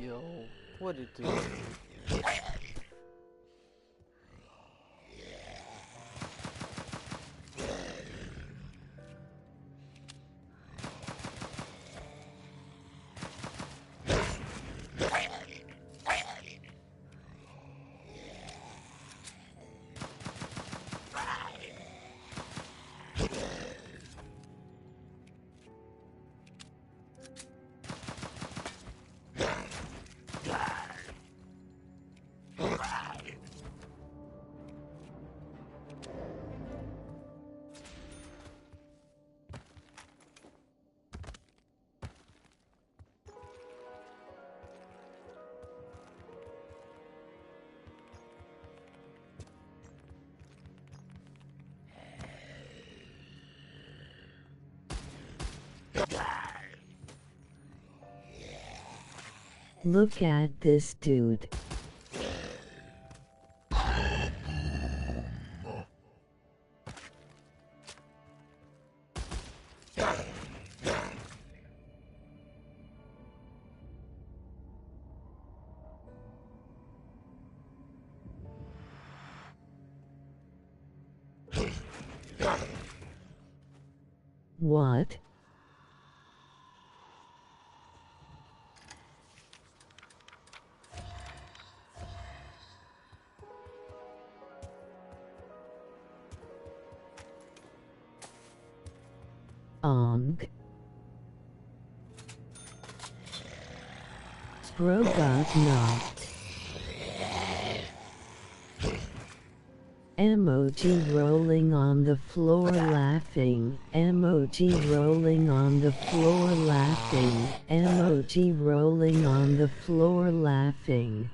Yo, what it do? Look at this dude. What? Bro got knocked. Emoji rolling on the floor laughing. Emoji rolling on the floor laughing. Emoji rolling on the floor laughing.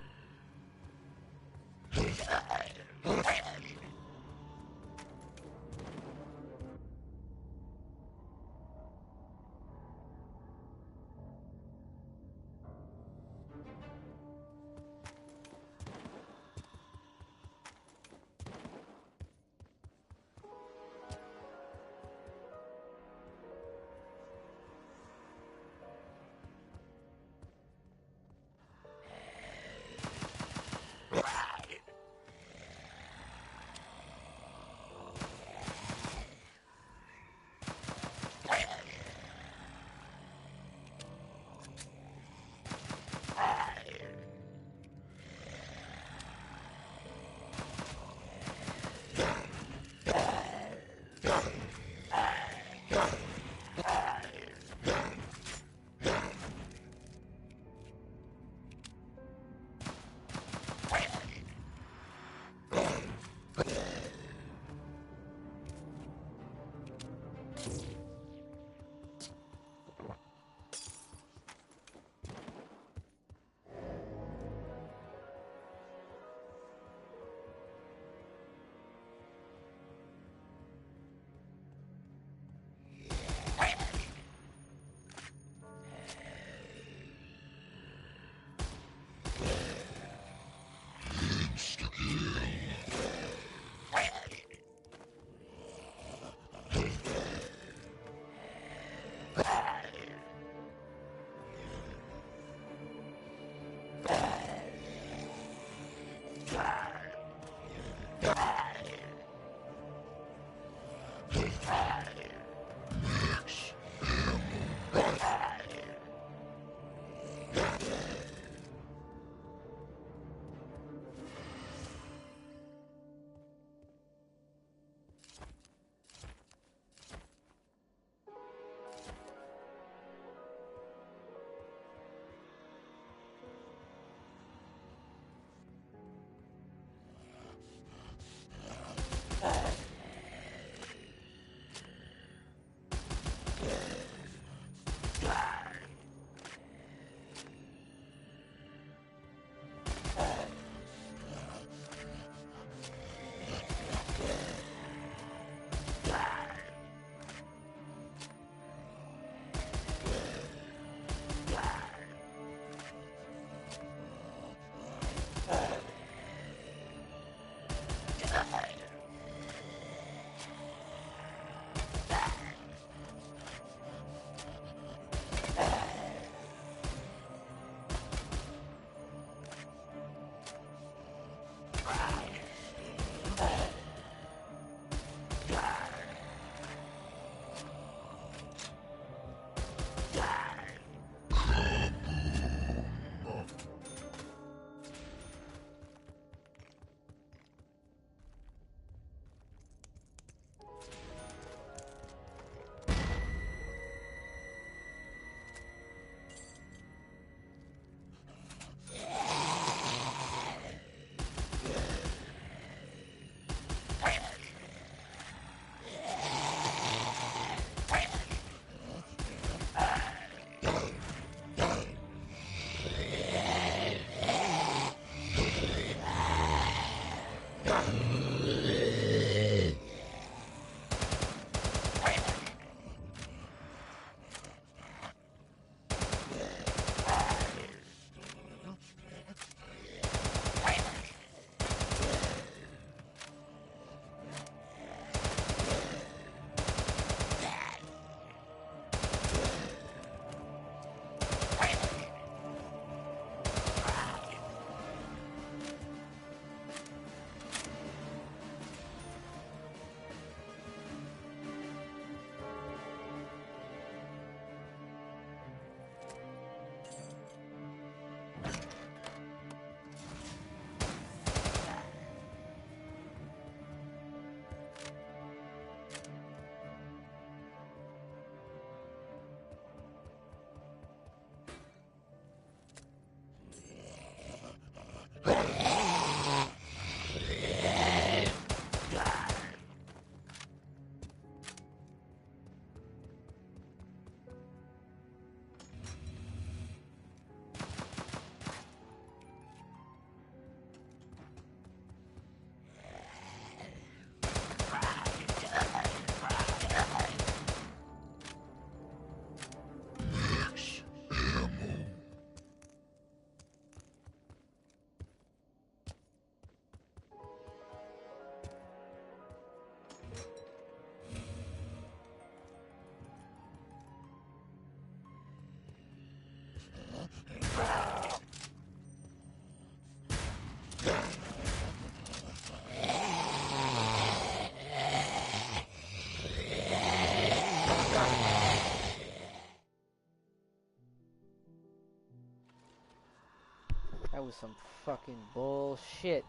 That was some fucking bullshit.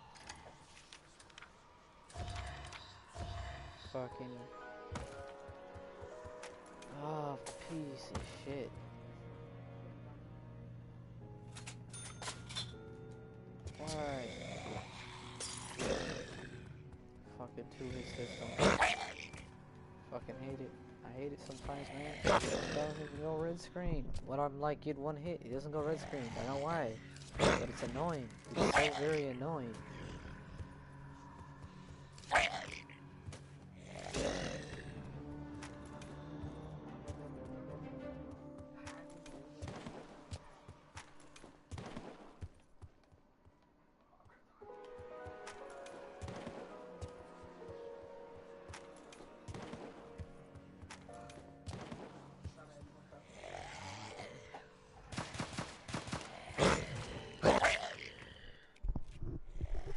Fucking... Oh, piece of shit. Why? Fucking two-hit system. Fucking hate it. I hate it sometimes, man. It doesn't even go red screen. When I'm like, get one hit, it doesn't go red screen. I don't know why. But it's annoying. It's so very annoying.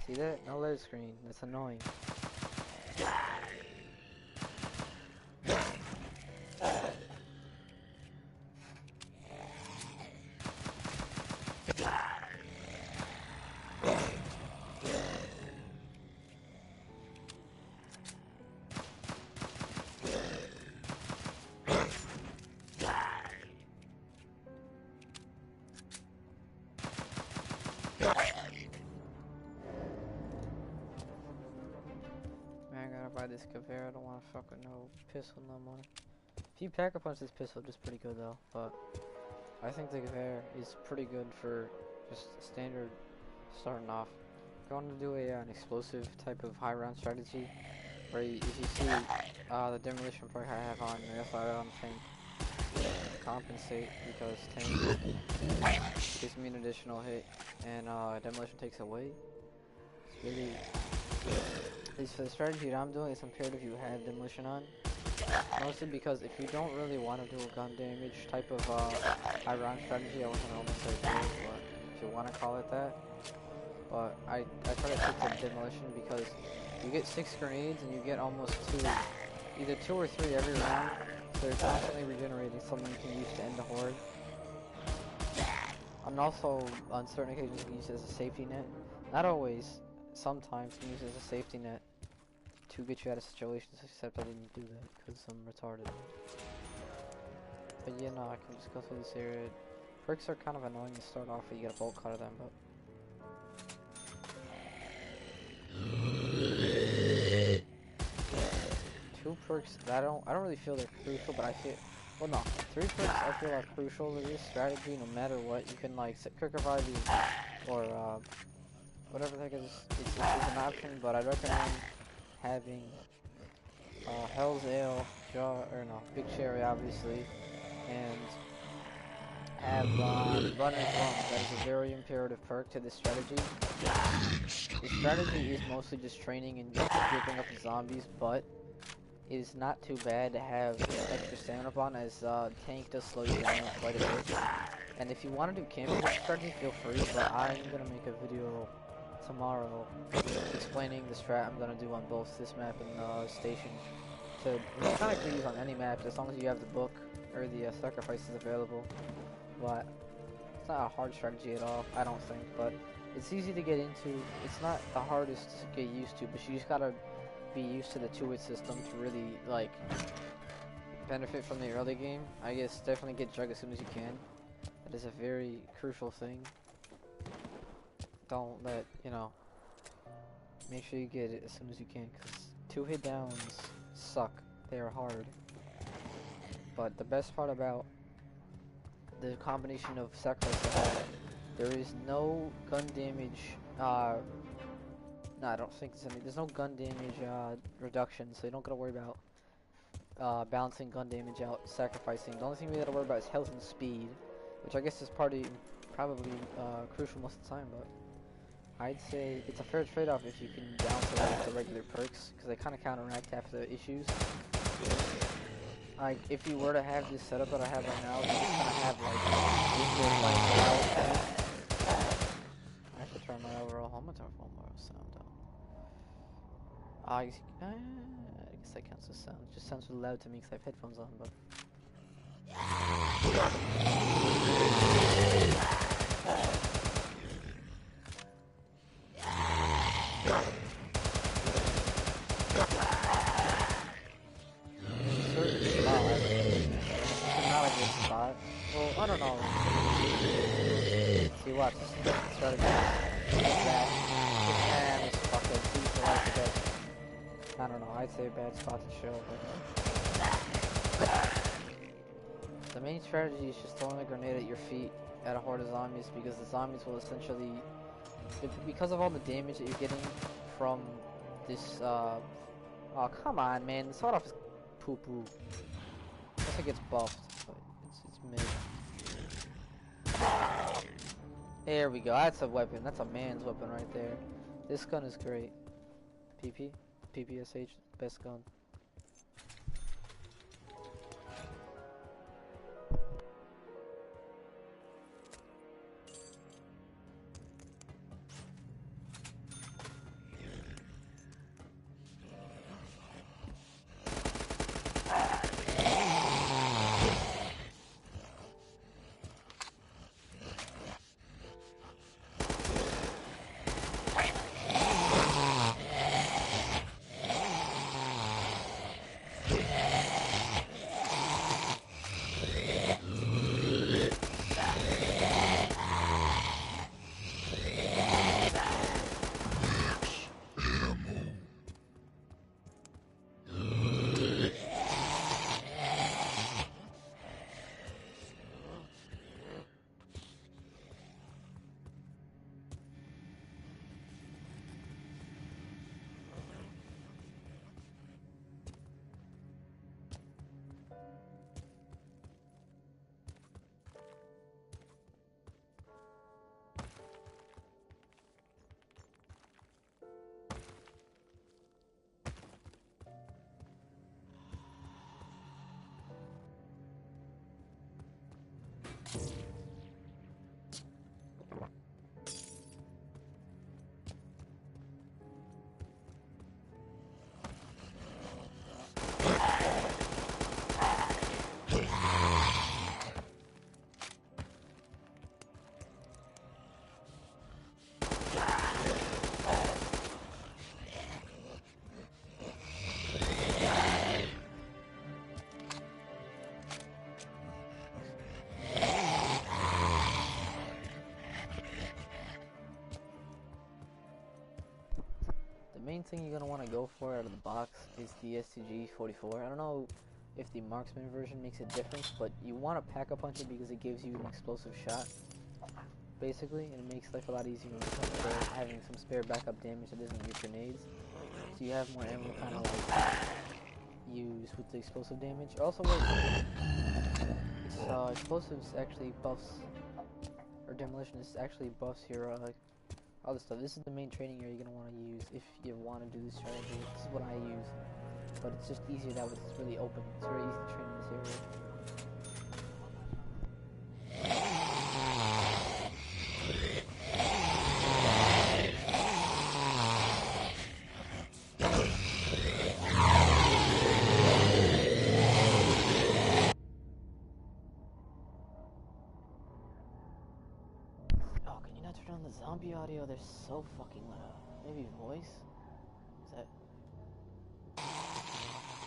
See that? No red screen. That's annoying. Man, I gotta buy this Caveira. I don't wanna fuck with no pistol no more. If you pack a punch this pistol, just pretty good though. But I think the Caveira is pretty good for just standard starting off. Going to do an explosive type of high round strategy, where if you see the demolition perk I have on, I also have it on tank. Compensate because tank gives me an additional hit, and demolition takes away. It's really, at least for the strategy that I'm doing, it's imperative you have demolition on. Mostly because if you don't really want to do a gun damage type of high round strategy, I wasn't almost say good, but if you want to call it that. But I try to stick to demolition because you get 6 grenades and you get almost 2, either 2 or 3 every round. So you're constantly regenerating something you can use to end the horde. And also, on certain occasions, you can use it as a safety net. Not always. Sometimes you can use it as a safety net to get you out of situations, except I didn't do that because I'm retarded. But yeah, no, I can just go through this area. Perks are kind of annoying to start off with, you get a bulk out of them, but... Two perks that I don't really feel they're crucial, but I feel, well no, 3 perks I feel are crucial to this strategy no matter what. You can like set quick revive or whatever the heck is an option, but I'd recommend having Hell's Ale, Big Cherry obviously, and have Runner's Run. That is a very imperative perk to this strategy. The strategy is mostly just training and grouping up the zombies, but it is not too bad to have extra stamina on, as tank does slow you down quite a bit. And if you want to do camping strategy, feel free, but I'm going to make a video tomorrow explaining the strat I'm going to do on both this map and station. It's kind of good use on any map as long as you have the book or the sacrifices available. But it's not a hard strategy at all, I don't think, but it's easy to get into. It's not the hardest to get used to, but you just gotta be used to the 2-hit system to really like benefit from the early game. I guess definitely get drug as soon as you can. That is a very crucial thing. Don't let, make sure you get it as soon as you can, because 2-hit downs suck. They are hard. But the best part about the combination of sacrifice, there is no gun damage, no, I don't think there's no gun damage reduction, so you don't gotta worry about balancing gun damage out, sacrificing. The only thing you gotta worry about is health and speed, which I guess is probably crucial most of the time, but I'd say it's a fair trade-off if you can balance it out with the regular perks, because they kind of counteract half the issues. Like, if you were to have this setup that I have right now, you're just gonna have, like, if you're playing without... I have to turn my overall... I'm gonna turn my overall sound down. I guess that counts as sound. It just sounds really loud to me because I have headphones on, but... Well, I don't know. See, watch. Start again. That. And it's fucking super like a bad. I don't know. I'd say a bad spot to show, but the main strategy is just throwing a grenade at your feet at a horde of zombies because the zombies will essentially, because of all the damage that you're getting from this. Oh, come on, man. The sawed off is poo poo. Unless it gets buffed, but it's mid. There we go. That's a weapon. That's a man's weapon right there. This gun is great. PPSH, best gun. Main thing you're gonna want to go for out of the box is the STG-44. I don't know if the marksman version makes a difference, but you want to pack a punch it because it gives you an explosive shot, basically, and it makes life a lot easier for having some spare backup damage that isn't your grenades. So you have more ammo to kind of like use with the explosive damage. Also, explosives actually buffs, or demolition is actually buffs your other stuff. This is the main training area you're going to want to use if you want to do this strategy. This is what I use, but it's just easier that way. It's really open. It's very easy to train in this area. Turn on the zombie audio, they're so fucking loud. Maybe voice? Is that...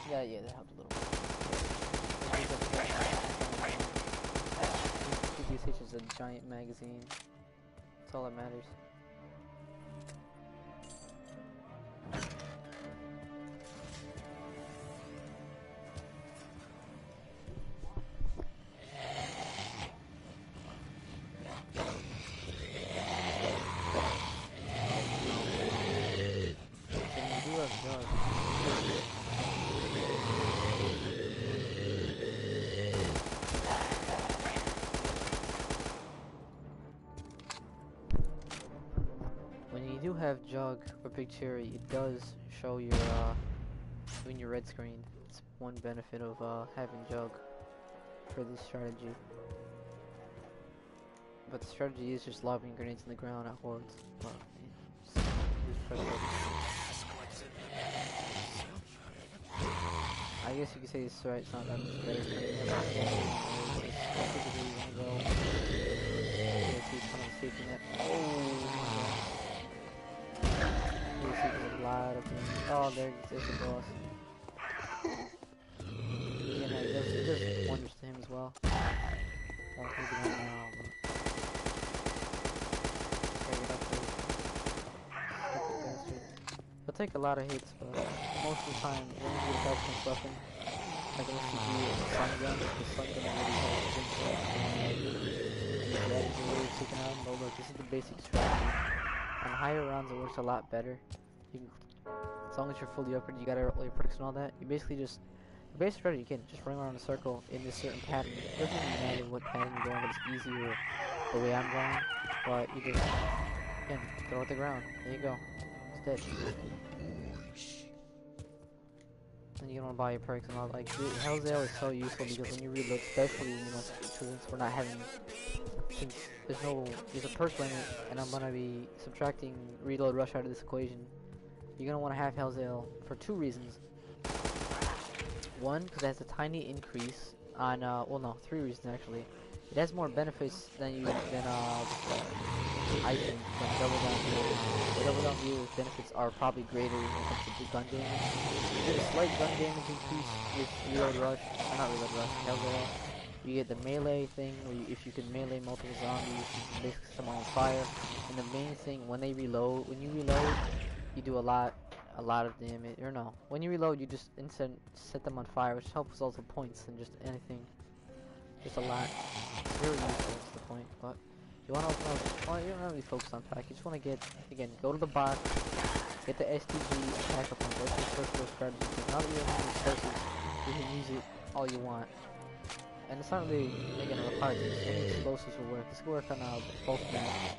Yeah, that helped a little bit. PPSH is a giant magazine. That's all that matters. Have Jug or Big Cherry, it does show your when you're red screened. It's one benefit of having Jug for this strategy. But the strategy is just lobbing grenades in the ground at hordes. But, I guess you could say it's right. It's not that much better. Oh, there's the boss. Yeah, no, it does wonders to him as well. Well, he's going now, but... He'll take a lot of hits, but most of the time, when you get back from weapon, like an SCG or a stun gun really helps taking out. But look, this is the basic strategy. On higher rounds, it works a lot better. You can, as long as you're fully upgraded, you gotta roll your perks and all that. You basically just, the basic strategy, you can just run around in a circle in this certain pattern. It doesn't really matter what pattern you're going, but it's easier the way I'm going. But you just, again, throw it at the ground. There you go. It's dead. And you don't want to buy your perks and all. Like, Hellsale is so useful because when you reload, especially, you know, since we're not having, since there's a perk limit, and I'm gonna be subtracting reload rush out of this equation. You're gonna want to have Hellsale for two reasons. One, because it has a tiny increase on, well, no, three reasons actually. It has more benefits than I think than Double Down Dealer. The Double Down Dealer's benefits are probably greater when it comes to gun damage. You get a slight gun damage increase with Reload Rush, or not Reload Rush, Hellsale. You get the melee thing, where if you can melee multiple zombies, you can basically set them on fire. And the main thing, when you reload, you do a lot of damage. Or no, when you reload, you just instant set them on fire, which helps also points than just anything. Just a lot. It's very useful. That's the point. But you want to, well, you don't really focus on pack. You just want to get, again, go to the box, get the STG attack up on that's your circular strategy. Because now that you have explosives, you can use it all you want. And it's not really, again, required. Any explosives will work. This will work on both maps.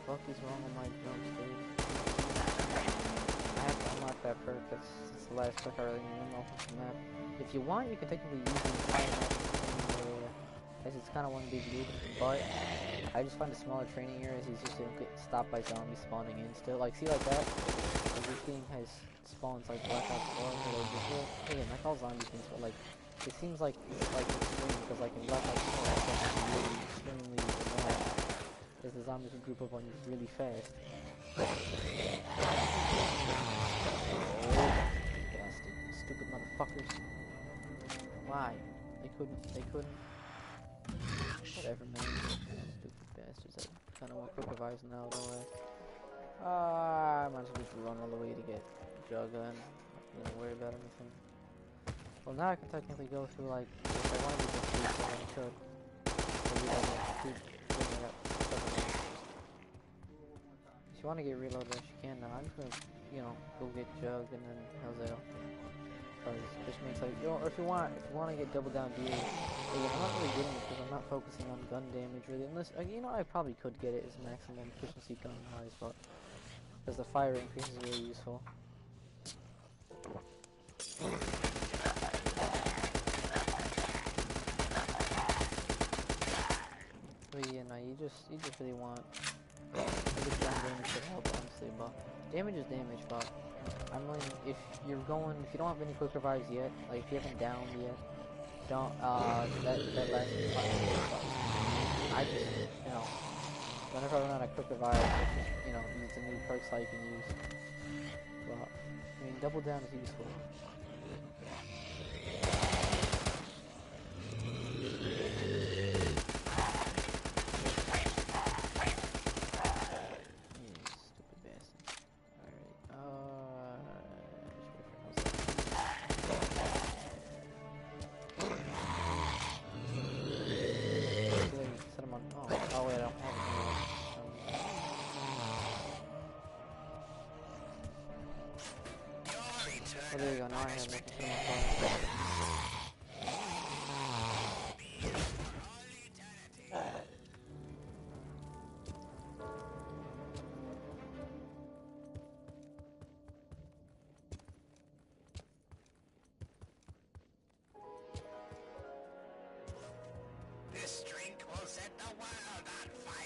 What is wrong with my jumps, dude? I have to unlock that perk. That's the last perk I really need to unlock on the map. If you want, you can technically use the entire map as it's kind of one big loop, but I just find the smaller training areas easier so you don't get stopped by zombies spawning in still. Like, see like that? Like, this thing has spawns like Black Ops 4, or well, again, like all zombie things, but like, it seems like it's like extreme, because like in Black Ops 4, it's like really extremely annoying. Because the zombies would group up on you really fast. Oh, bastard. Stupid motherfuckers. Why? They couldn't. Whatever, man. Stupid bastards. I kinda want quick revives now, don't I? I might as well just run all the way to get Jug then. Not gonna worry about anything. Well, now I can technically go through, like, if I wanted to get through, so I could. If you want to get reload rush, you can now. I'm just gonna, you know, go get Jug and then Hellsale. This makes like, you know, or if you want to get double down deal, again, I'm not really getting it because I'm not focusing on gun damage really. Unless, you know, I probably could get it as maximum efficiency gun wise, but because the fire increase is really useful. But yeah, no, you just really want damage to help, honestly, but damage is damage, but I mean, if you don't have any quick revives yet, like if you haven't downed yet, don't that last part. I just whenever I run out of quick revive, I just use the new perks that you can use. But I mean, double down is useful. Oh, there you go. Now I have it. This drink will set the world on fire.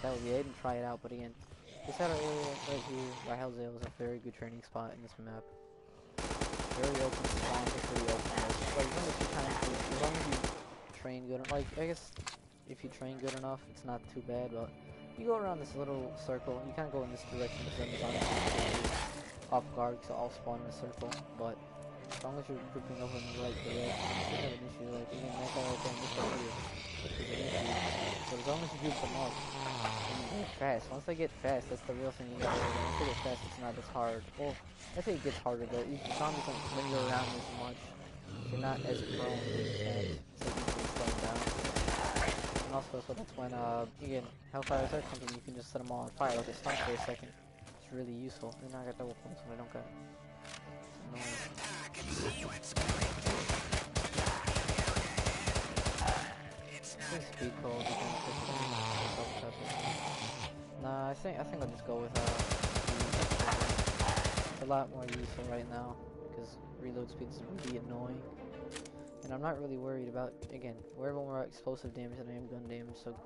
That would be. I didn't try it out, but again, this area right here by Hellsale is a very good training spot in this map. Very open, spawns are pretty open. Like, as long as you train good, like I guess if you train good enough, it's not too bad. But you go around this little circle, you kind of go in this direction, because then it's off guard, so I'll spawn in a circle. But as long as you're grouping up in the right direction, you shouldn't have an issue. Like even that guy right there, this right here. But as long as you group them up and you get fast, once they get fast, that's the real thing you gotta do. Once they get fast, it's not as hard. Well, I say it gets harder, but the zombies don't linger around as much. You're not as prone to attacks, so you can slow them down. And also, so that's when, again, Hellfire Attack comes in, you can just set them all on fire, like a stun for a second. It's really useful. And now I got double points when I don't got it. Speed code. Nah, I think I'll just go with it's a lot more useful right now because reload speed is really annoying, and I'm not really worried about we're more explosive damage than I am gun damage. So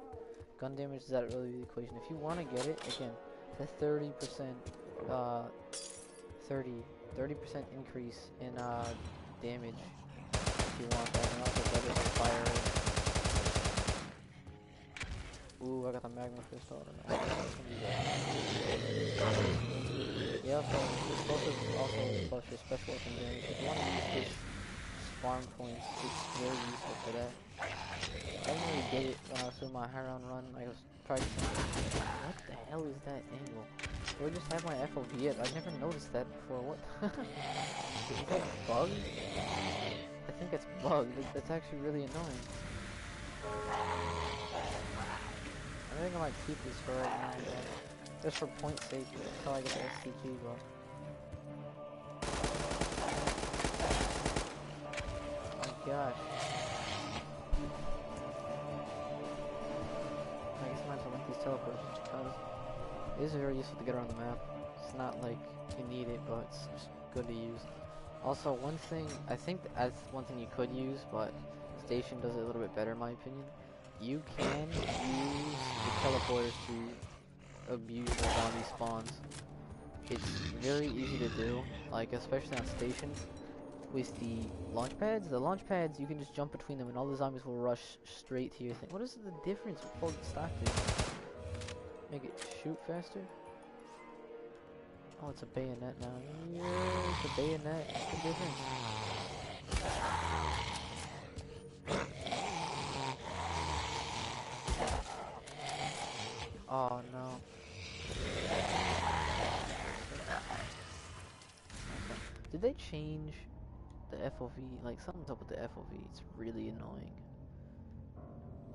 gun damage is not really the equation. If you want to get it, again, the 30% 30% increase in damage. If you want that, and also better than fire rate. Ooh, I got the magma crystal. Yeah, so explosives also plus your special weapon damage. If you want to use this farm points, it's very useful for that. I didn't really get it when I was doing my high round run. I was trying to. What the hell is that angle? Do I just have my FOV yet? I've never noticed that before. What? Is that bugged? I think it's bugged. That's actually really annoying. I think I might keep this for right now, but just for point's sake, until I get the SCG, but... Oh my gosh. I guess I might as well make these teleports, because it is very useful to get around the map. It's not like you need it, but it's just good to use. Also, one thing, I think that's one thing you could use, but Station does it a little bit better in my opinion. you can use the teleporters to abuse the zombie spawns. It's very easy to do, like especially on station with the launch pads. The launch pads, you can just jump between them and all the zombies will rush straight to your thing. What is the difference with folded stock do? Make it shoot faster? Oh, it's a bayonet now. Yeah, it's a bayonet. What's the difference? Oh no. Did they change the FOV? Like something's up with the FOV. It's really annoying.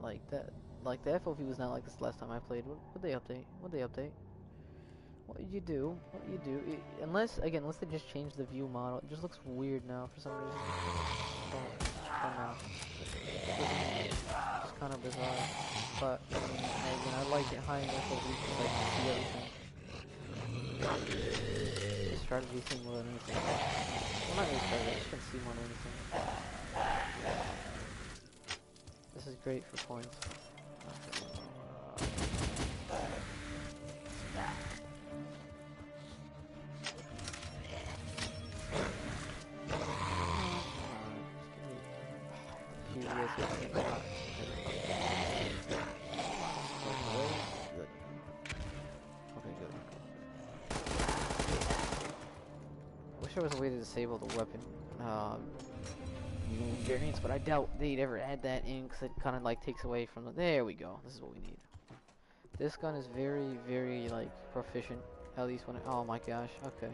Like that. Like the FOV was not like this last time I played. What they update? What they update? What did you do? What you do? Unless again, unless they just changed the view model, it just looks weird now for some reason. Don't know. It's kind of bizarre. But again, I like it high in FOV because I can see everything. The strategy thing more than anything. Well, not really strategy. I just can see more than anything. This is great for points. Wish there was a way to disable the weapon variants, but I doubt they'd ever add that in because it kind of like takes away from the. There we go. This is what we need. This gun is very, very like proficient. At least when oh my gosh. Okay,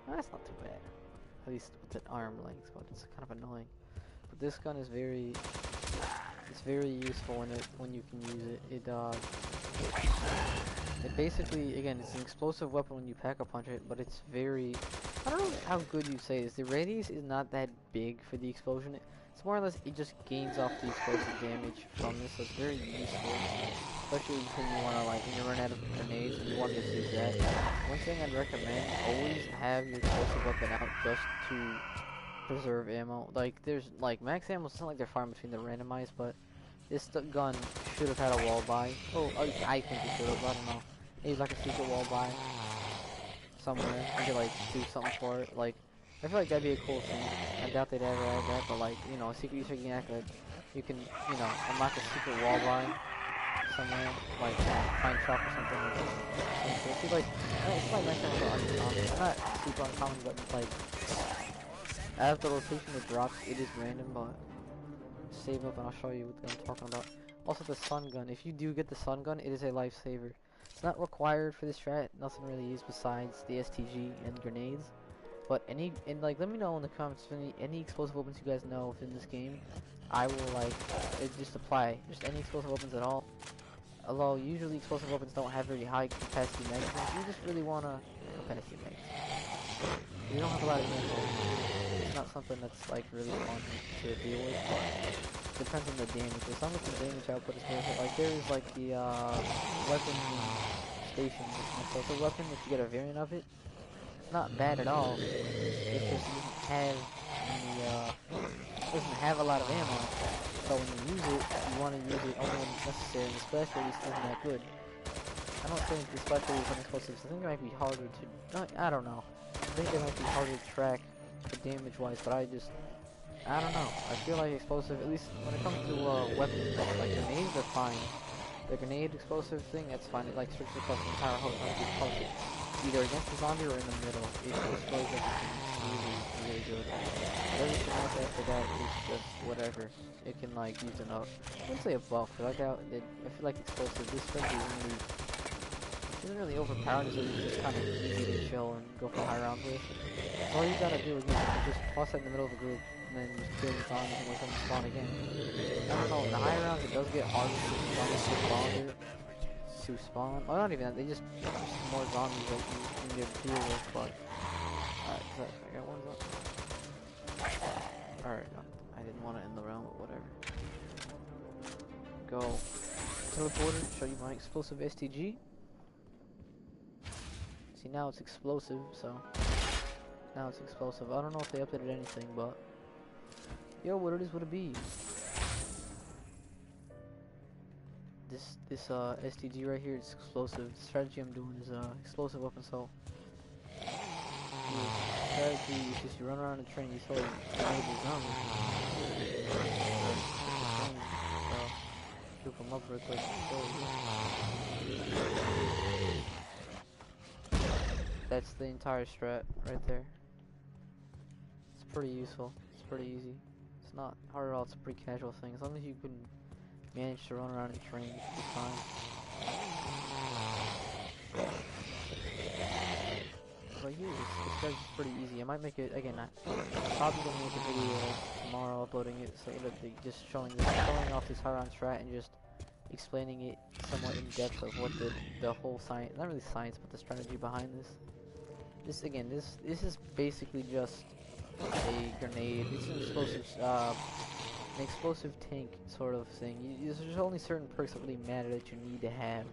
that's not too bad. At least with the arm length, but it's kind of annoying. But this gun is very. It's very useful when you can use it. It basically, again, it's an explosive weapon when you pack a punch it, but it's very. I don't know how good you say this. The radius is not that big for the explosion. It's more or less it just gains off the explosive damage from this, so it's very useful. Especially when you want to like when you run out of grenades and you want to just use that. One thing I'd recommend: always have your explosive weapon out just to preserve ammo. Like there's like max ammo. It's not like they're firing between the randomized, but this gun should have had a wall buy. Oh, I think it should have. I don't know. Maybe like a secret wall buy somewhere. I could like do something for it. Like I feel like that'd be a cool thing. I doubt they'd ever add that, but like you know, a secret Easter egg that you can unlock a secret wall buy somewhere, like find shop or something. It's like it's like nice to have uncommon. Not super uncommon, but like as the rotation it drops, it is random, but save up and I'll show you what I'm talking about. Also the sun gun. If you do get the sun gun, it is a lifesaver. It's not required for this strat. Nothing really is besides the STG and grenades. But like let me know in the comments if any explosive weapons you guys know within this game. I will like just apply just any explosive weapons at all. Although usually explosive weapons don't have very high capacity magazines. You just really wanna capacity magazines. You don't have a lot of ammo. It's not something that's like really fun to deal with, but it depends on the damage. As long as the damage output is worth it. Like there is like the weapon station. So it's a weapon if you get a variant of it. It's not bad at all. It's just it doesn't have a lot of ammo. So when you use it, you want to use it only when it's necessary. And the splash radius isn't that good. I don't think the splash radius on explosives. I think it might be harder to. I don't know. I think it might be harder to track damage wise, but I don't know. I feel like explosive, at least when it comes to weapons, like grenades are fine. The grenade explosive thing, that's fine. It like strictly across the entire whole target, either against the zombie or in the middle. It destroys everything. Really, really good. Everything else after that is just whatever. It can like use an up. I wouldn't say a buff, but I feel like explosive. This strength isn't really overpowered, so it's just kind of easy to chill and go for high rounds with. So all you gotta do again is just toss it in the middle of a group and then just kill the zombies and wait for them to spawn again. I don't know, in the high rounds it does get harder for the zombies to spawn. Oh, not even that, they just more zombies that you need to deal with, but alright, so I got one up. Alright, no, I didn't want to end the round, but whatever. Go teleporter, show you my explosive STG. See, now it's explosive, so now it's explosive. I don't know if they updated anything, but yo, what it is, what it be. this STG right here is explosive. The strategy I'm doing is explosive weapon assault. The strategy is just you run around and train. You throw grenades at zombies. So scoop them up real quick. That's the entire strat right there. It's pretty useful. It's pretty easy. It's not hard at all. It's a pretty casual thing. As long as you can manage to run around and train, you should be fine. But yeah, this strategy's pretty easy. I might make it again. I'm probably gonna make a video tomorrow, uploading it so that just showing off this hard on strat and just explaining it somewhat in depth of what the whole science, not really science, but the strategy behind this. This is basically just a grenade. It's an explosive tank sort of thing. There's only certain perks that really matter that you need to have.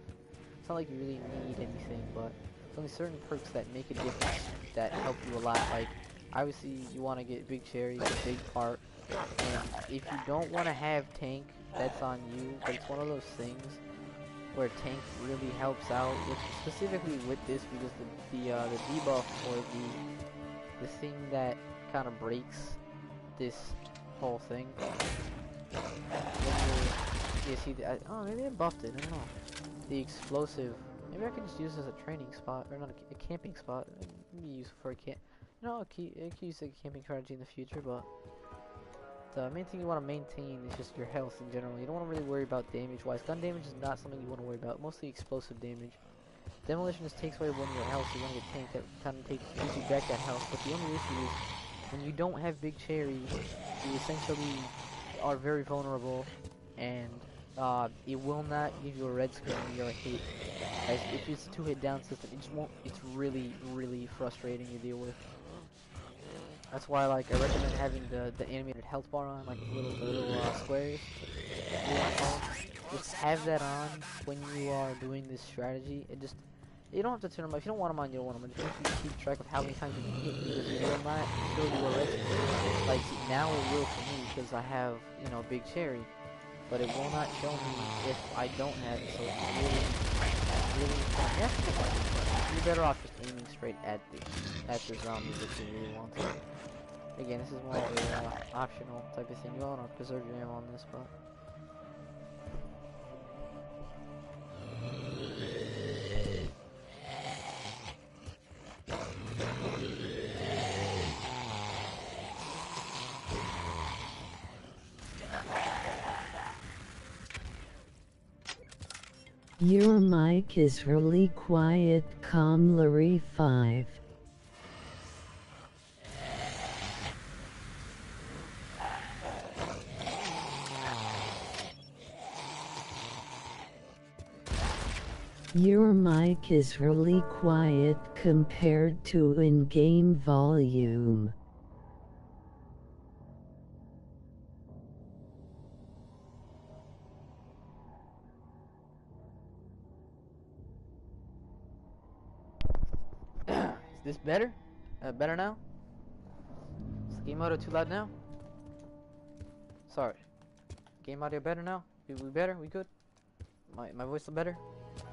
It's not like you really need anything, but there's only certain perks that make a difference that help you a lot. Like, obviously, you want to get Big Cherry, it's a big part. And if you don't want to have tank, that's on you. But it's one of those things where tank really helps out, specifically with this, because the debuff or the thing that kind of breaks this whole thing. You see, oh, maybe I buffed it. I don't know. The explosive. Maybe I can just use this as a training spot, or not a camping spot. It can be useful for a camp. No, I can use a camping strategy in the future, but the main thing you want to maintain is just your health in general. You don't want to really worry about damage-wise. Gun damage is not something you want to worry about. Mostly explosive damage. Demolition just takes away one of your health, so you want to get tanked. That kind of gives you back that health. But the only issue is when you don't have Big Cherry, you essentially are very vulnerable, and it will not give you a red screen when you're hit. As if it's a 2-hit down system, it just won't. It's really, really frustrating to deal with. That's why, like, I recommend having the animated health bar on, like the little squares. Just have that on when you are doing this strategy. You don't have to turn them on. If you don't want them on, you don't want them on. Just make sure you keep track of how many times you can hit, because it will not show you a red screen. Like, now it will for me, because I have, you know, Big Cherry. But it will not show me if I don't have it, so it's really you're better off just aiming straight at the zombies if you really want to. Again, this is more of a optional type of thing. You want to preserve your ammo on this, but Your mic is really quiet, Larry 5. Your mic is really quiet compared to in-game volume. is this better? Better now? Is the game audio too loud now? Sorry. Game audio better now? We better? We good? My voice is better?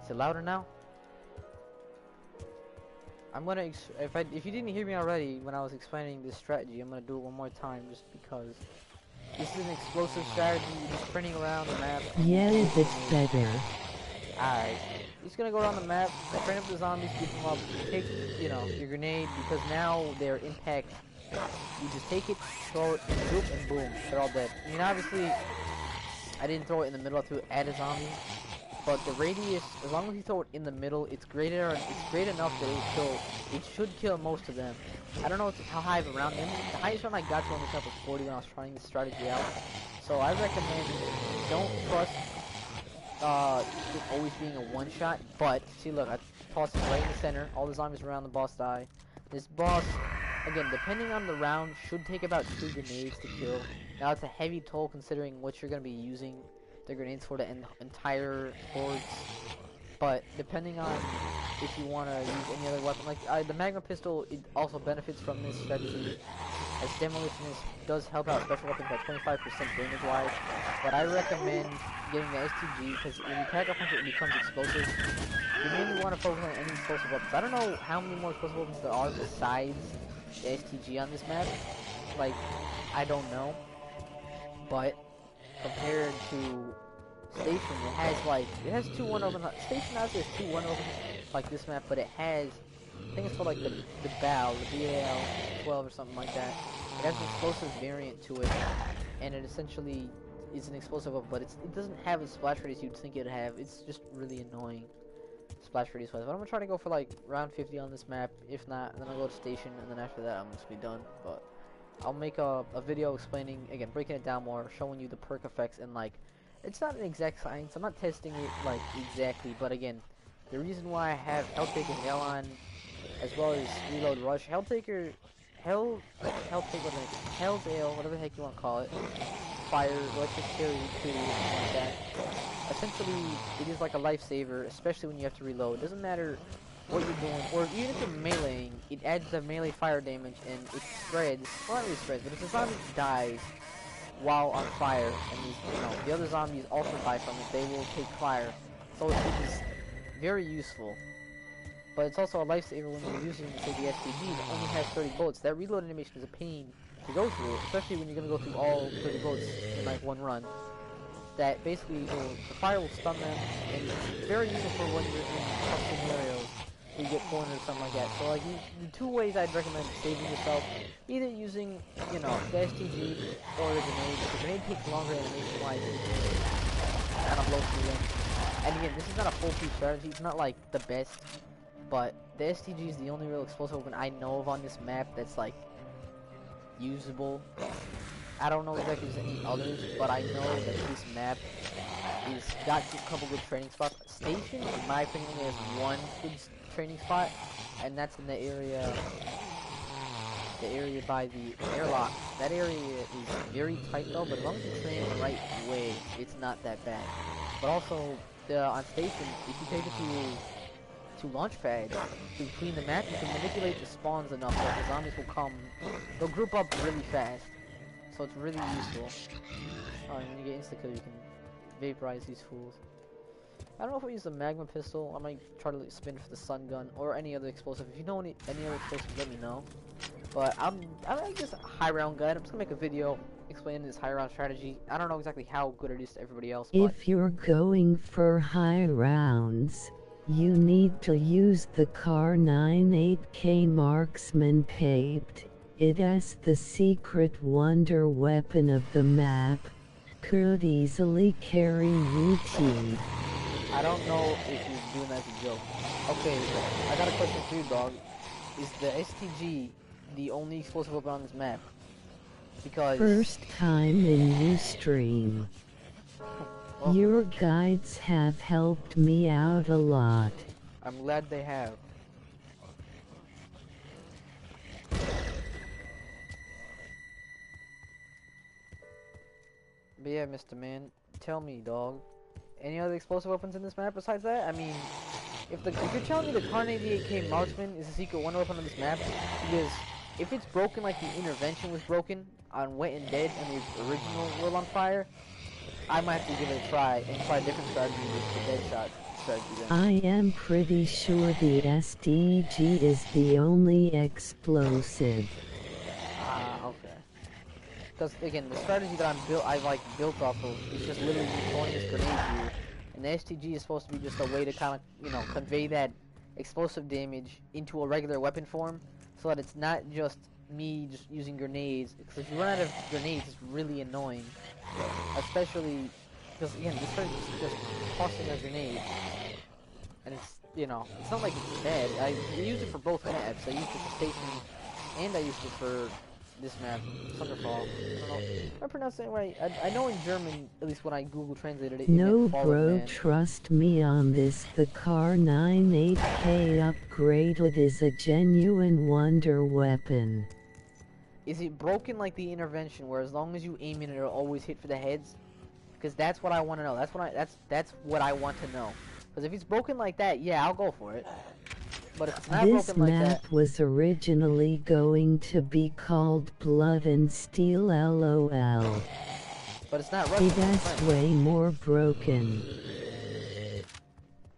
Is it louder now? I'm gonna if you didn't hear me already when I was explaining this strategy, I'm gonna do it one more time just because this is an explosive strategy. You're just sprinting around the map. Yes, it's better. Alright. You're just gonna go around the map, train up the zombies, keep them up, take, you know, your grenade, because now their impact, you just take it, throw it, and boom, they're all dead. I mean, obviously, I didn't throw it in the middle, I threw it at a zombie. But the radius, as long as you throw it in the middle, it's great enough that it should kill most of them. I don't know how high of a round. The highest round I got to on this map was 40 when I was trying this strategy out. So I recommend don't trust it always being a one-shot. But see, look, I tossed it right in the center. All the zombies around the boss die. This boss, again, depending on the round, should take about 2 grenades to kill. Now it's a heavy toll considering what you're going to be using the grenades for the entire hordes, but depending on if you want to use any other weapon, like the magma pistol, it also benefits from this strategy. as demolitionist does help out special weapons by 25% damage wise, but I recommend getting the STG because when you tag off onto it, it becomes explosive. You mainly want to focus on any explosive weapons. I don't know how many more explosive weapons there are besides the STG on this map. Like, I don't know, but compared to Station, it has two one-overs. Station obviously has two one-overs like this map, but it has, I think it's called like the BAL, the BAL-12 or something like that. It has an explosive variant to it, and it essentially is an explosive weapon, but it doesn't have a splash radius you'd think it'd have. It's just really annoying splash radius wise. But I'm gonna try to go for like round 50 on this map. If not, then I'll go to Station, and then after that I'm just be done. But I'll make a video explaining, again, breaking it down more, showing you the perk effects, and like, it's not an exact science, I'm not testing it like exactly, but again, the reason why I have Helltaker Hell on, as well as Reload Rush, Helltaker, Hell's Ale, whatever the heck you want to call it, Fire, Electric Carry, something like that. Essentially, it is like a lifesaver, especially when you have to reload. It doesn't matter what you're doing, or even if you're meleeing, it adds the melee fire damage, and it spreads, well, not really spreads, but if the zombie dies while on fire, and the other zombies also die from it, they will take fire. So it is very useful. But it's also a lifesaver when you're using, say, the STG that only has 30 bullets. That reload animation is a pain to go through, especially when you're going to go through all 30 bullets in like one run. That basically, the fire will stun them, and it's very useful for when you're in tough scenarios. You get cornered or something like that. So like, the two ways I'd recommend saving yourself, either using, the STG or the grenade. The grenade takes longer animation wise to kind of blow through them. And again, this is not a foolproof strategy, it's not like the best, but the STG is the only real explosive weapon I know of on this map that's like usable. I don't know exactly if there's any others, but I know that this map is got a couple good training spots. Station, in my opinion, only has one good training spot, and that's in the area by the airlock. That area is very tight though, but as long as you train the right way, it's not that bad. But also, on Station, if you take it to launch pads, between the map, you can manipulate the spawns enough that the zombies will come. They'll group up really fast, so it's really useful. Oh, and when you get insta kill, you can vaporize these fools. I don't know if I use the magma pistol. I might try to spin for the sun gun or any other explosive. If you know any other explosives, let me know. But I'm just a high round guy. I'm just gonna make a video explaining this high round strategy. I don't know exactly how good it is to everybody else. But If you're going for high rounds, you need to use the Car 98K Marksman Paped. It is the secret wonder weapon of the map. Could easily carry routine. I don't know if he's doing that as a joke. Okay, I got a question for you, dog. Is the STG the only explosive weapon on this map? Because First time in Ustream. well, Your guides have helped me out a lot. I'm glad they have. But yeah, Mr. Man, tell me, dog. Any other explosive weapons in this map besides that? I mean, if you're telling me the Car 98K Marksman is a secret one weapon on this map, because if it's broken like the intervention was broken on Wet and Dead and the original World on Fire, I might have to give it a try and try a different strategy with the Deadshot strategy then. I am pretty sure the SDG is the only explosive. Okay. Because again, the strategy that I've like built off of is just literally deploying this grenade here, and the STG is supposed to be just a way to kind of convey that explosive damage into a regular weapon form, so that it's not just me just using grenades. Because if you run out of grenades, it's really annoying, especially because again, this strategy is just tossing a grenade, and it's not like it's bad. I used it for both maps. I used it for Station, and I used it for this map, Thunderfall. I don't know. Am I pronouncing it right? I know in German, at least when I Google translated it, it No meant Fall of bro, Man. trust me on this. The Car 98K upgraded is a genuine wonder weapon. Is it broken like the intervention, where as long as you aim it, it'll always hit for the heads? Because that's what I want to know. That's what I want to know. Because if it's broken like that, yeah, I'll go for it. But if it's not This broken like that, map was originally going to be called Blood and Steel LOL. but it's not Russian. That's French. way more broken.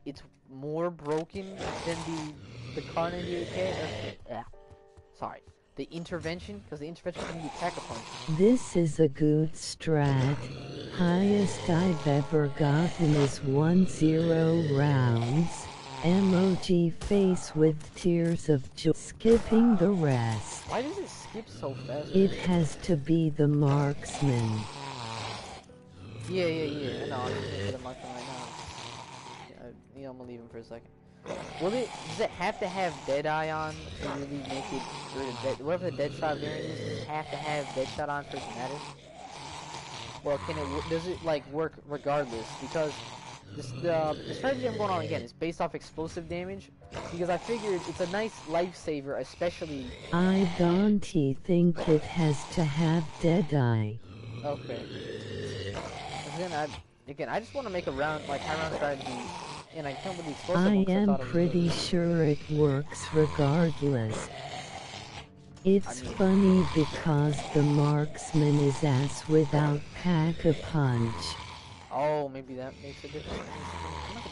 It's more broken than the car 98K. Sorry, the intervention, because the intervention can be Pack-a-Punch. This is a good strat. Highest I've ever gotten is 1-0 rounds. Emoji face with tears of joy. Skipping the rest. Why does it skip so fast? It has to be the marksman. Yeah. I know. I'm just gonna put a marksman right now. Yeah, I'm gonna leave him for a second. Does it have to have Deadeye on to really make it, or whatever the Deadshot variant is, does it have to have Deadshot on for it to matter? Or does it like work regardless? Because the strategy I'm going on again is based off explosive damage, because I figured it's a nice lifesaver, especially. I don't think it has to have Deadeye. Okay. Again, I just want to make a high round strategy. And I come with the explosive I one 'cause am thought it was pretty good. sure it works regardless. It's funny because the marksman is ass without Pack-a-Punch. Oh, maybe that makes a difference. I'm not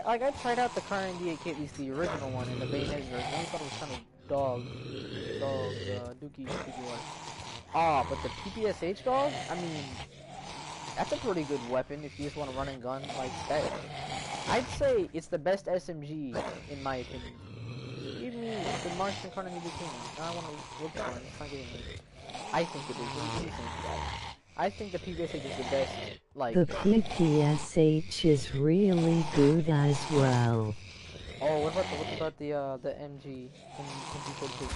gonna I tried out the car 98K, at least the original one, and the Bayonetta version. I thought it was kind of dookie one. Ah, but the PPSH dog, I mean, that's a pretty good weapon if you just want to run and gun like that. I'd say it's the best SMG in my opinion. Give me the marksman car 98K. Now I want to look for it. It's not getting me. I think it is. What do you think, guys? I think the PPSH is the best, like... The PPSH is really good as well. Oh, what about the MG? MG42?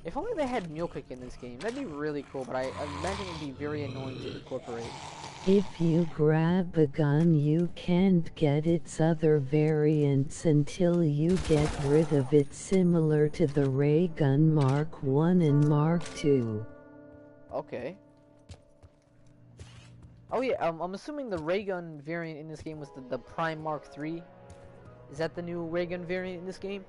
If only they had mule kick in this game, that'd be really cool, but I imagine it'd be very annoying to incorporate. If you grab a gun, you can't get its other variants until you get rid of it, similar to the ray gun Mark 1 and Mark 2. Okay. Oh yeah, I'm assuming the ray gun variant in this game was the Prime Mark 3. Is that the new ray gun variant in this game?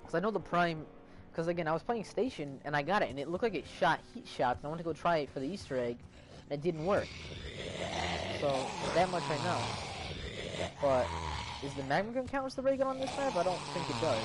Because I know the Prime... Because again, I was playing Station, and I got it, and it looked like it shot heat shots, and I went to go try it for the Easter egg, and it didn't work. So, that much I know. But, is the Magma Gun count as the ray gun on this map? I don't think it does.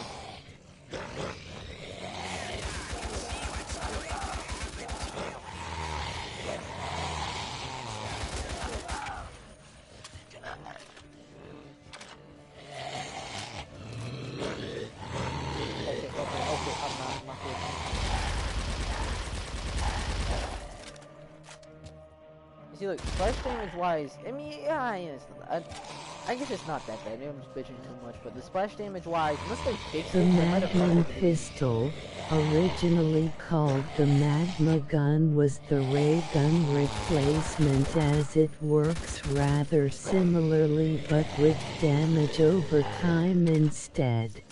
See, look, splash damage wise, I mean, yeah, I guess it's not that bad. Maybe I'm just bitching too much, but the splash damage wise, unless they fix The it, they might have Magnum fucked it. pistol, originally called the Magma gun, was the ray gun replacement, as it works rather similarly but with damage over time instead.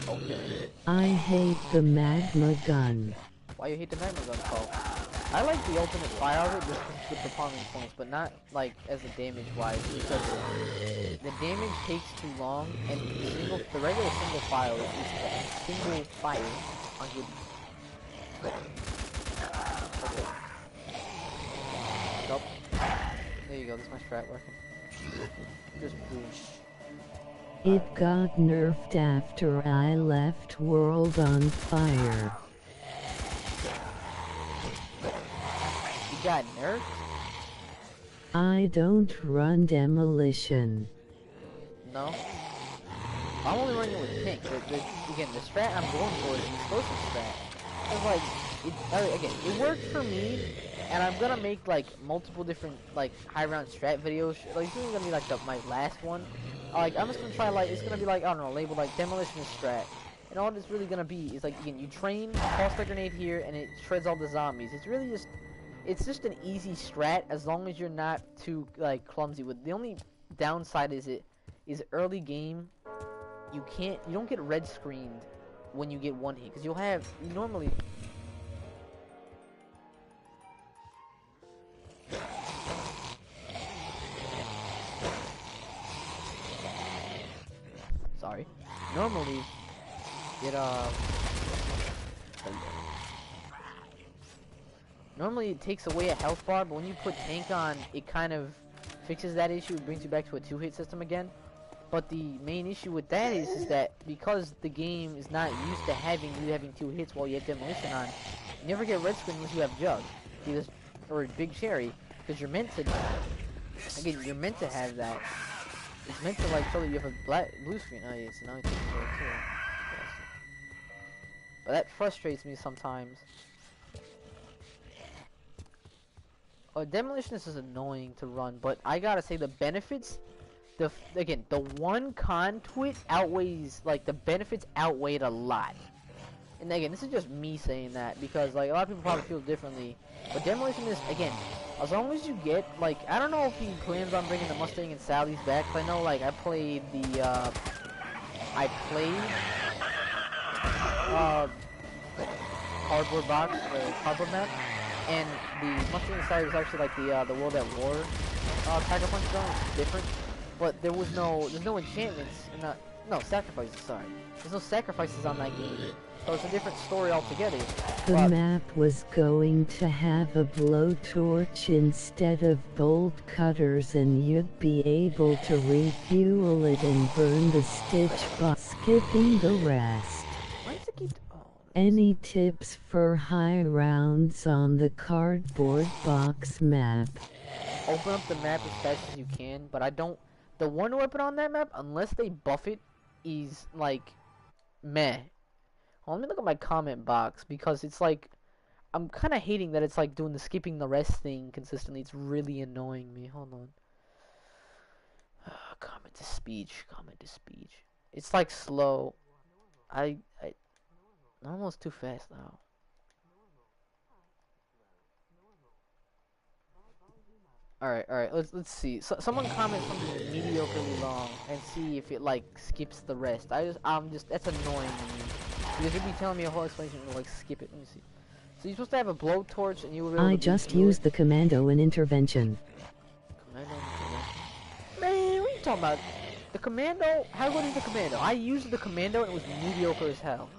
Okay. I hate the Magma gun. Why you hate the Magma Gun, Paul? I like the ultimate fire of it just with the palming points, but not like as a damage wise, because the damage takes too long, and the regular single fire is single fire on good. Okay. Nope. There you go. This is my strat working. Just boom. It got nerfed after I left World on Fire. Got nerfed? I don't run Demolition. No. I'm only running it with pink. Again, the strat I'm going for is the explosive strat. It's like, it worked for me, and I'm gonna make like multiple different like high round strat videos. Like this is gonna be like my last one. Like I'm just gonna try it's gonna be like, I don't know, labeled like demolition strat. And all it's really gonna be is like, again, you train, toss the grenade here, and it shreds all the zombies. It's just an easy strat as long as you're not too like clumsy with. The only downside is early game. You don't get red screened when you get one hit, because you normally. normally it normally it takes away a health bar, but when you put tank on, it kind of fixes that issue. It brings you back to a 2-hit system again. But the main issue with that is that because the game is not used to having 2 hits while you have demolition on, you never get red screen unless you have jug, because, or big cherry, because you're meant to. Again, you're meant to have that. It's meant to like show that you have a blue screen. Oh yeah, so now it takes it too. Yes. But that frustrates me sometimes. Demolition is just annoying to run, but I gotta say the benefits. Again, the one con to it outweighs, like, the benefits outweigh it a lot. And again, this is just me saying that, because, like, a lot of people probably feel differently. But demolition is, again, as long as you get, like, I don't know if he plans on bringing the Mustang and Sally's back, but I know, like, I played cardboard box, the cardboard map, and the Mustang and Sally was actually, like, the World at War, Tiger Punch zone, which is different. But there's no enchantments, and no sacrifices, sorry. There's no sacrifices on that game. So it's a different story altogether. The map was going to have a blowtorch instead of bolt cutters, and you'd be able to refuel it and burn the stitch by skipping the rest. Why does it keep... Any tips for high rounds on the cardboard box map? Open up the map as fast as you can, but I don't... The one weapon on that map, unless they buff it, is, like, meh. Well, let me look at my comment box, because it's like... I'm kind of hating that it's, like, doing the skipping the rest thing consistently. It's really annoying me. Hold on. Comment to speech. Comment to speech. It's, like, slow. I'm almost too fast now. Alright, let's see. So, someone comment something mediocrely long and see if it like skips the rest. That's annoying to me. Because you'd be telling me a whole explanation to like skip it. Let me see. So you're supposed to have a blowtorch and you would be able I to just used the commando in intervention. Commando intervention? Man, what are you talking about? The commando? How good is the commando? I used the commando and it was mediocre as hell.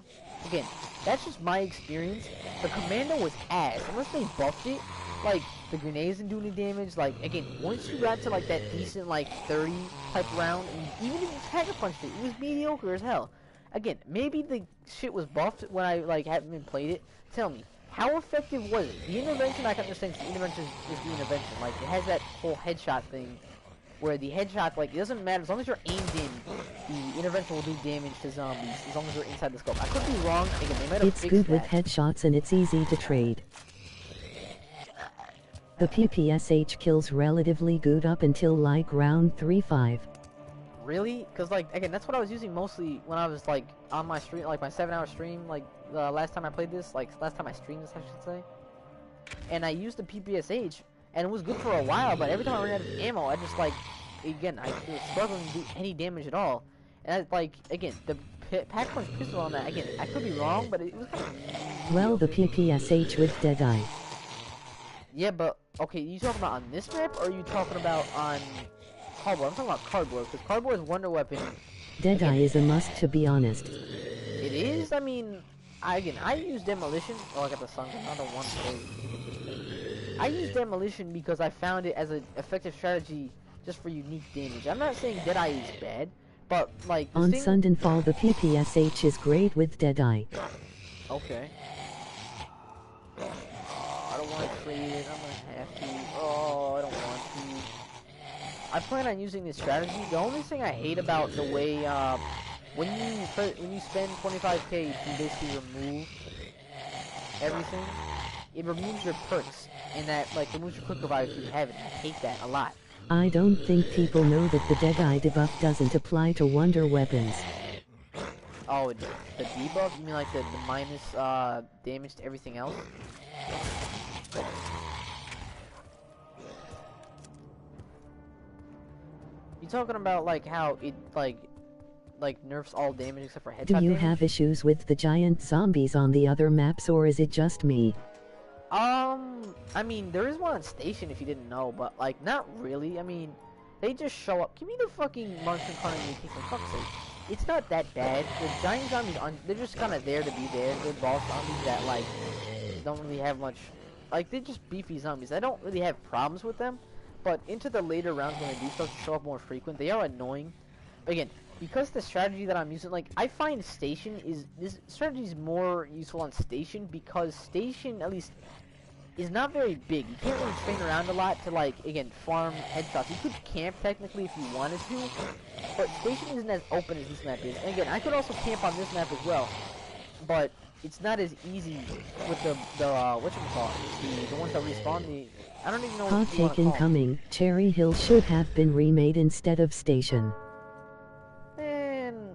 Again, that's just my experience. The commando was ass. Unless they buffed it, like, the grenades didn't do any damage. Like, again, once you got to, like, that decent, like, 30 type round, and even if you Tiger Punched it, it was mediocre as hell. Again, maybe the shit was buffed when I, like, haven't played it. Tell me, how effective was it? The intervention, I can understand the intervention is the intervention. Like, it has that whole headshot thing, where the headshot, like, it doesn't matter. As long as you're aimed in, the intervention will do damage to zombies, as long as you're inside the scope. I could be wrong. Again, they might have It's fixed good that. with headshots and it's easy to trade. The PPSH kills relatively good up until like round 3-5. Really? Because, like, again, that's what I was using mostly when I was, like, on my stream, like, my 7-hour stream, like, last time I played this, like, last time I streamed this, I should say. And I used the PPSH, and it was good for a while, but every time I ran out of ammo, I just, like, again, I was struggling to do any damage at all. And, like, again, the pack-punch pistol on that, again, I could be wrong, but it was kind of... Well, the PPSH with Deadeye. Yeah, but, okay, you talking about on this map, or are you talking about on cardboard? I'm talking about cardboard, because cardboard is wonder weapon. Deadeye is a must, to be honest. It is? I mean, I use demolition. Oh, I got the sun, another one plate. I use demolition because I found it as an effective strategy just for unique damage. I'm not saying Deadeye is bad, but, like, on Sundenfall, the PPSH is great with Deadeye. Okay. I don't want to trade it. I'm gonna have to. Oh, I don't want to. I plan on using this strategy. The only thing I hate about the way when you spend 25k, you can basically remove everything. It removes your perks, and that like removes your quick revive if you have it. I hate that a lot. I don't think people know that the Deadeye debuff doesn't apply to wonder weapons. Oh, the debuff? You mean like the minus damage to everything else? You talking about like how it like nerfs all damage except for headshot Do you damage? have issues with the giant zombies on the other maps, or is it just me? I mean, there is one on station if you didn't know, but like not really. I mean, they just show up. Give me the fucking Martian Carnage for fuck's sake. it's not that bad. The giant zombies, they're just kind of there to be there. They're boss zombies that, like, don't really have much, like, they're just beefy zombies. I don't really have problems with them, but into the later rounds when they do start to show up more frequent, they are annoying. But again, because the strategy that I'm using, like, I find Station is, this strategy is more useful on Station because Station, at least, is not very big. You can't really train around a lot to, like, again, farm headshots. You could camp technically if you wanted to, but Station isn't as open as this map is. And again, I could also camp on this map as well, but it's not as easy with the whatchamacallit, the ones that respawn. I don't even know what Hot you want take to call them. incoming. Cherry Hill should have been remade instead of Station. And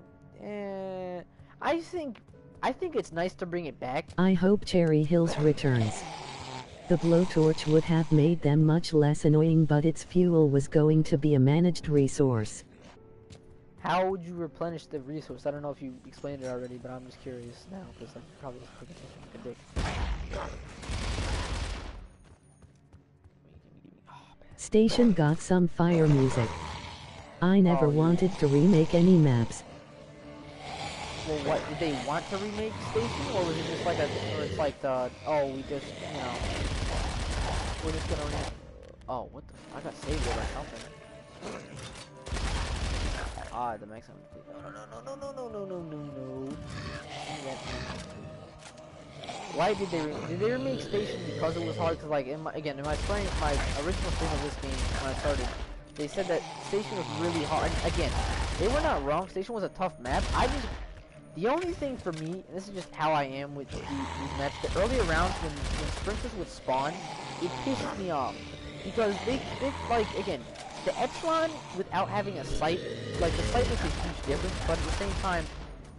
I think it's nice to bring it back. I hope Cherry Hills returns. The blowtorch would have made them much less annoying, but its fuel was going to be a managed resource. How would you replenish the resource? I don't know if you explained it already, but I'm just curious now because I'm probably just paying attention like a dick. Oh, Station got some fire music. I never wanted to remake any maps. Well, what did they want to remake Station, or was it just like or it's like the, oh, we just, you know, we're just gonna oh, what the I got saved there or something. Ah, the max. No. Why did they remake Station? Because it was hard? Because, like, in my original stream of this game when I started, they said that Station was really hard. And again, they were not wrong. Station was a tough map. The only thing for me, and this is just how I am with these maps, the earlier rounds when sprinters would spawn, it pisses me off. Because they like, again, the Epsilon without having a sight, like, the sight makes a huge difference, but at the same time,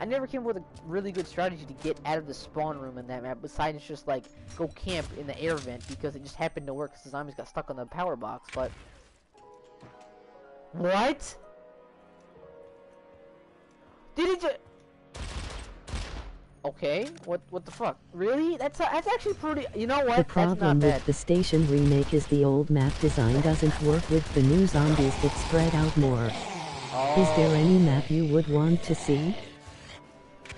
I never came up with a really good strategy to get out of the spawn room in that map, besides just, like, go camp in the air vent, because it just happened to work because the zombies got stuck on the power box, but... What? Did it just... Okay, what the fuck? Really? That's actually pretty. You know what? The problem with the Station remake is the old map design doesn't work with the new zombies that spread out more. Oh. Is there any map you would want to see?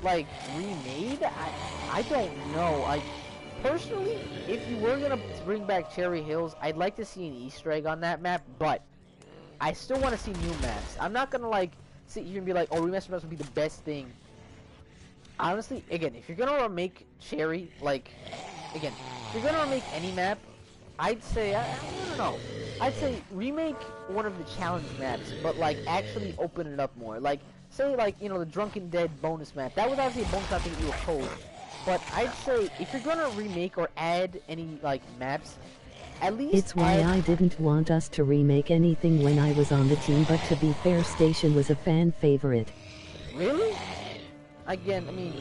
Like, remade? I don't know. Like, personally, if you were gonna bring back Cherry Hills, I'd like to see an Easter egg on that map, but I still want to see new maps. I'm not gonna, like, sit here and be like, oh, remaster maps would be the best thing. Honestly, again, if you're gonna remake Cherry, like, again, if you're gonna remake any map, I'd say, I don't know, I'd say remake one of the challenge maps, but, like, actually open it up more. Like, say, like, you know, the Drunken Dead bonus map. That was obviously a bonus map to get you a code. But I'd say, if you're gonna remake or add any, like, maps, at least It's why I didn't want us to remake anything when I was on the team, but to be fair, Station was a fan favorite. Really? Again, I mean,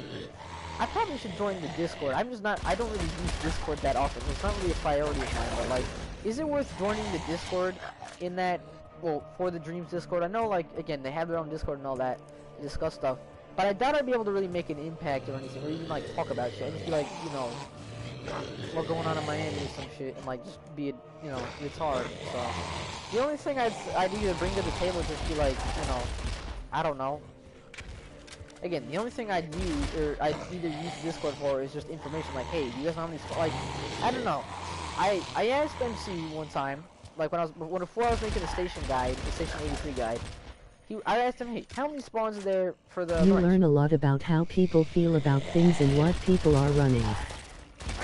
I probably should join the Discord. I don't really use Discord that often, so it's not really a priority of mine, but, like, is it worth joining the Discord in that, well, for the Dreams Discord? I know, like, again, they have their own Discord and all that, to discuss stuff, but I doubt I'd be able to really make an impact or anything, or even, like, talk about shit. I'd just be like, you know, what's going on in Miami or some shit, and, like, just be, you know, it's hard, so. The only thing I'd either bring to the table is just be like, you know, I don't know. Again, the only thing I'd use, or I'd either use Discord for, is just information, like, hey, do you guys know how many, like, I don't know. I asked MC one time, like, before I was making the Station guide, the Station 83 guide, I asked him, hey, how many spawns are there for the... You learn a lot about how people feel about things and what people are running.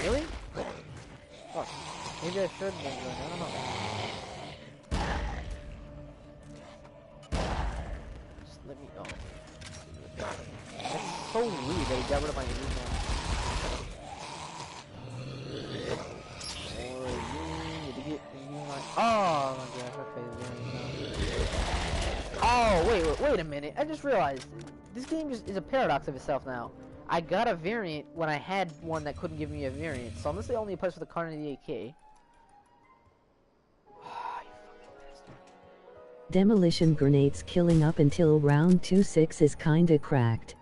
Really? Fuck. Maybe I should then, I don't know. Just let me, That's so weird that he got rid of my original. Oh my gosh, okay. Oh, wait a minute. I just realized this game is a paradox of itself now. I got a variant when I had one that couldn't give me a variant, so unless they only applies for the Kar 98K. Demolition grenades killing up until round 26 is kinda cracked.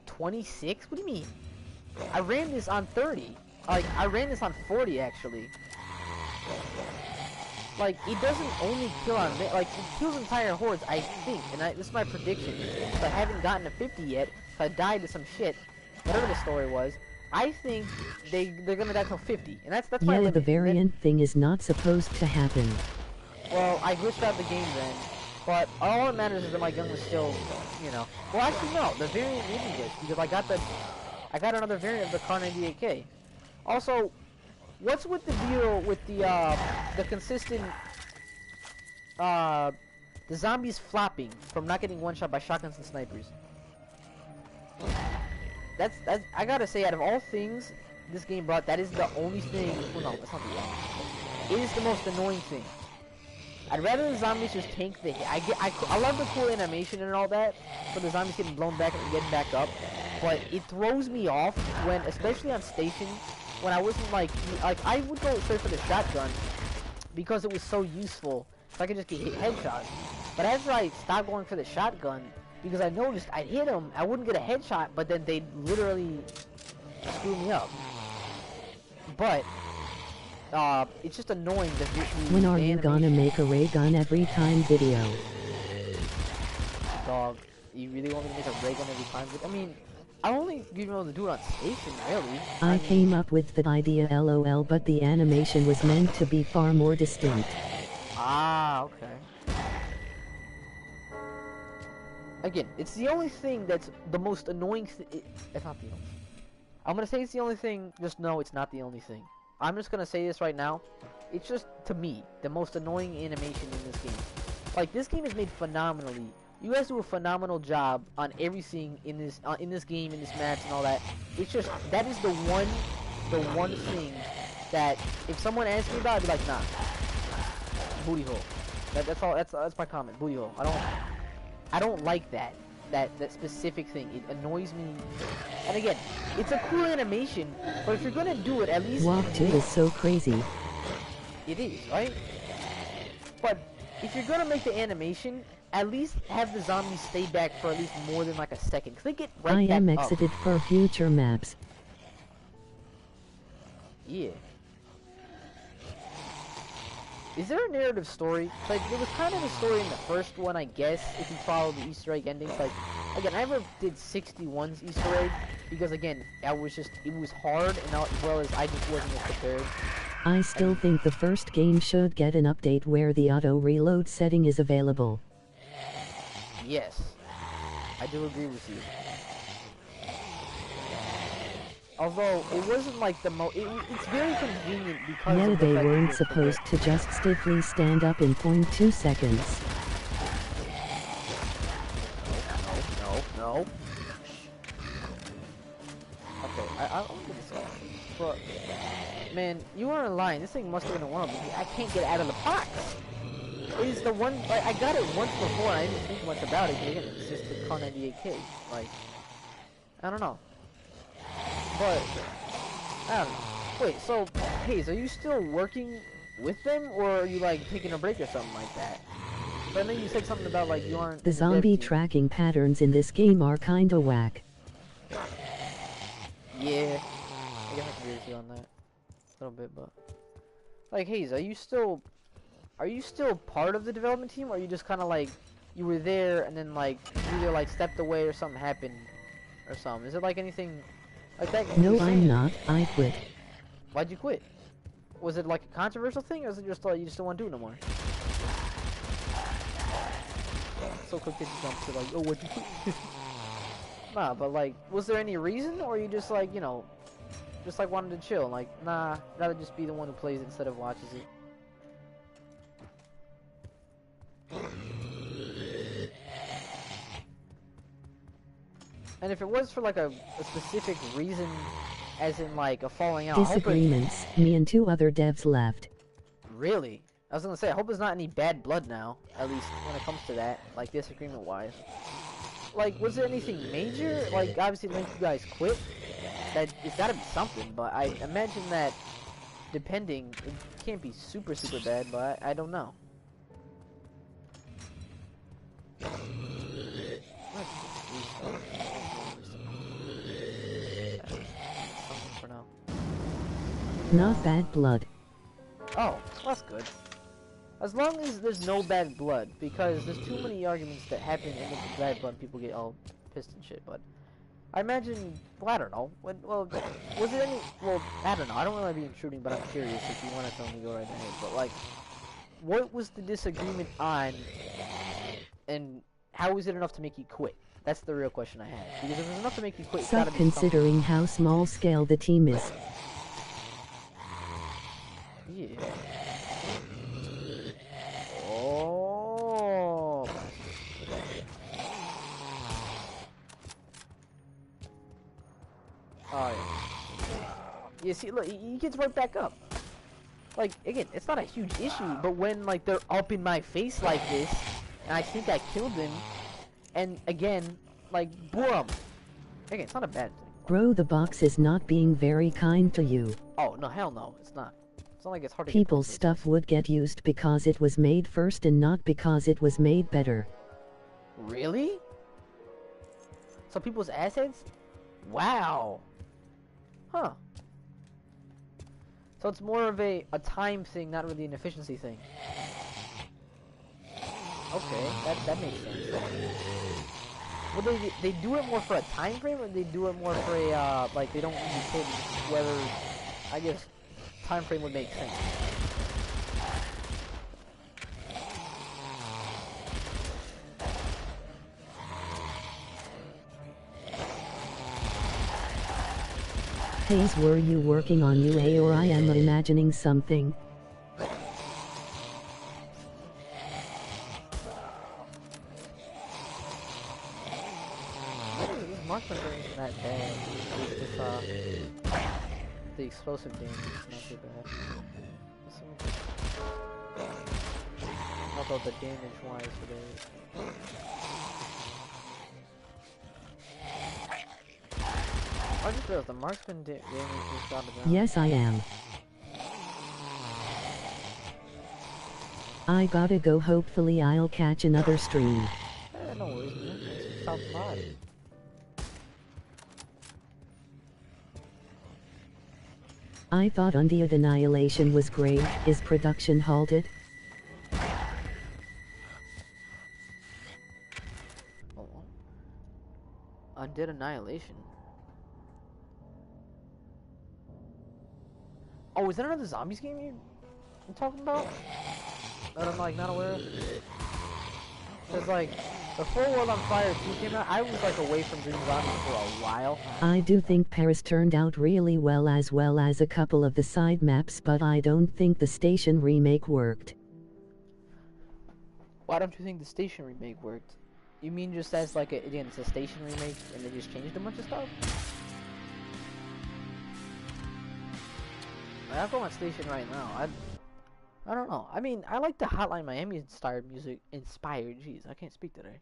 26? What do you mean? I ran this on 30. Like, I ran this on 40 actually. like, it doesn't only kill on like, it kills entire hordes, I think, and this is my prediction. So I haven't gotten to 50 yet, so I died to some shit, whatever the story was. I think they're gonna die till 50, and that's my limit. The variant thing is not supposed to happen. Well, I glitched out the game then, but all that matters is that my gun was still, you know. Well, actually no, the variant didn't glitch because I got another variant of the Car 98K. Also, what's with the deal with the consistent the zombies flopping from not getting one shot by shotguns and snipers? That's I gotta say, out of all things this game brought, that is the only thing. Well, no, that's not the only. It is the most annoying thing. I'd rather the zombies just tank the hit. I love the cool animation and all that for the zombies getting blown back and getting back up, but it throws me off when, especially on station, when I wasn't like I would go straight for the shotgun because it was so useful. So I could just get hit headshots. But as I stopped going for the shotgun, because I noticed I'd hit them, I wouldn't get a headshot, but then they'd literally screw me up. But it's just annoying that when are you gonna make a ray gun every time video? Dog, you really want me to make a ray gun every time? I mean, I'm only being able to do it on station, really. I came up with the idea, lol, but the animation was meant to be far more distinct. Ah, okay. Again, it's the only thing that's the most annoying it's not the only. I'm gonna say it's the only thing, just know it's not the only thing. I'm just gonna say this right now. It's just, to me, the most annoying animation in this game. Like, this game is made phenomenally. You guys do a phenomenal job on everything in this game, in this match, and all that. It's just, that is the one thing that if someone asked me about, I'd be like, nah, booty hole. That's all. That's my comment. Booty hole. I don't like that specific thing. It annoys me. And again, it's a cool animation, but if you're gonna do it, at least Walk 2 is so crazy. It is, right? But if you're gonna make the animation, at least have the zombies stay back for at least more than like a second, cause they get right I back am up. excited for future maps. Yeah. Is there a narrative story? Like, there was kind of a story in the first one, I guess, if you follow the Easter egg endings. Like, again, I never did 61's Easter egg, because again, it was hard, and as well as I just wasn't as prepared. I still think the first game should get an update where the auto reload setting is available. Yes. I do agree with you. Although, it wasn't like the it's very convenient because Yeah, of the they fact weren't that supposed to just stiffly stand up in 0.2 seconds. No. Okay, I'll get this off. But, man, you aren't lying. This thing must have been a one-up because I can't get out of the box. It is the one, like, I got it once before and I didn't think much about it. Again, it's just the Car 98K. Like, I don't know. But, I don't know. Wait, so, Hayes, are you still working with them, or are you, like, taking a break or something like that? But I know you said something about, like, you aren't... The zombie tracking patterns in this game are kinda whack. Yeah. I guess I can agree with you on that. A little bit, but... Like, Hayes, are you still part of the development team, or are you just kinda, like, you were there, and then, like, you either, like, stepped away or something happened, or something? Is it, like, anything... like that? No, I'm not. I quit. Why'd you quit? Was it like a controversial thing, or is it just like you just don't want to do it no more? So quick to jump to like, oh, what'd you quit? Nah, but like, was there any reason, or you just like, you know, just like wanted to chill? Like, nah, rather just be the one who plays it instead of watches it. And if it was for like a specific reason, as in like a falling out, Disagreements. Me and 2 other devs left. Really? I was gonna say, I hope there's not any bad blood now, at least when it comes to that, like disagreement wise. Like, was there anything major? Like, obviously to make you guys quit? That, it's gotta be something, but I imagine that, depending, it can't be super bad, but I don't know. For now. Not bad blood. Oh, that's good. As long as there's no bad blood, because there's too many arguments that happen in the bad blood, people get all pissed and shit, but I imagine, well, I don't know, well, was it any, well, I don't know, I don't really be intruding, but I'm curious if you want to tell me, go right ahead, but like, what was the disagreement on, and how was it enough to make you quit? That's the real question I have, because if it was enough to make you quit, it's gotta be considering how small scale the team is. Yeah. Oh. Oh, yeah. You see, look, he gets right back up. Like, again, it's not a huge issue, but when, like, they're up in my face like this, and I think I killed him, and again, like, boom. Again, it's not a bad thing. Bro, the box is not being very kind to you. Oh, no, hell no, it's not. It's not like it's hard to People's stuff would get used because it was made first and not because it was made better. Really? So people's assets? Wow. Huh. So it's more of a time thing, not really an efficiency thing. Okay, that makes sense. Well, they do it more for a time frame, or they do it more for a like they don't indicate whether, I guess, time frame would make sense. Hayes, were you working on UA, or I am imagining something? This marksman thing isn't that bad. It's just the explosive damage is not too bad. Although the damage wise it is. I just realized the marksman damage is got it down. Yes, I am. I gotta go, hopefully I'll catch another stream. No worries, man. Stop by. I thought Undead Annihilation was great. Is production halted? Oh. Undead Annihilation. Oh, is that another zombies game you're talking about? That I'm like not aware of? Cause like, before World on Fire 2 came out, I was like away from doing zombies for a while. I do think Paris turned out really well as a couple of the side maps, but I don't think the Station remake worked. Why don't you think the Station remake worked? You mean just as like again, it's a Station remake and they just changed a bunch of stuff? I'll go on Station right now. I don't know. I mean, I like the Hotline Miami inspired music. Jeez, I can't speak today.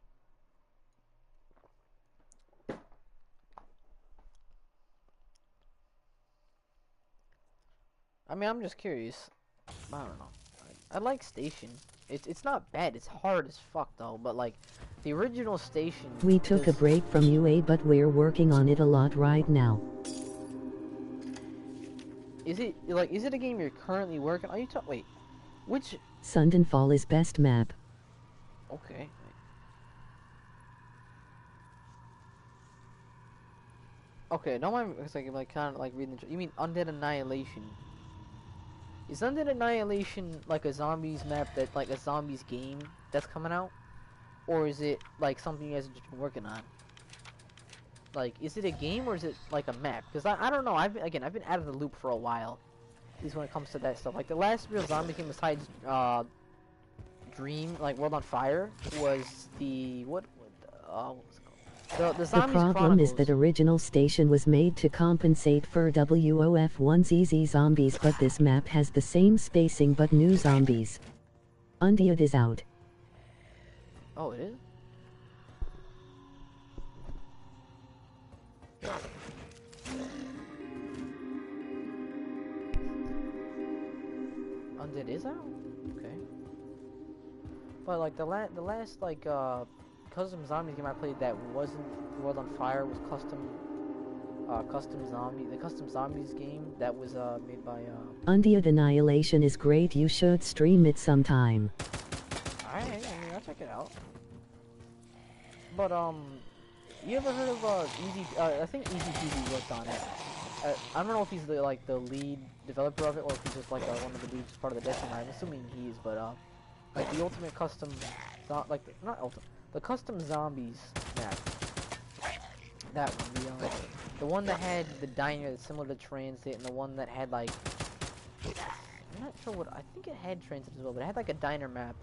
I mean, I'm just curious. I don't know. I like Station. It's not bad. It's hard as fuck though. But like, the original Station. We took a break from UA, but we're working on it a lot right now. Is it a game you're currently working? Are you wait? Which? Sundenfall is best map. Okay. Okay, no, I'm like kind of like reading. You mean Undead Annihilation? Is Undead Annihilation like a zombies map that like a zombies game that's coming out, or is it like something you guys have just been working on? Like, is it a game or is it like a map? Because I don't know. I've been out of the loop for a while. At least when it comes to that stuff. Like the last real zombie game besides Dream, like World on Fire, was the what was it called? The Zombies problem Chronicles. is that original Station was made to compensate for WOF1's easy zombies, but this map has the same spacing but new zombies. Undead is out. Oh, it is? Undead is out? Okay. But like the last custom zombies game I played that wasn't World on Fire was custom the Custom Zombies game that was made by Undead Annihilation is great, you should stream it sometime. Alright, I mean, I'll check it out. But you ever heard of Easy? I think Easy Peasy worked on it. I don't know if he's the lead developer of it, or if he's just like one of the dudes part of the dev team. I'm assuming he is, but like the ultimate custom, the custom zombies map. That one, the one that had the diner that's similar to Transit, and the one that had like, I'm not sure what, I think it had Transit as well, but it had like a diner map.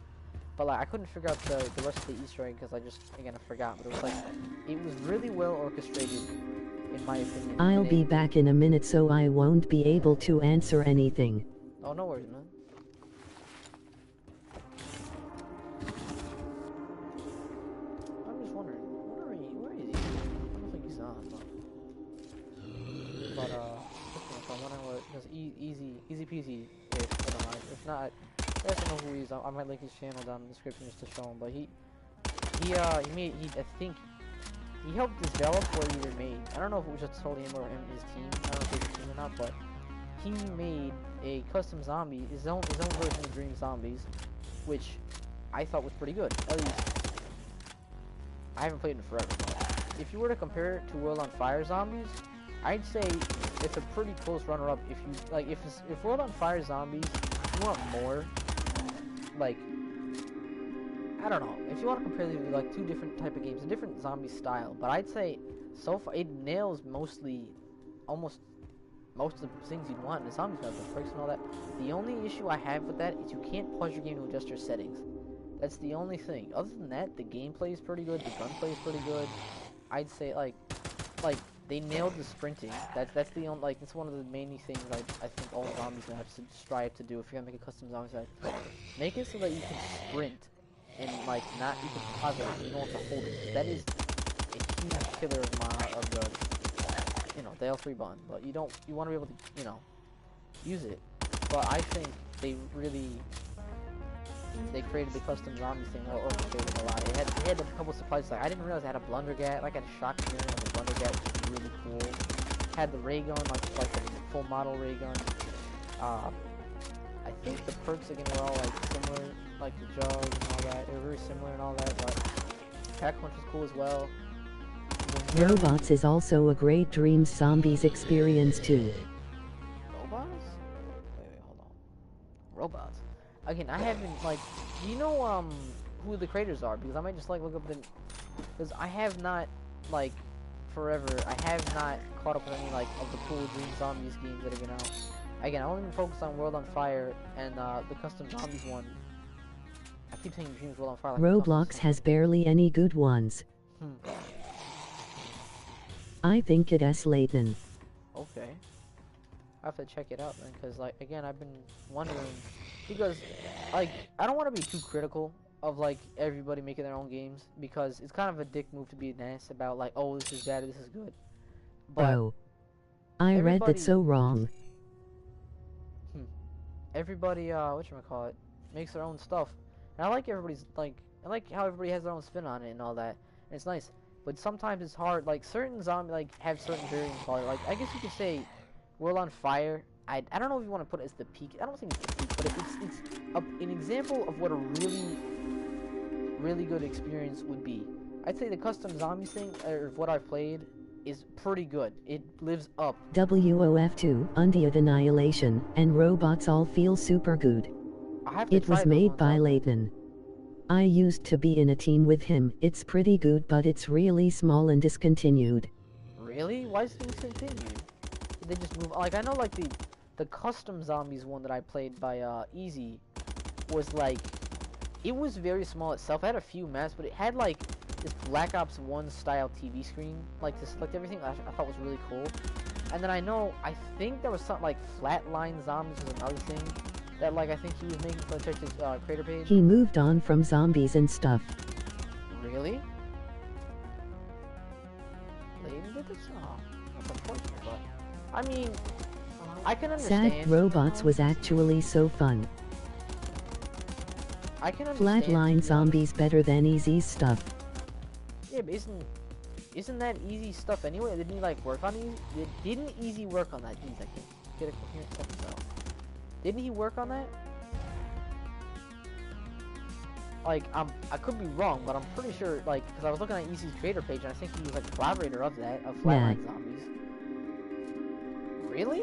But like I couldn't figure out the rest of the Easter egg because I just again I forgot. But it was like it was really well orchestrated, in my opinion. I'll be back in a minute, so I won't be able to answer anything. Oh, no worries, man. I'm just wondering, where is he? I don't think he's on. But I'm wondering what because easy peasy. If not. I don't know who he is. I might link his channel down in the description just to show him. But I think he helped develop what he made. I don't know if it was just totally him or his team. I don't know if it was his team or not, but he made a custom zombie, his own version of Dream Zombies, which I thought was pretty good. At least I haven't played it in forever. But if you were to compare it to World on Fire Zombies, I'd say it's a pretty close runner-up. If you like, if World on Fire Zombies, if you want more. Like, I don't know, if you want to compare these like two different type of games, a different zombie style, but I'd say so far it nails most of the things you'd want in a zombie map, the perks and all that. The only issue I have with that is you can't pause your game to adjust your settings. That's the only thing. Other than that, the gameplay is pretty good, the gunplay is pretty good. I'd say like they nailed the sprinting. That's the only, like, it's one of the main things I think all zombies maps should strive to do if you're gonna make a custom zombie map. Make it so that you can sprint and like you can pause it, you don't have to hold it. That is a huge killer of the L3 button. But you want to be able to use it. But I think they created the custom zombie thing or orchestrated a lot. It had a couple supplies. Like I didn't realize it had a blundergat. Like I had a shotgun and a blundergat, which is really cool. Had the ray gun, like the full model ray gun. I think the perks again were all like similar, like the jug and all that. They were very similar and all that. But Pack Punch was cool as well. Robots is also a great Dreams Zombies experience too. Robots? Wait, hold on. Robots. Again, I haven't, like, do you know, who the creators are? Because I might just, like, look up the, because I have not, like, forever, I have not caught up with any, like, of the cool Dream Zombies games that have been out. Again, I only been focused on World on Fire and, the Custom Zombies one. I keep saying Dreams World on Fire. Like Roblox has barely any good ones. I think it is Layton. Okay. I have to check it out then, because, like, again, I've been wondering, because, like, I don't want to be too critical of, like, everybody making their own games, because it's kind of a dick move to be nice about, like, oh, this is bad, this is good. But oh. I read that so wrong. Everybody, whatchamacallit, makes their own stuff. And I like everybody's, like, I like how everybody has their own spin on it and all that. And it's nice. But sometimes it's hard, like, certain zombies, like, have certain varying quality. Like, I guess you could say World on Fire, I don't know if you want to put it as the peak. I don't think it's the peak, but it's an example of what a really good experience would be. I'd say the custom zombies thing, or what I've played, is pretty good. It lives up. WOF2, Undead Annihilation, and Robots all feel super good. It was made by Layton. I used to be in a team with him. It's pretty good, but it's really small and discontinued. Really? Why is it discontinued? Did they just move? Like, I know, like, the custom zombies one that I played by Easy was like, it was very small itself. It had a few maps, but it had like this Black Ops 1 style TV screen, like to select everything. I thought was really cool. And then I think there was something like Flatline Zombies was another thing that, like, I think he was making. So check his creator page. He moved on from zombies and stuff. Really? Layton did this? Oh, that's unfortunate, but I mean, I can understand. Sad Robots was actually so fun. I can understand. Flatline Zombies better than Easy's stuff. Yeah, but isn't that easy stuff anyway? Didn't he like work on easy? Didn't easy work on that? Jeez, I can't get a coherent sentence out. Didn't he work on that? Like, I could be wrong, but I'm pretty sure, like, because I was looking at Easy's creator page, and I think he was, like, a collaborator of that, of Flatline Zombies. Really?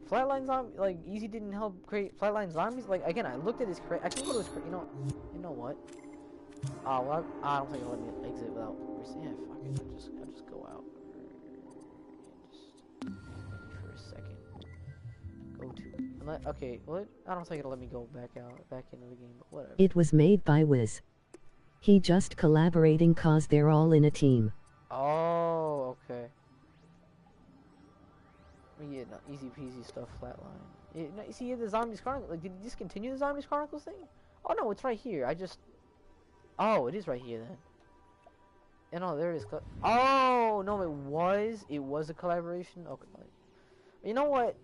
Flatline Zombies, like, Easy didn't help create Flatline Zombies? Like, again, I looked at his I can go to his you know what? Well, I don't think it'll let me exit without, yeah, fuck it, I'll just go out. Just, for a second. Go to. Okay, what? I don't think it'll let me go back into the game, but whatever. It was made by Wiz. He just collaborating cause they're all in a team. Oh, okay. Yeah, no, easy peasy stuff, Flatline. Yeah, no, you see the Zombies Chronicles, like, did you discontinue the Zombies Chronicles thing? Oh no, it's right here, oh, it is right here then. And oh, there it is. Oh, no, it was a collaboration? Okay. You know what?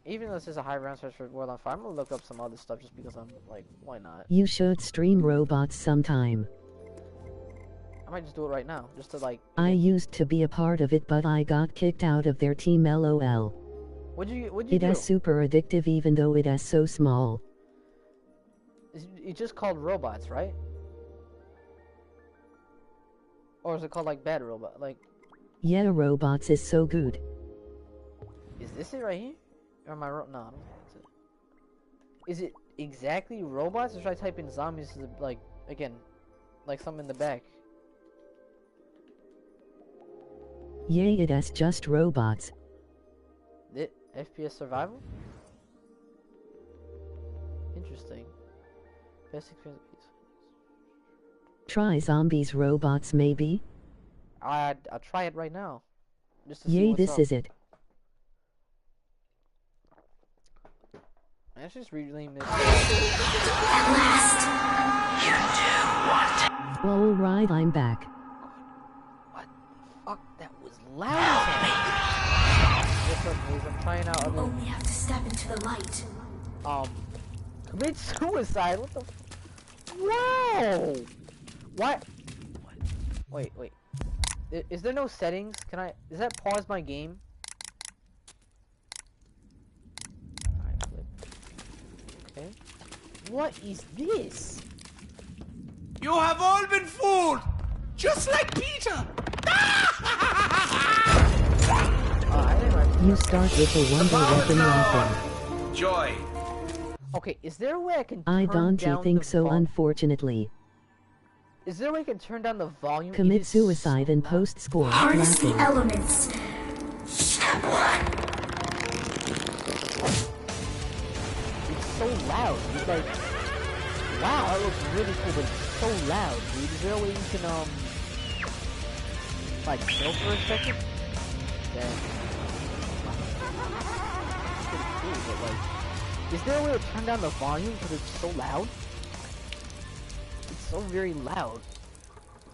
Even though this is a high round search for World on Fire, I'm gonna look up some other stuff just because I'm like, why not? You should stream robots sometime. I might just do it right now, just to like... I used to be a part of it, but I got kicked out of their team, lol. What'd you do? It is super addictive even though it is so small. It's just called Robots, right? Or is it called like Bad Robot? Like... Yeah, robots is so good. Is this it right here? Or am I wrong? No, I don't think that's it. Is it exactly robots, or should I type in zombies, like, again, like something in the back? Yeah, it is just robots. FPS survival? Interesting. Best experience. Try zombies robots maybe? I'll try it right now. Just to see Yay, what's this up. is it. Let's just rename this. At last, you do what? Alright, I'm back. What the fuck? That was loud as hell. What's up, please? I'm trying out You other... only have to step into the light. Commit suicide? What the Whoa! What? Wait. Is there no settings? Does that pause my game? Alright, flip. Okay. What is this? You have all been fooled! Just like Peter! You start with a wonder weapon laughing. Joy. Okay, is there a way I can I turn don't down think the so, unfortunately. Is there a way I can turn down the volume? Commit suicide and post score Harness the laughing. elements. Step one. It's so loud. It's like, wow, that looks really cool, but it's so loud, dude. Is there a way you can, like, chill for a second? Yeah. It's pretty cool, but like, is there a way to turn down the volume because it's so loud? It's so very loud.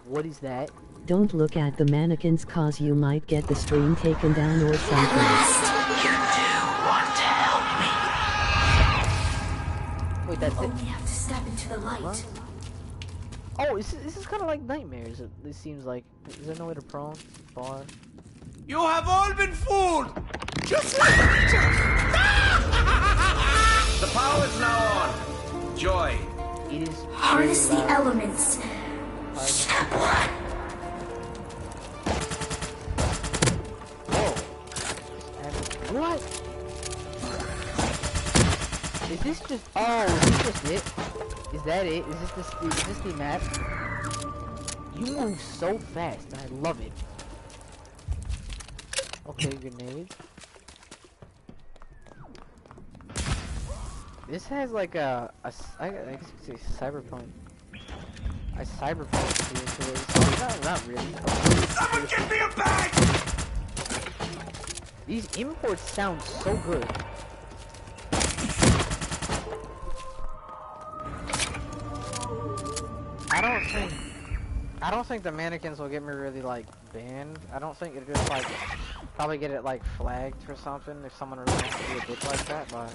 What is that? Don't look at the mannequins cause you might get the stream taken down or At something. last, you do want to help me. Wait, that's You it. only have to step into the light. What? Oh, this is kind of like Nightmares. It seems like. Is there no way to prone? Bar? You have all been fooled! Just like Peter! The power is now on. Joy. It is. Harness very the loud. elements. Step one. Whoa. What? Is this just? Oh, is this just it? Is that it? Is this the map? You move so fast, and I love it. Okay, grenade. This has like I guess you could say cyberpunk. A cyberpunk feel to it. Oh, not really. Someone give me a bag! These imports sound so good. I don't think the mannequins will get me really like banned. I don't think it'll just like probably get it like flagged or something if someone really wants to do a bitch like that, but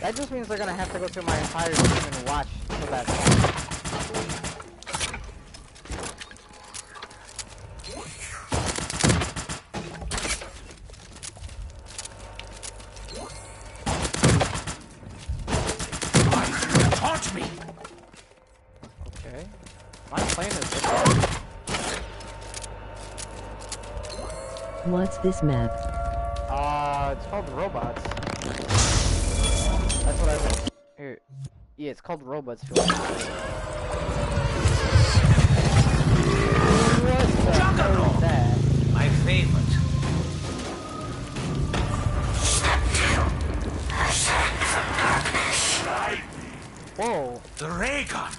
That just means they're gonna have to go through my entire stream and watch for that song. Taunt me! Okay. My plane is good. What's this map? It's called Robots. That's what I think. Here. Yeah, it's called Robots. What the hell is that? My favorite. Whoa. The ray gun.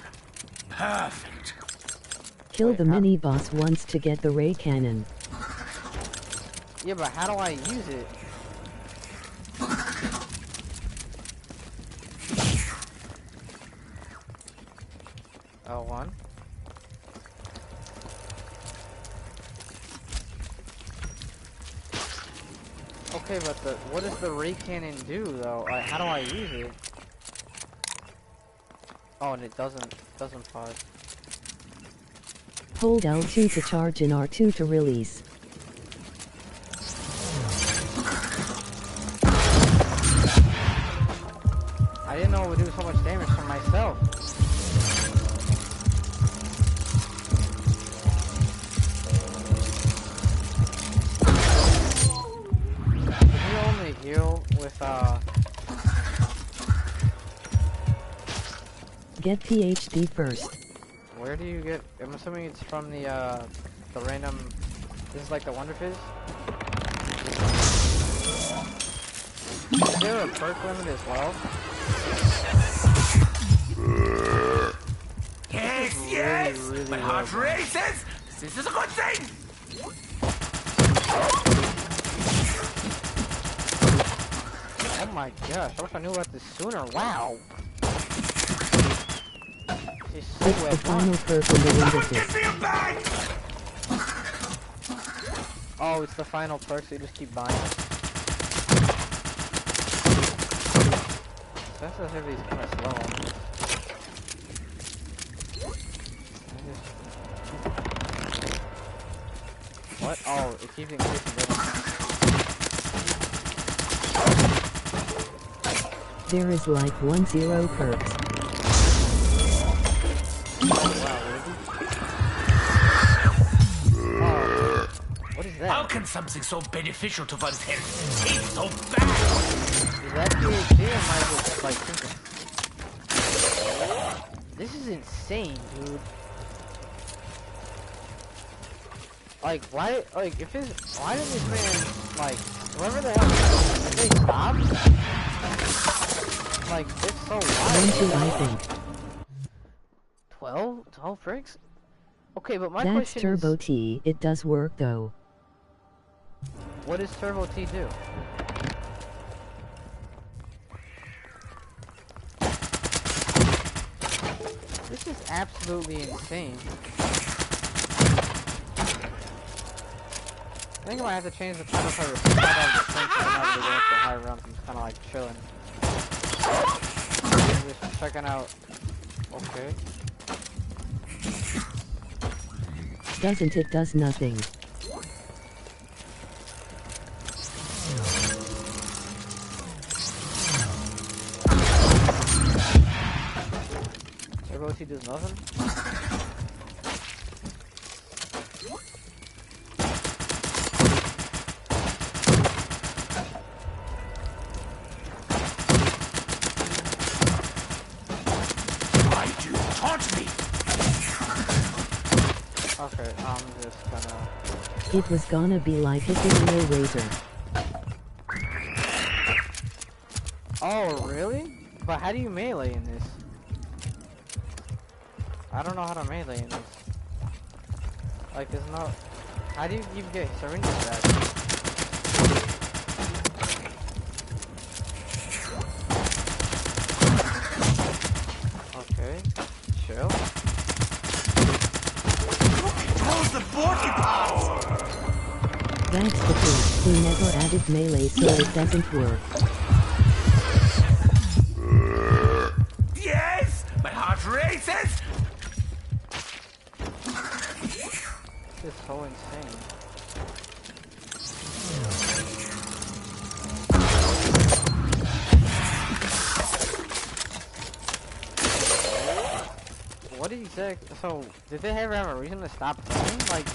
Perfect. Kill Wait, the how- mini boss once to get the ray cannon. Yeah, but how do I use it? L1. Okay, but what does the ray cannon do though? Like, how do I use it? Oh, and it doesn't fire. Hold L2 to charge and R2 to release. I didn't know it would do so much damage for myself. Can you only heal with Get PhD first. where do you get? I'm assuming it's from the random. This is like the Wonder Fizz. Is there a perk limit as well? Yes, really, yes! really My well heart done. races! This is a good thing! Oh my gosh! I wish I knew about this sooner. Wow. She's so It's well the final done. perk in the window Give fist. me a bag! Oh, it's the final perk, so you just keep buying it. Sensitivity is kind of slow on this. What? Oh, it keeps increasing damage. There is like 10 perks. Wow, really? Oh, what is How that? can something so beneficial to one's health taste so bad? Is that PhD or am I just like thinking? This is insane, dude. Like, why, like, if his, why did this man, like, whoever the hell, if they stop? Like, it's so wild. 20, I think. 12 bricks? Okay, but my That's question Turbo is, T, it does work though. what does Turbo T do? This is absolutely insane. I think I might have to change the title for the start of the strength so I'm not really going for high rounds. I'm just kind of like chilling. Just checking out. Okay. Doesn't it does nothing. Turbo T does nothing? Why do you taunt me? Okay, I'm just gonna... It was gonna be like hitting a razor. Oh, really? But how do you melee in this? I don't know how to melee in this. Like, there's no... How do you even get syringes back? Okay, chill. Close the porcupines! That's the thing, we never added melee so it doesn't work. races! This is so insane. What exactly? So, did they ever have a reason to stop filming? Like,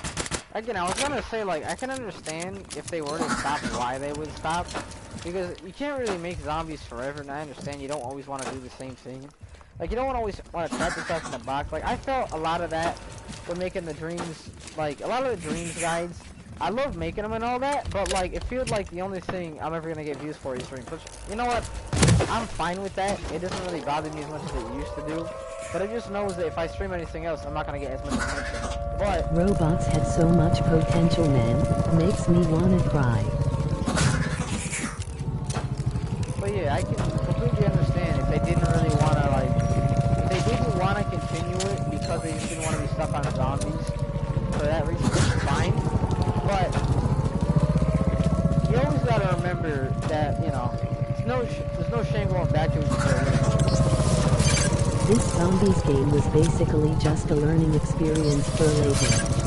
again, I was gonna say, like, I can understand if they were to stop why they would stop. Because you can't really make zombies forever, and I understand you don't always want to do the same thing. Like, you don't always want to trap yourself in a box. Like, I felt a lot of that when making the dreams, like, a lot of the dreams guides. I love making them and all that, but, like, it feels like the only thing I'm ever gonna get views for is dreams. Which, you know what? I'm fine with that. It doesn't really bother me as much as it used to do. But it just knows that if I stream anything else, I'm not gonna get as much attention. But Robots had so much potential, man. Makes me wanna cry. But yeah, I can completely understand if they didn't really want to, like, if they didn't want to continue it because they just didn't want to be stuck on zombies for that reason, it's fine. But you always gotta remember that, you know, there's no shame going back to it for a little. This zombies game was basically just a learning experience for later.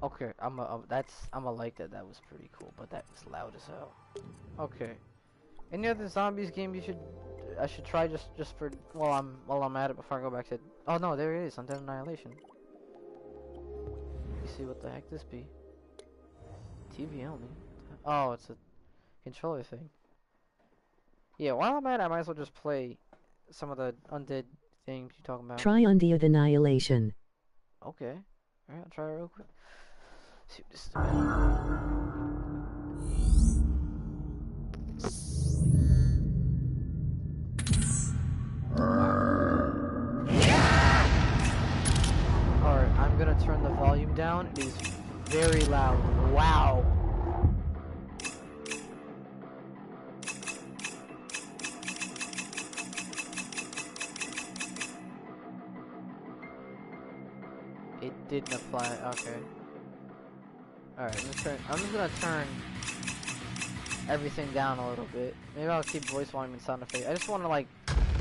Okay, I'm a like that. That was pretty cool, but that was loud as hell. Okay. Any other zombies game I should try just for while I'm at it before I go back to. Oh no, there it is. Undead Annihilation. You see what the heck this be? TV only. Oh, it's a controller thing. Yeah, while I'm at it, I might as well just play some of the undead things you're talking about. Try Undead Annihilation. Okay. Alright, I'll try it real quick. See what this is about. Alright, I'm gonna turn the volume down. It is very loud. Wow. It didn't apply. Okay. Alright, I'm just gonna turn everything down a little bit. Maybe I'll keep voice volume and sound effects. I just want to, like,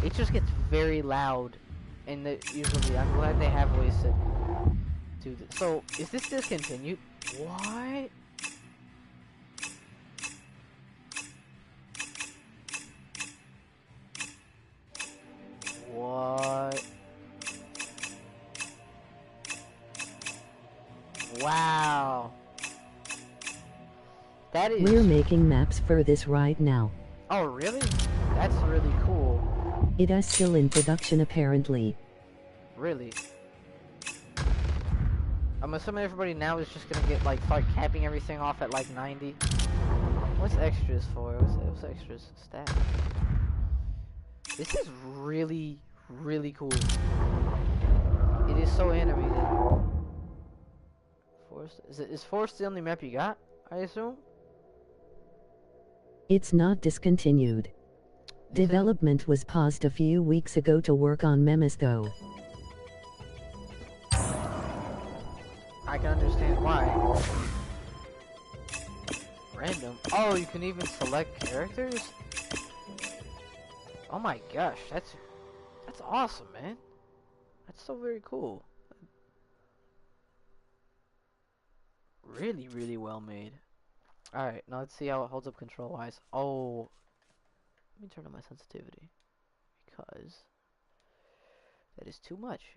it just gets very loud, and usually I'm glad they have ways to do this. So, is this discontinued? What? What? Wow. That is... We're making maps for this right now. Oh, really? That's really cool. It is still in production apparently. Really? I'm assuming everybody now is just gonna get, like, start capping everything off at, like, 90. What's extras for? What's extras? Stat. This is really, really cool. It is so animated. Forest? Is Forest the only map you got, I assume? It's not discontinued. Development was paused a few weeks ago to work on memes though. I can understand why. Random. Oh, you can even select characters? Oh my gosh, that's awesome, man. That's so very cool. Really, really well made. Alright, now let's see how it holds up control-wise. Oh, let me turn on my sensitivity, because that is too much.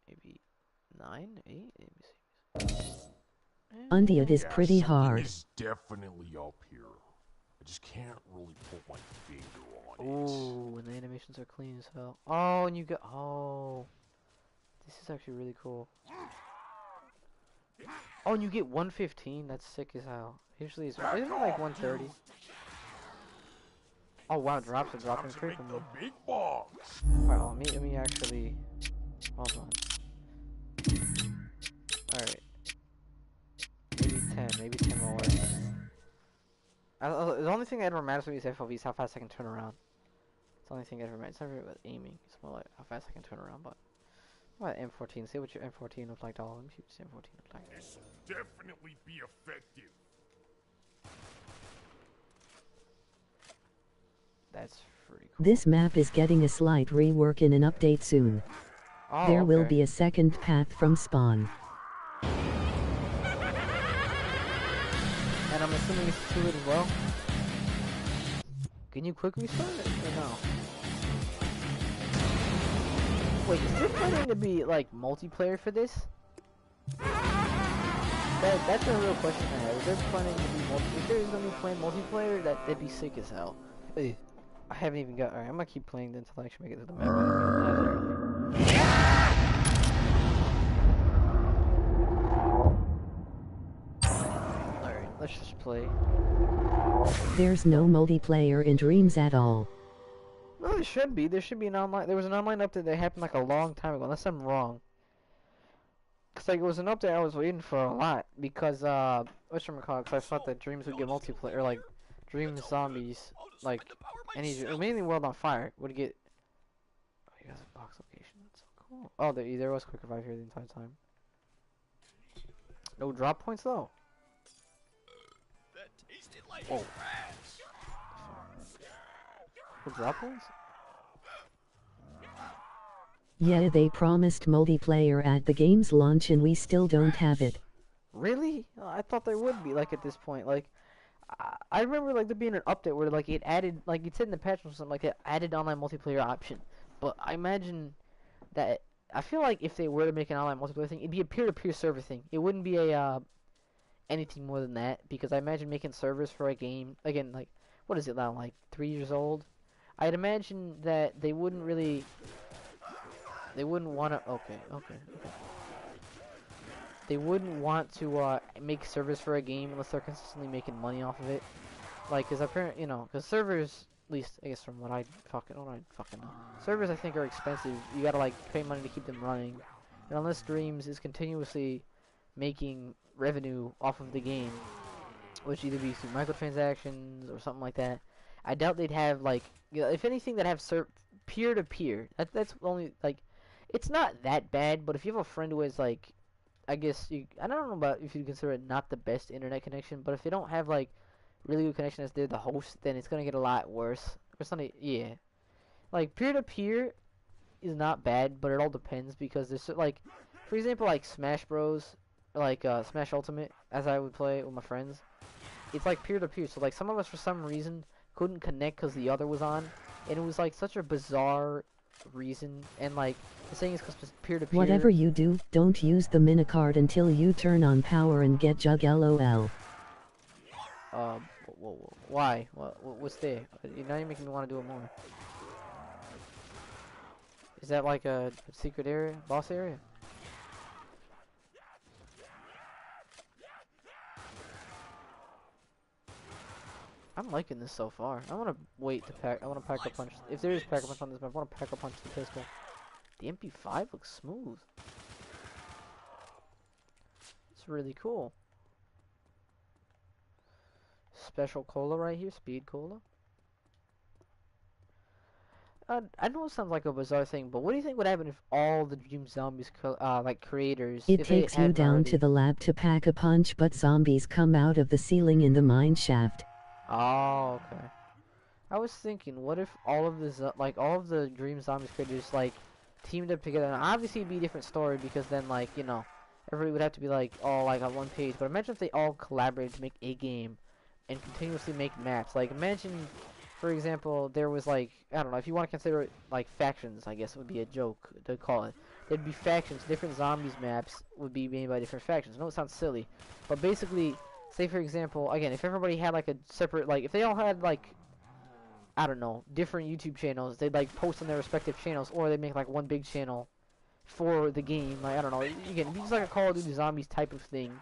Maybe 9, 8, let me see. Undead is pretty something hard. is definitely up here. I just can't really put my finger on Ooh, and the animations are clean as hell. Oh, and you got, oh, this is actually really cool. Oh, and you get 115. That's sick as hell. Usually it's isn't it like 130. Oh wow, drops are dropping frequently. big box. Well, let me actually hold on. All right, maybe 10 more. The only thing that ever matters with these FOVs is how fast I can turn around. It's the only thing that ever matters. It's never about aiming. It's more like how fast I can turn around. But what about M14? See what your M14 looks like, doll. Let me see what your M14 looks like. This will definitely be effective. That's pretty cool. This map is getting a slight rework in an update soon. Oh, There will okay. be a second path from spawn. And I'm assuming it's 2 as well. Can you quick restart it or no? Wait, is there planning to be like multiplayer for this? That's a real question I have. Is there planning to be if there is gonna be planned multiplayer, that'd be sick as hell. I haven't even got. Alright, I'm gonna keep playing until I actually make it to the map. Alright, let's just play. There's no multiplayer in Dreams at all. No, there should be. There should be an online. There was an online update that happened like a long time ago, unless I'm wrong. Cause like it was an update I was waiting for a lot because whatchamacallit, cause I thought that Dreams would get multiplayer, like Dreams Zombies, like mainly World on Fire would get. Oh, you guys have box location. That's so cool. Oh, there was quick revive here the entire time. No drop points though. Oh. No drop points? Yeah, they promised multiplayer at the game's launch and we still don't have it. Really? I thought there would be, like, at this point. Like, I remember, like, there being an update where, like, it added, like, it said in the patch or something, like, it added online multiplayer option. But I imagine that, I feel like if they were to make an online multiplayer thing, it'd be a peer-to-peer server thing. It wouldn't be a, anything more than that. Because I imagine making servers for a game, again, like, what is it now, like, 3 years old? I'd imagine that they wouldn't really... They wouldn't want to... Okay. They wouldn't want to make servers for a game unless they're consistently making money off of it. Like, because apparently, you know, because servers, at least, I guess from what I fucking know, servers I think are expensive. You gotta, like, pay money to keep them running. And unless Dreams is continuously making revenue off of the game, which either be through microtransactions or something like that, I doubt they'd have, like, you know, if anything, that have peer-to-peer. That's only, like... It's not that bad, but if you have a friend who has, like, I guess, I don't know about if you consider it not the best internet connection, but if they don't have, like, really good connection as they're the host, then it's gonna get a lot worse. Or something, yeah. Like, peer-to-peer is not bad, but it all depends, because there's, like, for example, like, Smash Bros, like, Smash Ultimate, as I would play with my friends, it's, like, peer-to-peer, so, like, some of us, for some reason, couldn't connect because the other was on, and it was, like, such a bizarre reason, and, like, the saying is because peer-to-peer... Whatever you do, don't use the minicart until you turn on power and get jug LOL. Why? What's there? Now you're making me want to do it more. Is that like a secret area? Boss area? I'm liking this so far. I want to wait to pack. I want to pack a punch. If there is pack a punch on this map, I want to pack a punch the pistol. The MP5 looks smooth. It's really cool. Special cola right here, speed cola. I know it sounds like a bizarre thing, but what do you think would happen if all the Dream Zombies like creators? It if takes you down to the lab to pack a punch, but zombies come out of the ceiling in the mine shaft. Oh, okay. I was thinking, what if all of the all of the Dream Zombies creators like teamed up together? And obviously, it'd be a different story because then, like, you know, everybody would have to be like all like on one page. But imagine if they all collaborated to make a game and continuously make maps. Like, imagine, for example, there was like, I don't know, if you want to consider it like factions, I guess it would be a joke to call it. There'd be factions, different zombies maps would be made by different factions. I know it sounds silly, but basically, say for example, again, if everybody had like a separate, like, if they all had like, I don't know, different YouTube channels, they'd like post on their respective channels, or they make like one big channel for the game. Like, I don't know, again, it'd be just like a Call of Duty Zombies type of thing.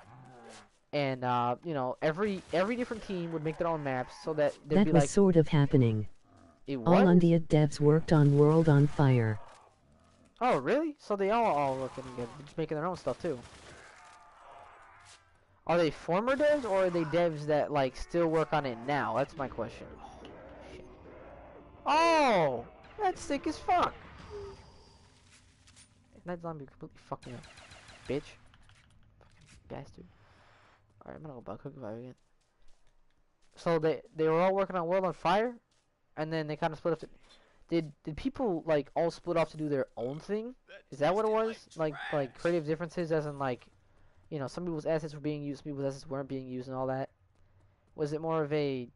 And you know, every different team would make their own maps so that there'd be That was like sort of happening. it All was? Undead devs worked on World on Fire. Oh, really? So they all looking good, just making their own stuff too. Are they former devs or are they devs that like still work on it now? That's my question. Shit. Oh, that's sick as fuck. That zombie completely fucked me up, bitch. Fucking bastard. Alright, I'm gonna go buy Cookie Fire again. So they were all working on World on Fire? and then they kind of split up. Did people like all split off to do their own thing? Is that what it was? Like creative differences, as in like, you know, some people's assets were being used, some people's assets weren't being used, and all that. Was it more of an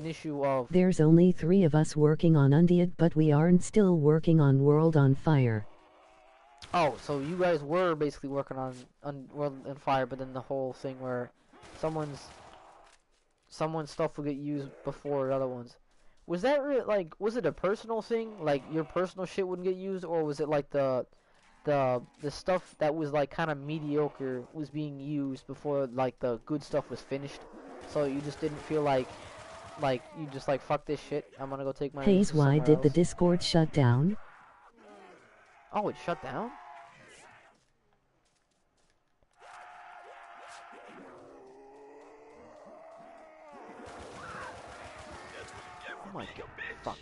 issue of? There's only 3 of us working on Undead, but we aren't still working on World on Fire. Oh, so you guys were basically working on World on Fire, but then the whole thing where someone's stuff will get used before the other ones. Was that like, was it a personal thing, like your personal shit wouldn't get used, or was it like the stuff that was like kind of mediocre was being used before like the good stuff was finished, so you just didn't feel like you just like, fuck this shit, I'm gonna go take my Hayes, why did the else. Discord shut down? Oh, it shut down? Oh my god, fuck.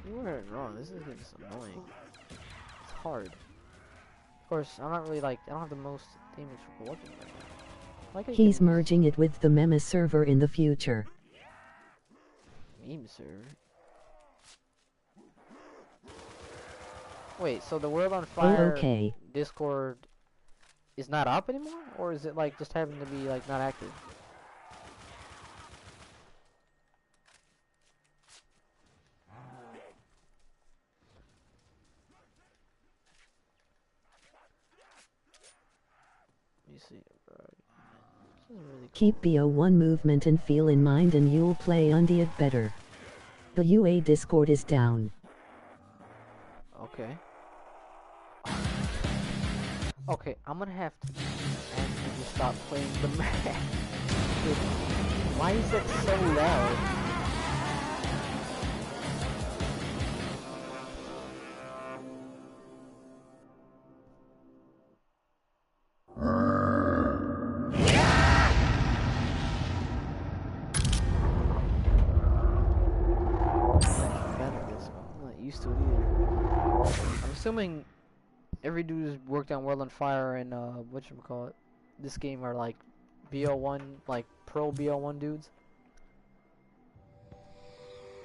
You weren't wrong, this is getting so annoying. It's hard. Of course, I'm not really like, I don't have the most damage for working right now. Like He's merging it with the Meme server in the future. Meme server? Wait, so the World on Fire okay. Discord is not up anymore? Or is it like just having to be like not active? Let me see. This is really cool. Keep BO1 movement and feel in mind and you'll play Undead better. The UA Discord is down. Okay. Okay, I'm gonna have to actually just stop playing the map. Dude, why is it so loud? I'm not used to it either. I'm assuming every dude who's worked on World on Fire and whatchamacallit, this game are like BO1, like pro BO1 dudes.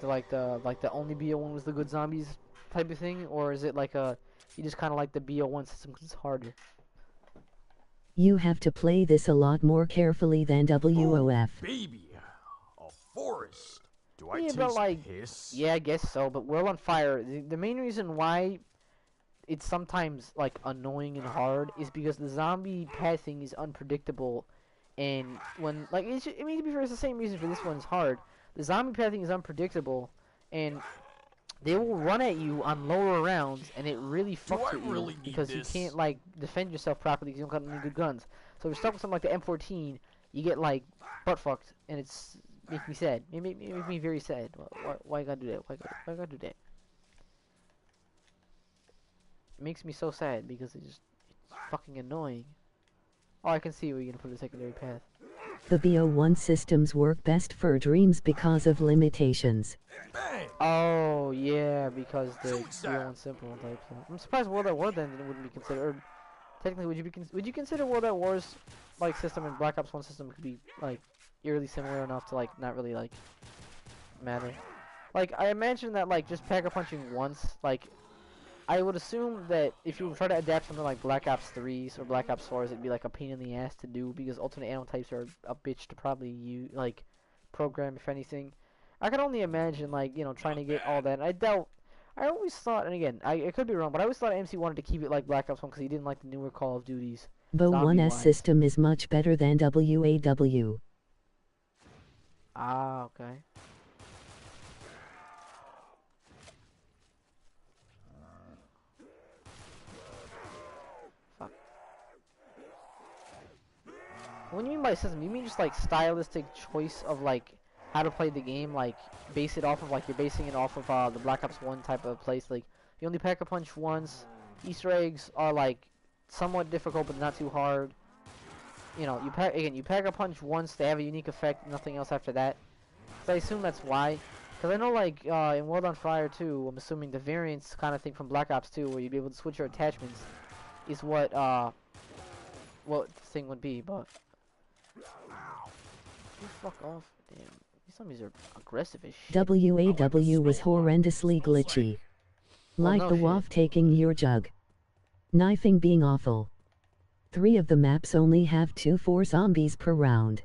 They're like the only BO1 was the good zombies type of thing, or is it like you just kind of like the BO1 system because it's harder? You have to play this a lot more carefully than WOF. Oh, baby, a forest. Do I Yeah, taste but like, piss? yeah, I guess so. But World on Fire, the main reason why it's sometimes like annoying and hard is because the zombie pathing is unpredictable, and when like I mean, to be fair, it's the same reason for this one's hard. The zombie pathing is unpredictable, and they will run at you on lower rounds, and it really fucks with you because you can't like defend yourself properly because you don't got any good guns. So if you're stuck with something like the M14, you get like butt fucked, and it's makes me sad. It makes me very sad. Why you gotta do that? Why you gotta do that? It makes me so sad because it's fucking annoying. Oh, I can see where you're gonna put a secondary path. The BO1 systems work best for dreams because of limitations. Oh yeah, because the BO1 simple type stuff. I'm surprised World at War then wouldn't be considered. Or, technically, would you consider World at War's like system and Black Ops 1 system could be like eerily similar enough to like not really like matter? Like I imagine that like just pack a punching once, like I would assume that if you try to adapt something like Black Ops 3s or Black Ops 4s, it'd be like a pain in the ass to do because alternate ammo types are a bitch to probably like program, if anything. I can only imagine like, you know, trying to get all that. I always thought, and again, I could be wrong, but I always thought MC wanted to keep it like Black Ops 1 because he didn't like the newer Call of Duties. BO1's system is much better than WAW. Ah, okay. What do you mean by system? You mean just like stylistic choice of like how to play the game, like base it off of like you're basing it off of the Black Ops 1 type of place, like you only pack a punch once. Easter eggs are like somewhat difficult but not too hard. You know, you pack a punch once, they have a unique effect, nothing else after that. So I assume that's why. Because I know like in World on Fire 2, I'm assuming the variants kind of thing from Black Ops 2 where you'd be able to switch your attachments is what the thing would be, but fuck off. Damn. Zombies are aggressive as shit. WAW was horrendously glitchy. Well, Like no the shit. WAF taking your jug. Knifing being awful. 3 of the maps only have 2-4 zombies per round.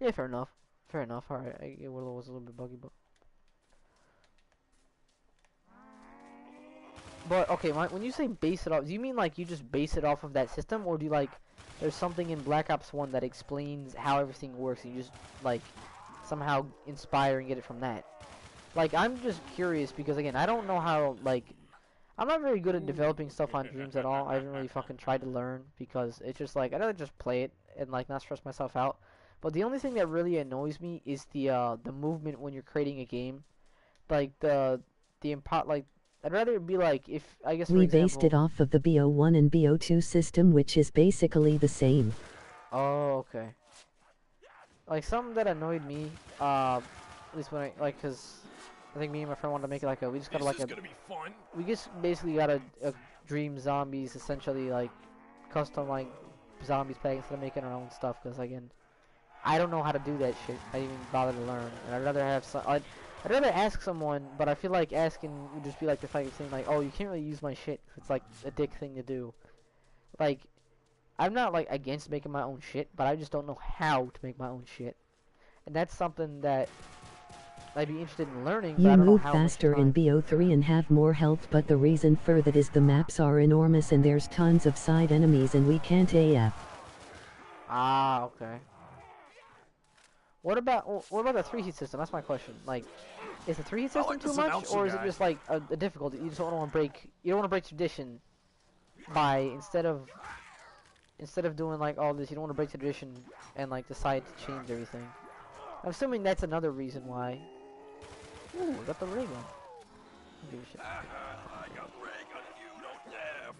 Yeah, fair enough. Fair enough. Alright, it was a little bit buggy, but okay, when you say base it off, do you mean like you just base it off of that system, or do you like there's something in Black Ops 1 that explains how everything works, and you just like somehow inspire and get it from that? Like, I'm just curious because again, I don't know how, like, I'm not very good at developing stuff on Dreams at all. I haven't really fucking tried to learn because it's just like I'd rather just play it and like not stress myself out. But the only thing that really annoys me is the movement when you're creating a game, like like I'd rather it be like if I guess for We example. based it off of the BO1 and BO2 system, which is basically the same. Oh, okay. Like something that annoyed me, at least when cause I think me and my friend wanted to make it like we just got like gonna be fun. we just basically got a Dream Zombies essentially like custom like zombies pack instead of making our own stuff. Cause again, I don't know how to do that shit. I didn't even bother to learn, and I'd rather have some. I'd rather ask someone, but I feel like asking would just be like the type of thing like, oh, you can't really use my shit. It's like a dick thing to do. Like, I'm not like against making my own shit, but I just don't know how to make my own shit, and that's something that I'd be interested in learning. But You I don't know move how faster much in time. BO3 and have more health, but the reason for that is the maps are enormous and there's tons of side enemies and we can't AF. Ah, okay. What about the 3-hit system? That's my question. Like, is the 3-hit system like too this much, announcer or is it guy. just like a difficulty? You just don't want to break. You don't want to break tradition by instead of doing like all this, you don't want to break tradition and like decide to change everything. I'm assuming that's another reason why. Ooh, I got the ray gun. Don't give a shit. I got ray gun and you don't dare.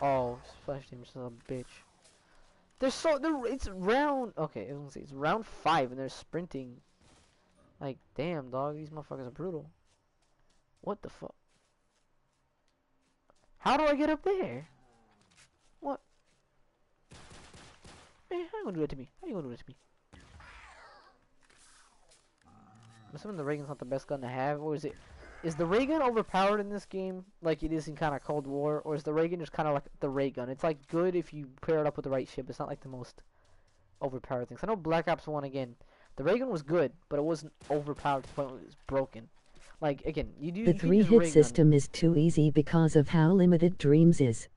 Oh, splash damage is a bitch. It's round. Okay, let's see. It's round 5 and they're sprinting. Like, damn, dog. These motherfuckers are brutal. What the fuck? How do I get up there? What? Man, how you gonna do that to me? How you gonna do that to me? I'm assuming the ray gun's not the best gun to have, or is it? Is the ray gun overpowered in this game, like it is in kind of Cold War, or is the ray gun just kind of like the ray gun? It's like good if you pair it up with the right ship. It's not like the most overpowered things. I know Black Ops 1 again, the ray gun was good, but it wasn't overpowered to the point where it was broken. Like again, The you can use 3-hit ray gun. system is too easy because of how limited Dreams is.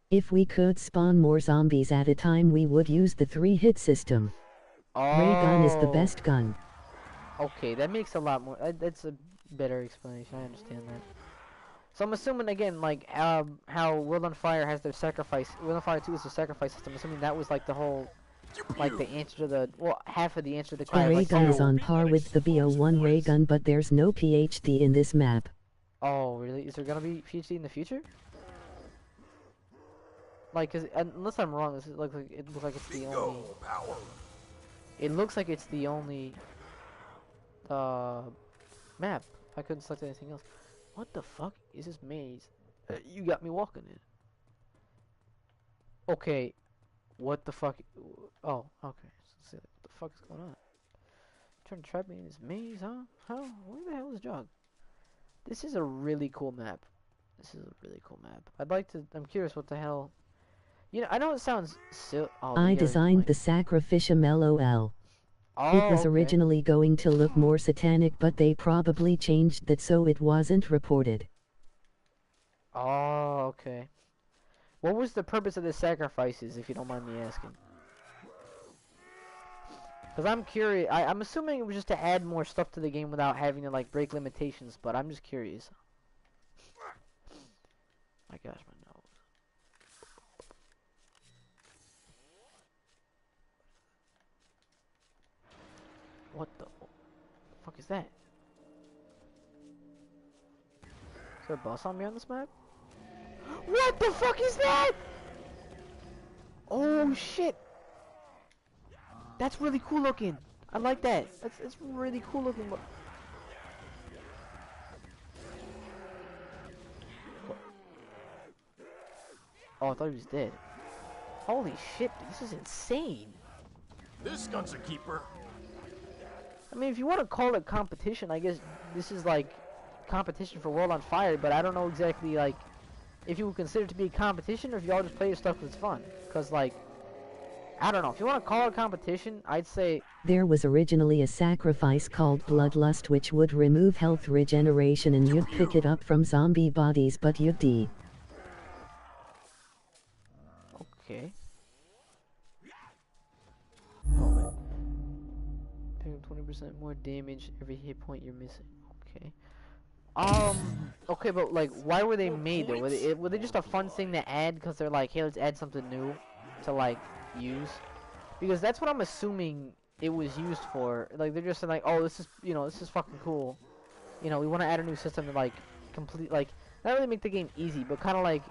If we could spawn more zombies at a time, we would use the 3-hit system. Ray gun is the Oh, best gun. okay, that makes a lot more. That's a better explanation. I understand that. So I'm assuming again, like how World on Fire has their sacrifice. World on Fire 2 is the sacrifice system. Assuming that was like the whole, like the answer to the half of the answer to the The cry. ray Like, gun is oh, on par with the BO1 ray gun, but there's no PhD in this map. oh, really? Is there gonna be PhD in the future? Like, cause unless I'm wrong, it looks like it's the only. Power. It looks like it's the only map. I couldn't select anything else. What the fuck is this maze? You got me walking in. Okay, what the fuck? Oh, okay. So, what the fuck is going on? Trying to trap me in this maze, huh? How? Where the hell is Jog? This is a really cool map. This is a really cool map. I'd like to. I'm curious what the hell. You know, I know it sounds silly. Oh, I the designed like, the Sacrificium LOL. oh, It was okay. originally going to look more satanic, but they probably changed that so it wasn't reported. Oh, okay. What was the purpose of the sacrifices, if you don't mind me asking? Because I'm curious. I'm assuming it was just to add more stuff to the game without having to like break limitations, but I'm just curious. My gosh, my nose. What the fuck is that? Is there a boss on me on this map? What the fuck is that? Oh shit! That's really cool looking. I like that. That's really cool looking. Oh, I thought he was dead. Holy shit, this is insane. This gun's a keeper. I mean, if you want to call it competition, I guess this is like competition for World on Fire, but I don't know exactly like if you would consider it to be a competition or if y'all just play your stuff because it's fun. Because like, I don't know, if you want to call it competition, I'd say There was originally a sacrifice called Bloodlust which would remove health regeneration and you'd pick it up from zombie bodies, but you'd die. okay. Oh man. Doing 20% more damage every hit point you're missing. Okay. Okay, but like, why were they made though? Were they just a fun thing to add because they're like, hey, let's add something new to like use? Because that's what I'm assuming it was used for. Like, they're just saying like, oh, this is, you know, this is fucking cool. You know, we want to add a new system to like complete, like, not really make the game easy, but kind of like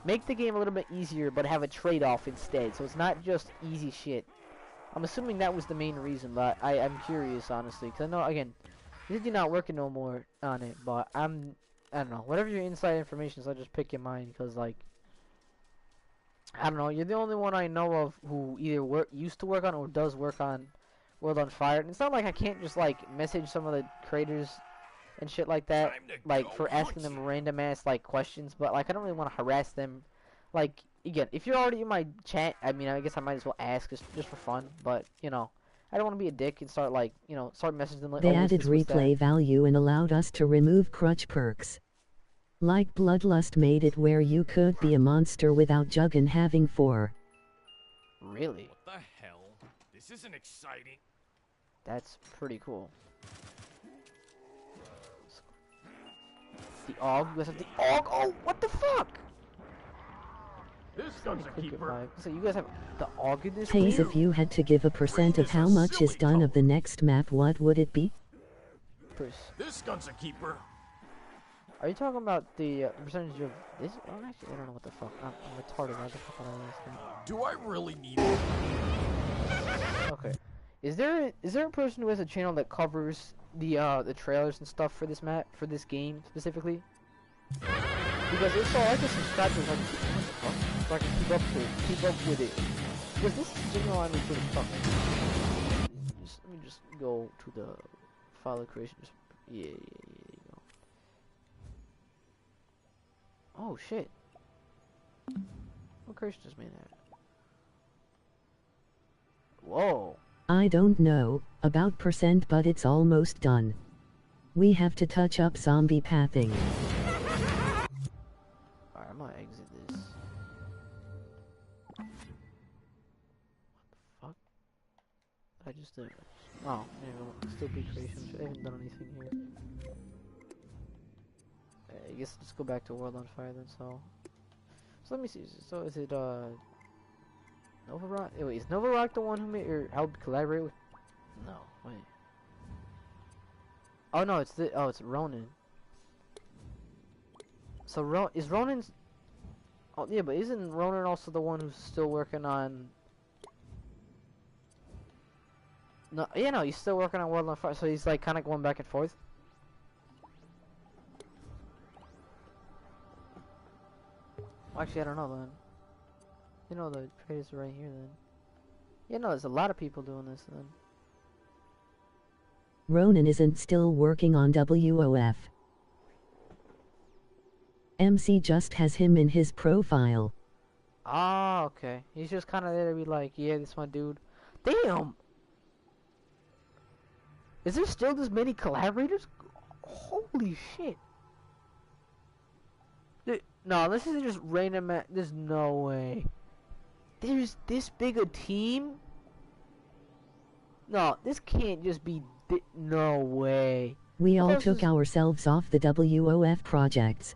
make the game a little bit easier, but have a trade-off instead. So it's not just easy shit. I'm assuming that was the main reason, but I'm curious honestly, because I know again. You're not working no more on it, but I don't know. Whatever your inside information is, I'll just pick your mind, because, like, I don't know. You're the only one I know of who either used to work on or does work on World on Fire. And it's not like I can't just, like, message some of the creators and shit like that, like, for asking them random-ass, like, questions. But, like, I don't really want to harass them. Like, again, if you're already in my chat, I mean, I guess I might as well ask just for fun. But, you know. I don't want to be a dick and start like, you know, start messaging them like, They oh, added replay value and allowed us to remove crutch perks. Like Bloodlust made it where you could be a monster without Juggin having 4. Really? What the hell? This isn't exciting. That's pretty cool. The AUG? You guys have the AUG? Oh, what the fuck? This gun's a keeper. So you guys have the AUG in this Hayes, game? if you had to give a percent of how much is done of the next map, what would it be? This gun's a keeper. Are you talking about the percentage of this? Oh, actually, I don't know what the fuck. I'm retarded. What the fuck am I asking? Do I really need it? Okay. Is there a person who has a channel that covers the trailers and stuff for this map, for this game specifically? Because if so, I can subscribe to like, what the fuck? So I can keep up with it. Because this is genuinely pretty fun. Let me just go to the file creation. Yeah, you go. Oh shit. What creation just made that? Whoa. I don't know about percent, but it's almost done. We have to touch up zombie pathing. Alright, I'm gonna exit this. What the fuck? I just did. Oh, yeah, still be creation. I haven't done anything here. I guess let's go back to World on Fire then. So let me see. So is it Nova Rock? Wait, is Nova Rock the one who made or helped collaborate with? No, wait. Oh no, it's Ronan. So is Ronan's? Oh yeah, but isn't Ronan also the one who's still working on? No, yeah, no, he's still working on World on Fire. So he's like kind of going back and forth. Actually, I don't know then. You know, the creators are right here then. Yeah, no, there's a lot of people doing this then. Ronan isn't still working on WOF. MC just has him in his profile. Ah, okay. He's just kind of there to be like, yeah, this my dude. Damn! Is there still this many collaborators? Holy shit. No, this isn't just random. There's no way. There's this big a team? No, this can't just be. No way. We all took ourselves off the WOF projects.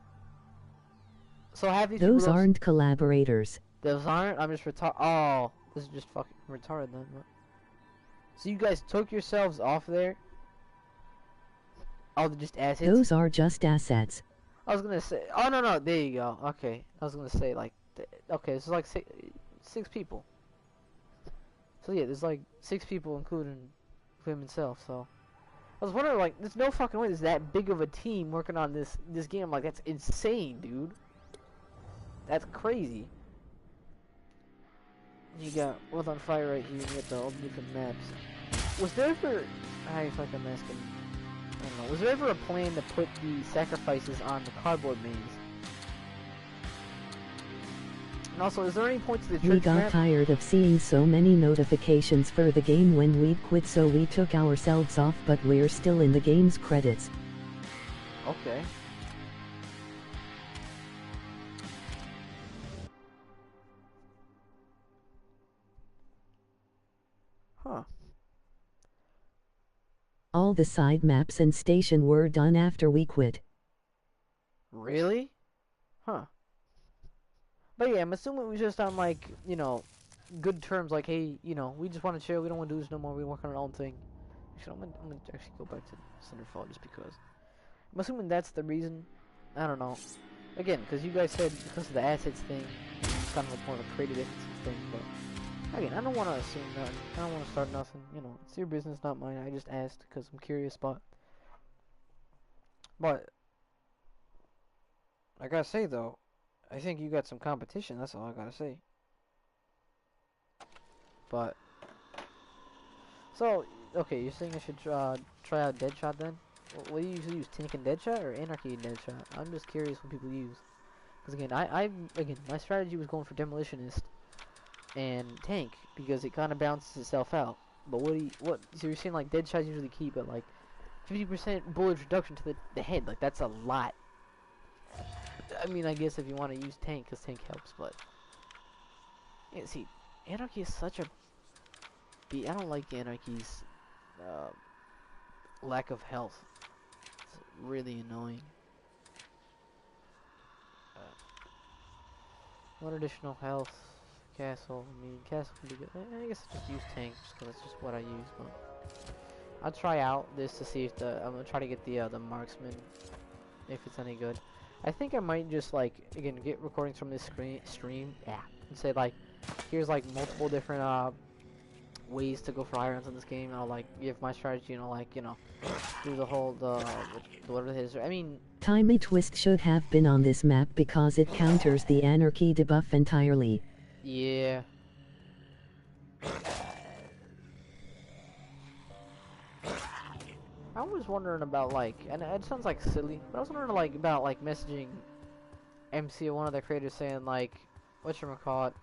So have these Those aren't collaborators. Those aren't? I'm just retarded. Oh, this is just fucking retarded then. So you guys took yourselves off there? Oh, they're just assets? Those are just assets. I was gonna say, oh no, there you go. Okay, I was gonna say like, okay, this is like six people. So yeah, there's like 6 people, including him himself. So I was wondering, like, there's no fucking way there's that big of a team working on this game. I'm like, that's insane, dude. That's crazy. You got World on Fire right here, you got all the different maps. Was there ever... I feel like I'm asking... I don't know. Was there ever a plan to put the sacrifices on the cardboard maze? And also, is there any points to the church We got map? tired of seeing so many notifications for the game when we'd quit, so we took ourselves off, but we're still in the game's credits. Okay. Huh. All the side maps and station were done after we quit. Really? Huh. But yeah, I'm assuming it was just on, like, you know, good terms, like, hey, you know, we just want to chill, we don't want to do this no more, we work on our own thing. Actually, I'm gonna actually go back to Cinderfall just because. I'm assuming that's the reason. I don't know. Again, because you guys said because of the assets thing, it's kind of like more of a creative thing, but again, I don't want to assume nothing. I don't want to start nothing. You know, it's your business, not mine. I just asked because I'm curious, but I gotta say though, I think you got some competition. That's all I gotta say. But so okay, you're saying I should try out Deadshot then? What do you usually use, Tank and Deadshot or Anarchy and Deadshot? I'm just curious what people use. Because again, my strategy was going for Demolitionist and Tank because it kind of balances itself out. But so you're saying like Deadshot usually keep at like 50% bullet reduction to the head. Like that's a lot. I mean, I guess if you want to use Tank, because Tank helps, but yeah, see, Anarchy is such a I don't like Anarchy's lack of health. It's really annoying. One additional health, castle. I mean, castle can be good. I guess I just use tank just because it's just what I use. But I'll try out this to see if I'm gonna try to get the marksman, if it's any good. I think I might just like again get recordings from this stream, yeah, and say like, here's like multiple different ways to go for high rounds in this game. And I'll like give my strategy and I'll like do the whole whatever it is. I mean. Timely Twist should have been on this map because it counters the Anarchy debuff entirely. Yeah. I was wondering about like, and it sounds like silly, but I was wondering like about like messaging MC or one of the creators saying like, whatchamacallit,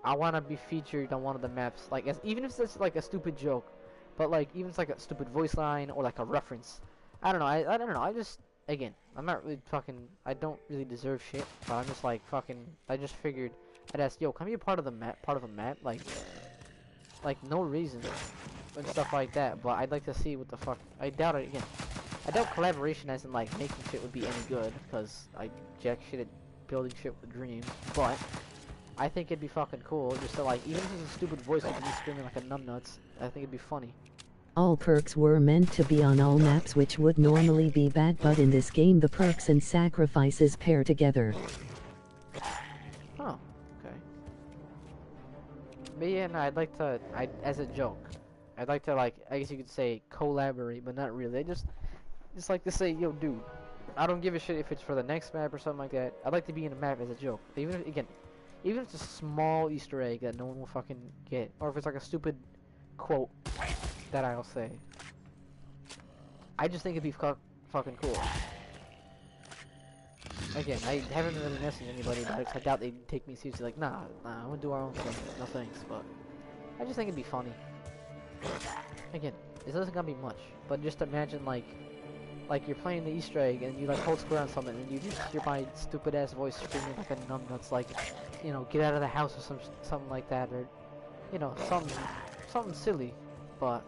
I want to be featured on one of the maps, like even if it's like a stupid joke, but like even if it's like a stupid voice line or like a reference. I don't know. I don't know. I just again, I'm not really fucking. I don't really deserve shit, but I'm just like fucking. I just figured I'd ask, yo, can I be a part of the map? Part of a map, like no reason and stuff like that. But I'd like to see what the fuck. I doubt it again. I doubt collaboration as in like making shit would be any good because I jack shit at building shit with dreams. But I think it'd be fucking cool just to like, even if it's a stupid voice like me screaming like a numbnuts. I think it'd be funny. All perks were meant to be on all maps, which would normally be bad, but in this game the perks and sacrifices pair together. Oh, okay. But yeah, no, I'd like to, as a joke, I'd like to like, I guess you could say collaborate, but not really. I just like to say, yo, dude, I don't give a shit if it's for the next map or something like that. I'd like to be in a map as a joke. Even if, again, even if it's a small Easter egg that no one will fucking get, or if it's like a stupid quote that I'll say. I just think it'd be fucking cool. Again, I haven't really messaged anybody about it, 'cause I doubt they'd take me seriously. Like, nah, I'm gonna do our own thing. No thanks, but I just think it'd be funny. Again, it doesn't gotta be much, but just imagine like you're playing the Easter egg and you like hold square on something and you just hear my stupid ass voice screaming like a numbnuts, like, you know, get out of the house or something like that, or you know, something silly, but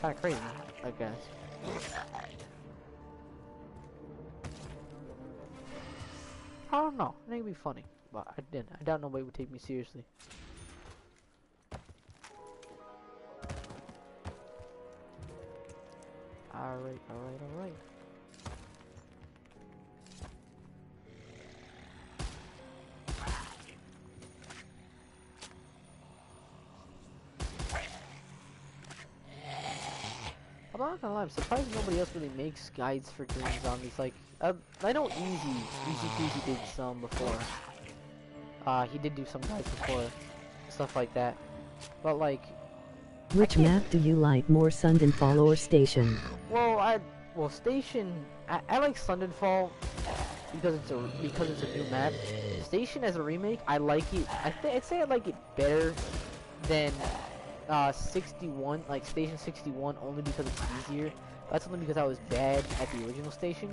kind of crazy, I guess. I don't know. I think it'd be funny, but I doubt nobody would take me seriously. Alright. I'm not gonna lie, I'm surprised nobody else really makes guides for doing zombies. Like, I know Easy Peasy did some before. He did do some guides before, stuff like that. But like, Which map do you like more, Sundenfall or Station? well, Station. I like Sundenfall because it's a new map. Station as a remake, I like it. I'd say I like it better than 61, like Station 61, only because it's easier. That's only because I was bad at the original Station.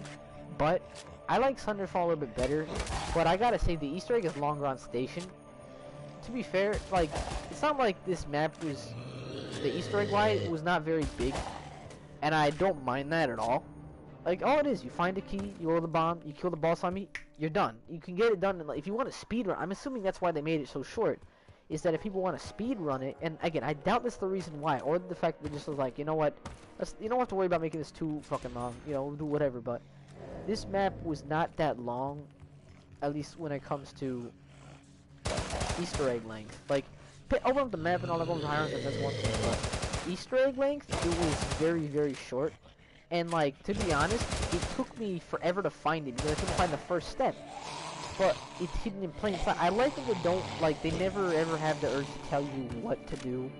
But I like Sundenfall a little bit better. But I gotta say the Easter egg is longer on Station. To be fair, like it's not like this map was the Easter egg wise was not very big, and I don't mind that at all. Like all it is, you find a key, you roll the bomb, you kill the boss on me, you're done. You can get it done. Like, if you want to speed run, I'm assuming that's why they made it so short. Is that if people want to speed run it, and again, I doubt that's the reason why, or the fact that they just was like, you know what, you don't have to worry about making this too fucking long. You know, we'll do whatever. But this map was not that long, at least when it comes to Easter egg length. Like, open up the map and all that goes higher, that's one thing. But Easter egg length, it was very, very short. And like, to be honest, it took me forever to find it because I couldn't find the first step. But it's hidden in plain sight. I like that they don't, like, they never ever have the urge to tell you what to do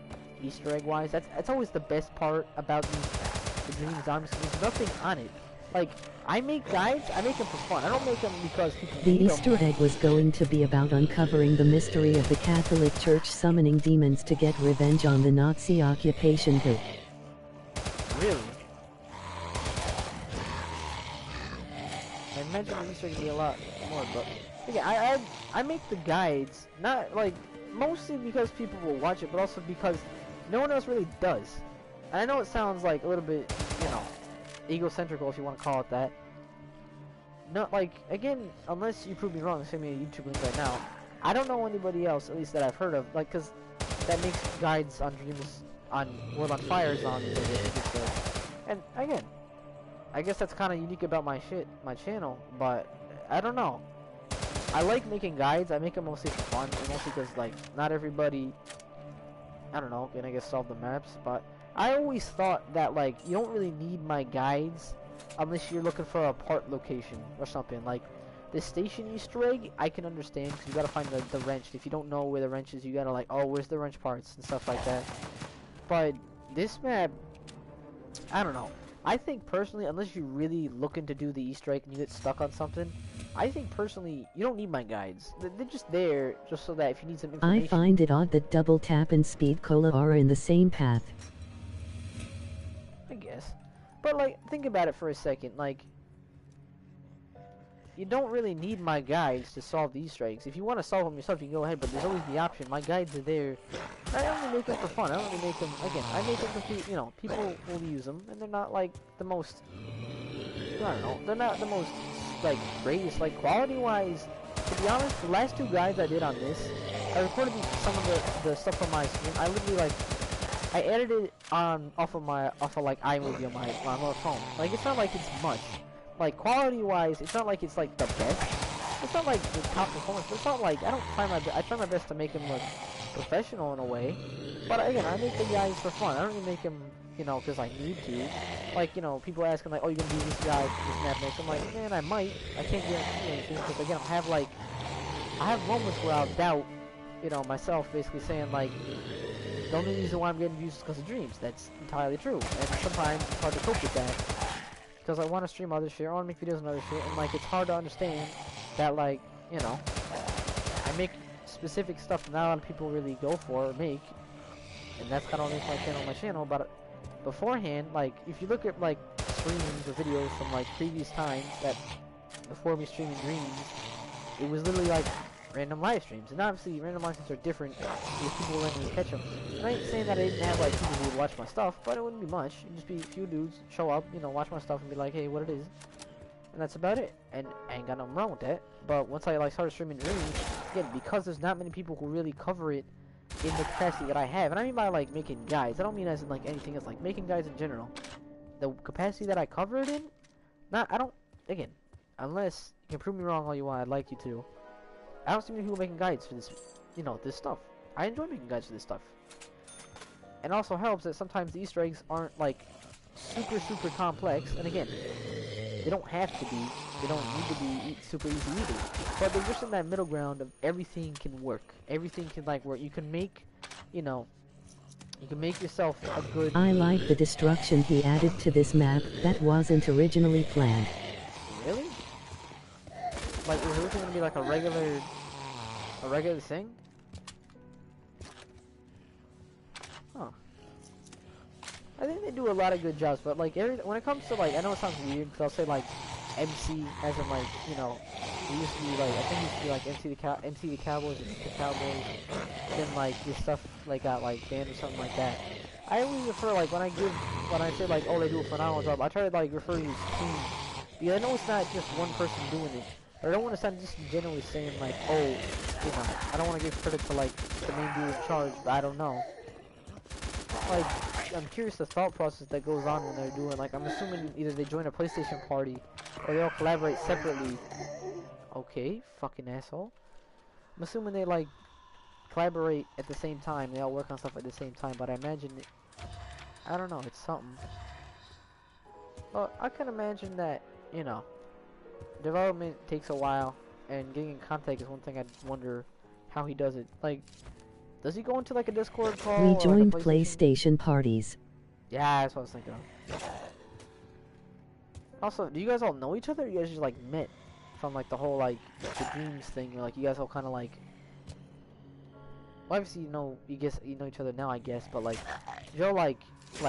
Easter egg wise. That's always the best part about the Dream Zombies. There's nothing on it. Like, I make guides, I make them for fun. I don't make them because people The need Easter them. egg was going to be about uncovering the mystery of the Catholic Church summoning demons to get revenge on the Nazi occupation. Really? I imagine the Easter egg would be a lot more, but again, I make the guides not like mostly because people will watch it, but also because no one else really does. And I know it sounds like a little bit, you know, egocentrical if you want to call it that. No, like again, unless you prove me wrong, send me a YouTube link right now. I don't know anybody else, at least that I've heard of, like, cause that makes guides on Dreams, on World on Fire zombies. And again, I guess that's kind of unique about my channel, but I don't know. I like making guides. I make them mostly for fun, and mostly because like not everybody, I don't know, can I guess solve the maps. But I always thought that like you don't really need my guides unless you're looking for a part location or something. Like the station Easter egg, I can understand because you gotta find the wrench. If you don't know where the wrench is, you gotta like, oh, where's the wrench parts and stuff like that. But this map, I don't know. I think personally, unless you're really looking to do the Easter egg and you get stuck on something, I think personally, you don't need my guides. They're just there, just so that if you need some information... I find it odd that Double Tap and Speed Cola are in the same path. I guess. But, like, think about it for a second. Like, you don't really need my guides to solve the Easter eggs. If you want to solve them yourself, you can go ahead, but there's always the option. My guides are there. I only make them for fun. I don't really make them... Again, I make them for, you know, people will use them, and they're not, like, the most... I don't know. They're not the most... like greatest, like quality-wise. To be honest, the last two guides I did on this, I recorded some of the stuff on my screen. I literally like, I edited it off of like iMovie on my phone. Like it's not like it's much. Like quality-wise, it's not like it's like the best. It's not like the top performance. But it's not like I try my best to make them look professional in a way. But again, I make the guides for fun. I don't really make them, you know, because I need to. Like, you know, people asking like, oh, you're gonna do this guide, this map next. I'm like, man, I might. I can't guarantee anything because again, I have moments where I'll doubt, you know, myself, basically saying like, the only reason why I'm getting views is because of dreams. That's entirely true. And sometimes it's hard to cope with that because I want to stream other shit, I want to make videos and other shit, and like it's hard to understand that like, you know, I make specific stuff that not a lot of people really go for or make, and that's kind of what makes my channel. But beforehand, like if you look at like streams or videos from like previous times that before me streaming dreams, it was literally like random live streams, and obviously random live streams are different because people randomly catch them. And I ain't saying that I didn't have like people who would watch my stuff, but it wouldn't be much. It'd just be a few dudes show up, you know, watch my stuff and be like, hey, what it is, and that's about it. And I ain't got nothing wrong with that. But once I like started streaming dreams, again, because there's not many people who really cover it in the capacity that I have, and I mean by like making guides, I don't mean as in like anything else, like making guides in general. The capacity that I cover it in, I don't, again, unless you can prove me wrong all you want, I'd like you to. I don't see many people making guides for this, you know, this stuff. I enjoy making guides for this stuff. And also helps that sometimes the Easter eggs aren't like super complex, and again, they don't have to be. They don't need to be super easy either. But they're just in that middle ground of everything can work. Everything can like work. You can make, you know, you can make yourself a good. I like the destruction he added to this map that wasn't originally planned. Really? Like, is everything gonna be like a regular thing? Huh. I think they do a lot of good jobs, but like when it comes to like, I know it sounds weird, because I'll say like MC as in like, you know, it used to be like, I think it used to be like MC the Cowboys and the Cowboys, then like this stuff like got like banned or something like that. I always refer like when I say like, oh, they do a phenomenal job, I try to like refer to as team, because I know it's not just one person doing it. But I don't want to sound just generally saying like, oh, you know, I don't want to give credit to like the main dude in charge, but I don't know. Like, I'm curious the thought process that goes on when they're doing, like, I'm assuming either they join a PlayStation party or they all collaborate separately. Okay, fucking asshole. I'm assuming they like collaborate at the same time, they all work on stuff at the same time, but I imagine I don't know, it's something. Well, I can imagine that, you know, development takes a while, and getting in contact is one thing I'd wonder how he does it. Like, does he go into like a Discord call? We or joined like a PlayStation parties. Yeah, that's what I was thinking of. Also, do you guys all know each other? Or you guys just like met from like the whole like the dreams thing? Where, like you guys all kind of like. Well, obviously you know each other now, I guess. But like, y'all like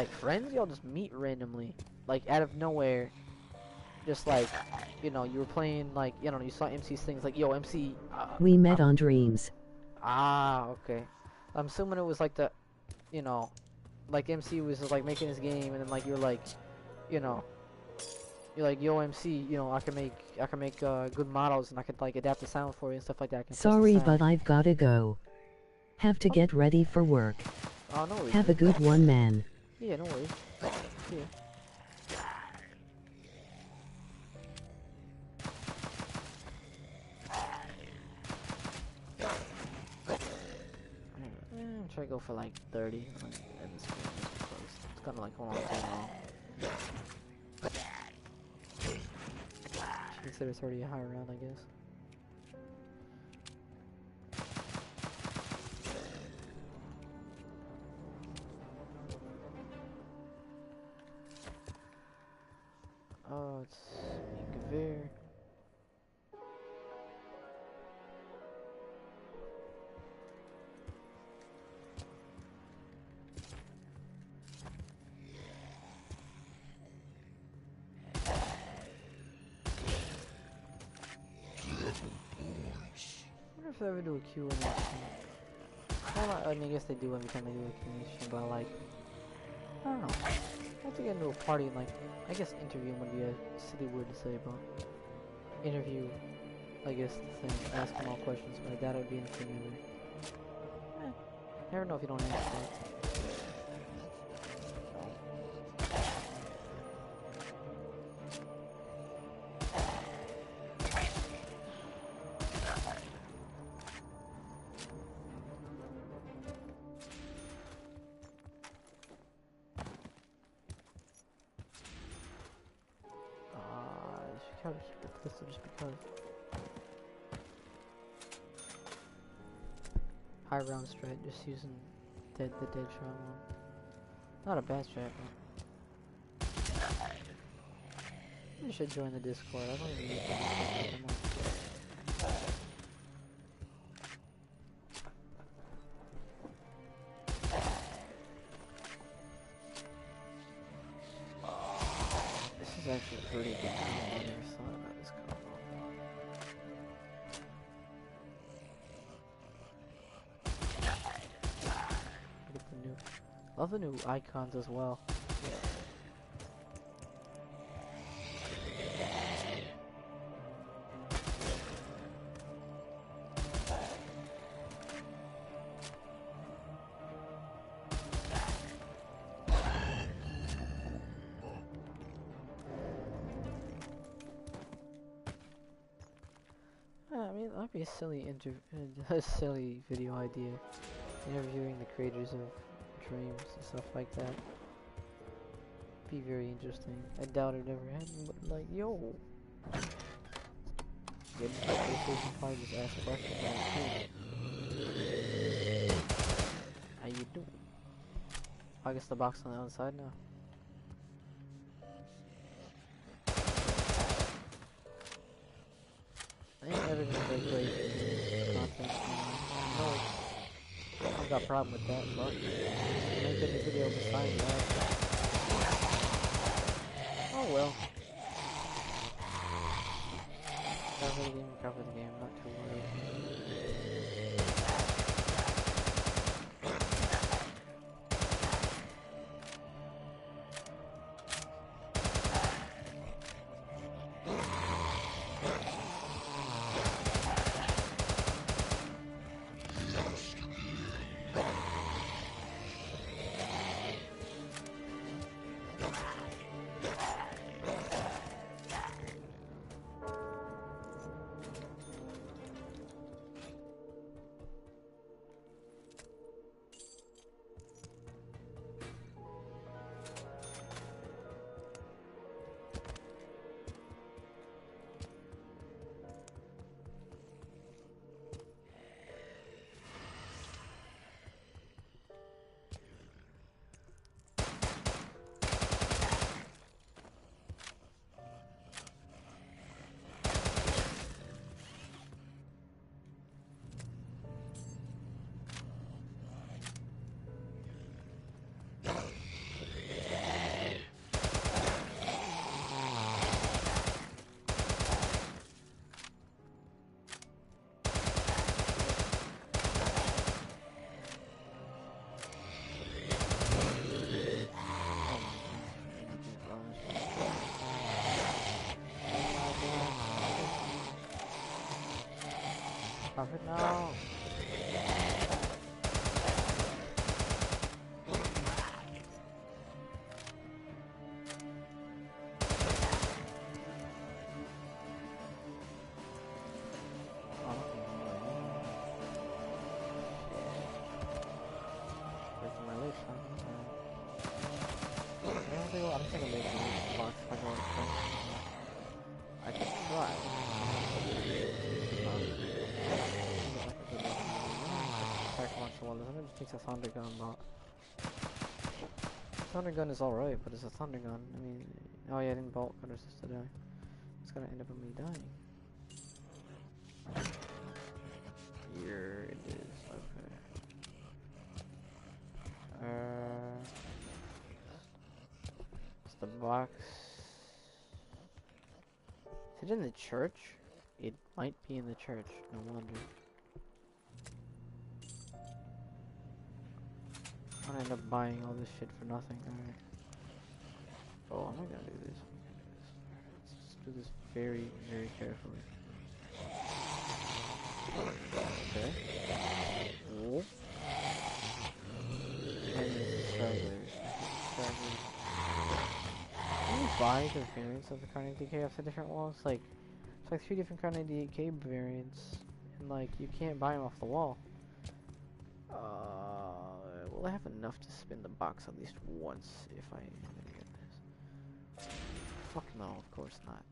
friends? Y'all just meet randomly, like out of nowhere. Just like, you know, you were playing like, you know, you saw MC's things like, yo, MC. We met on Dreams. Ah, okay. I'm assuming it was like the, you know, like MC was just, like making his game, and then like you're like, you know, you're like, yo, MC, you know, I can make good models, and I could like adapt the sound for you and stuff like that. I can test the Sorry, sound. but I've gotta go. Have to get ready for work. Oh, no worries. Have a good one, man. Yeah, no worries. See ya. Try to go for like 30. Like, it's kind of like hold on too long. Should consider 30 a higher round, I guess. Oh, it's Gavir. If they ever do a Q&A stream. Well, I mean, I guess they do every time they do a Q&A stream, but like, I don't know. I have to get into a party and like, I guess interview would be a silly word to say, but interview, I guess the thing, ask them all questions, but I doubt it would be anything new. Never know if you don't ask that. Probably keep the pistol just because. High round strat, just using the dead shot one. Not a bad strat, but you should join the Discord. I don't even use the Discord that much. This is actually pretty good. I never thought about this combo. Look at the new, love the new icons as well. I mean, that'd be a silly video idea. Interviewing the creators of dreams and stuff like that. Be very interesting. I doubt it ever happened, but like, yo. getting to PlayStation 5, just ask questions like, hey, how you doing? I guess the box on the outside now. I ain't never gonna break content. No, I've got a problem with that, but make any video besides that. Oh well. Cover the game, not too worried. Stop it now. Breaking my legs, huh? I don't think I'm gonna make a box if I go to I could try. It takes a thunder gun, but thunder gun is alright, but it's a thunder gun. I mean, oh yeah, I didn't bolt cutters to die. It's gonna end up with me dying. Here it is. Okay. It's the box. Is it in the church? It might be in the church. No wonder. I end up buying all this shit for nothing. Alright. Oh, I'm not gonna do this. Let's just do this very, very carefully. Okay. Oh. And this is strawberries. Can you buy the variants of the Carnage DK off the different walls? Like, it's like 3 different Carnage DK variants. And like, you can't buy them off the wall. Will I have enough to spin the box at least once if I get this? Fuck no, of course not.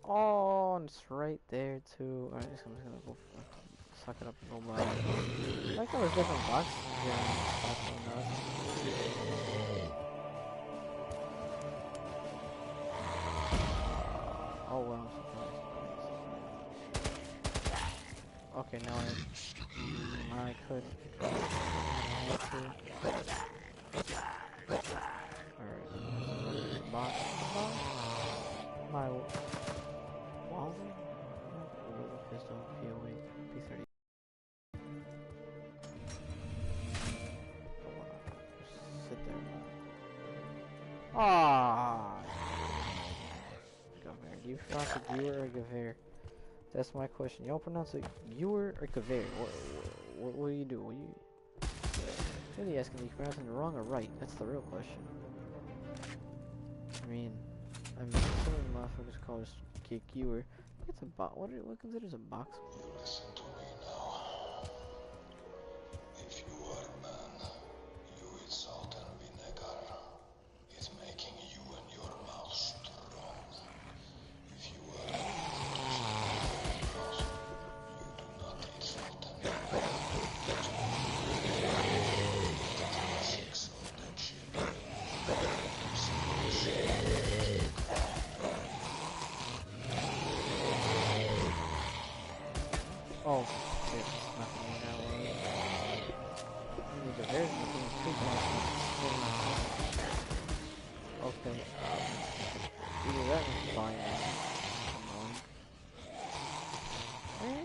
Oh, and it's right there too. Alright, I'm just gonna go suck it up and go buy it. I like those different boxes here. Oh well, okay, now I could. Alright, box. My Walden? Pistol, POA, P30. Just sit there. Ah! Gaver. Do you pronounce it Gewer or Gaver? That's my question. Y'all pronounce it Gewer or Gaver? What do you do? What do you... Really asking if you're pronouncing it wrong or right. That's the real question. I mean, some of the motherfuckers call us Kick Gewer. It's a box. What considers a box? You listen to me now. If you are a man, you eat salt and vinegar. It's making you and your mouth strong. If you are Oh, shit, it's not gonna be that way. The bears are looking too bad. Okay, either that or fine.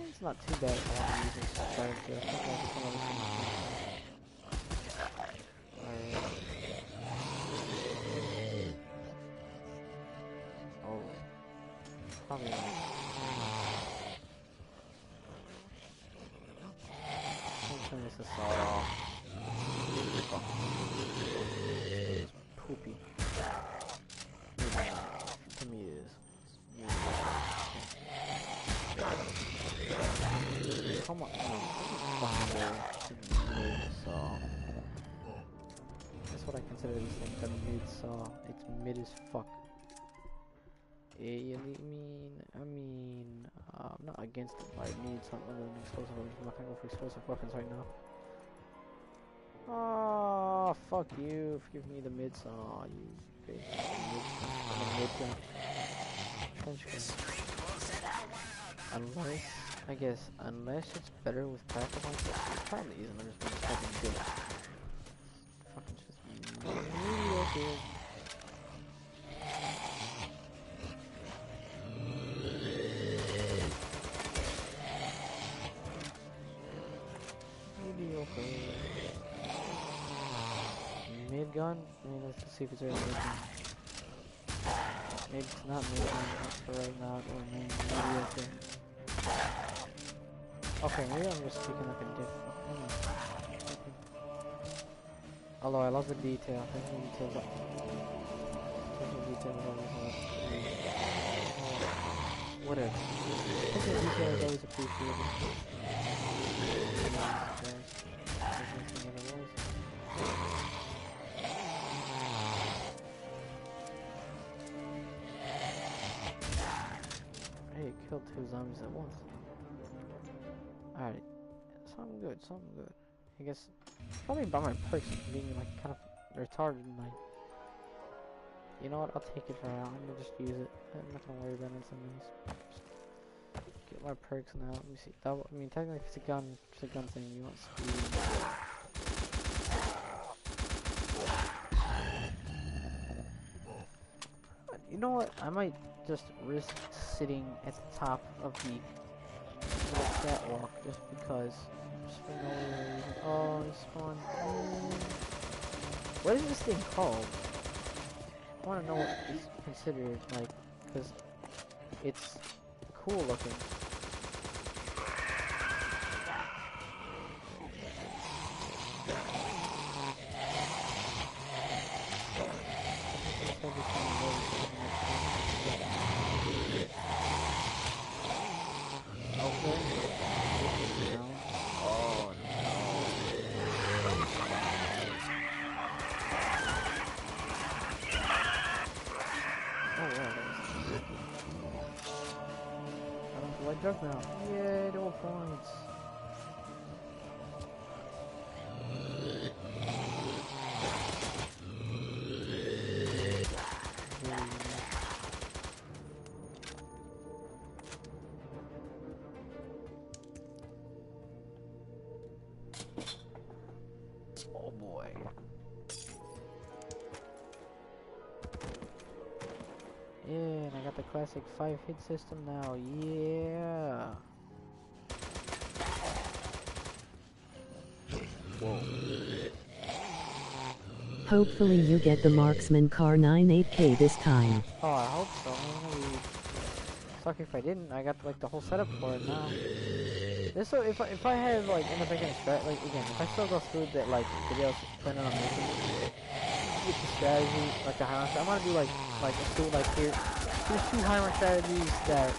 It's not too bad if I want to use this strategy. I think I just want to Alright. Oh. Probably not. I'll turn this assault off. It's poopy. To me it is. Come on. That's what I consider this thing, the mid-saw. It's mid as fuck. I'm not against it, but I need something other than explosive weapons. I'm not gonna go for explosive weapons right now. Oh, fuck you. Give me the mid-saw, you bitch. Mid-gun. Trench gun. Unless it's better with passive ones, it probably isn't. I'm just gonna fucking do it. Fucking just mediocre. Mid gun? I mean, let's just see if it's really mid gun. Maybe it's not mid gun for right now, or maybe mediocre. Okay, maybe I'm just speaking like a dick. Okay. Although I love the detail. I think the details are. Whatever. I think the detail is always appreciated. Hey, killed 2 zombies at once. Alright. Something good, something good. I guess probably by my perks being like kind of retarded and like, you know what, I'll take it for now. I'm gonna just use it. I'm not gonna worry about anything else. Just get my perks now. Let me see. I mean, technically, if it's a gun thing. You want speed. You know what? I might just risk sitting at the top of the catwalk just because. Just for no reason. Oh, it's fun. What is this thing called? I want to know what it's considered, like, because it's cool looking. Drug now. Yay, double points. Oh boy. Yeah, and I got the classic 5-hit system now. Yeah. Whoa. Hopefully you get the Marksman Car 98K this time. Oh, I hope so. I'm gonna be sucky if I didn't. I got like the whole setup for it now. This so if I have like end up making a strat, like again, if I still go through that like videos planning on making with the strategy, like the high round, I'm gonna do like here. There's 2 high round strategies that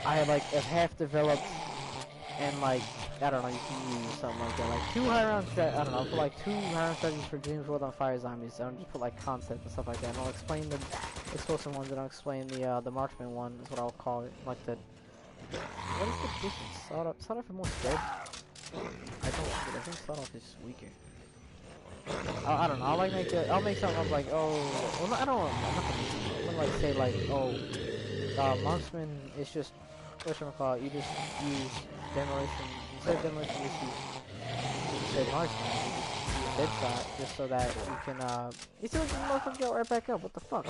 I like have half developed, and like I don't know, you can use something like that. Like 2 high round strat. I don't know. I'll put like 2 high round strategies for Dreams World on Fire Zombies. I'll just put like concept and stuff like that. And I'll explain the explosive ones, and I'll explain the marksman one. Is what I'll call it. Like the. What is the difference? Sawed off is more spread. I think sawed off is weaker. I don't know. I'll like I'll make something up like, oh, well, I don't know. I'm not gonna like say like, oh, marksman is just whatchamacallit, you just use demolition, instead of demolition, you just use, instead of marksman, you just use dead shot, just so that you can, you see what the motherfucker go right back up, what the fuck?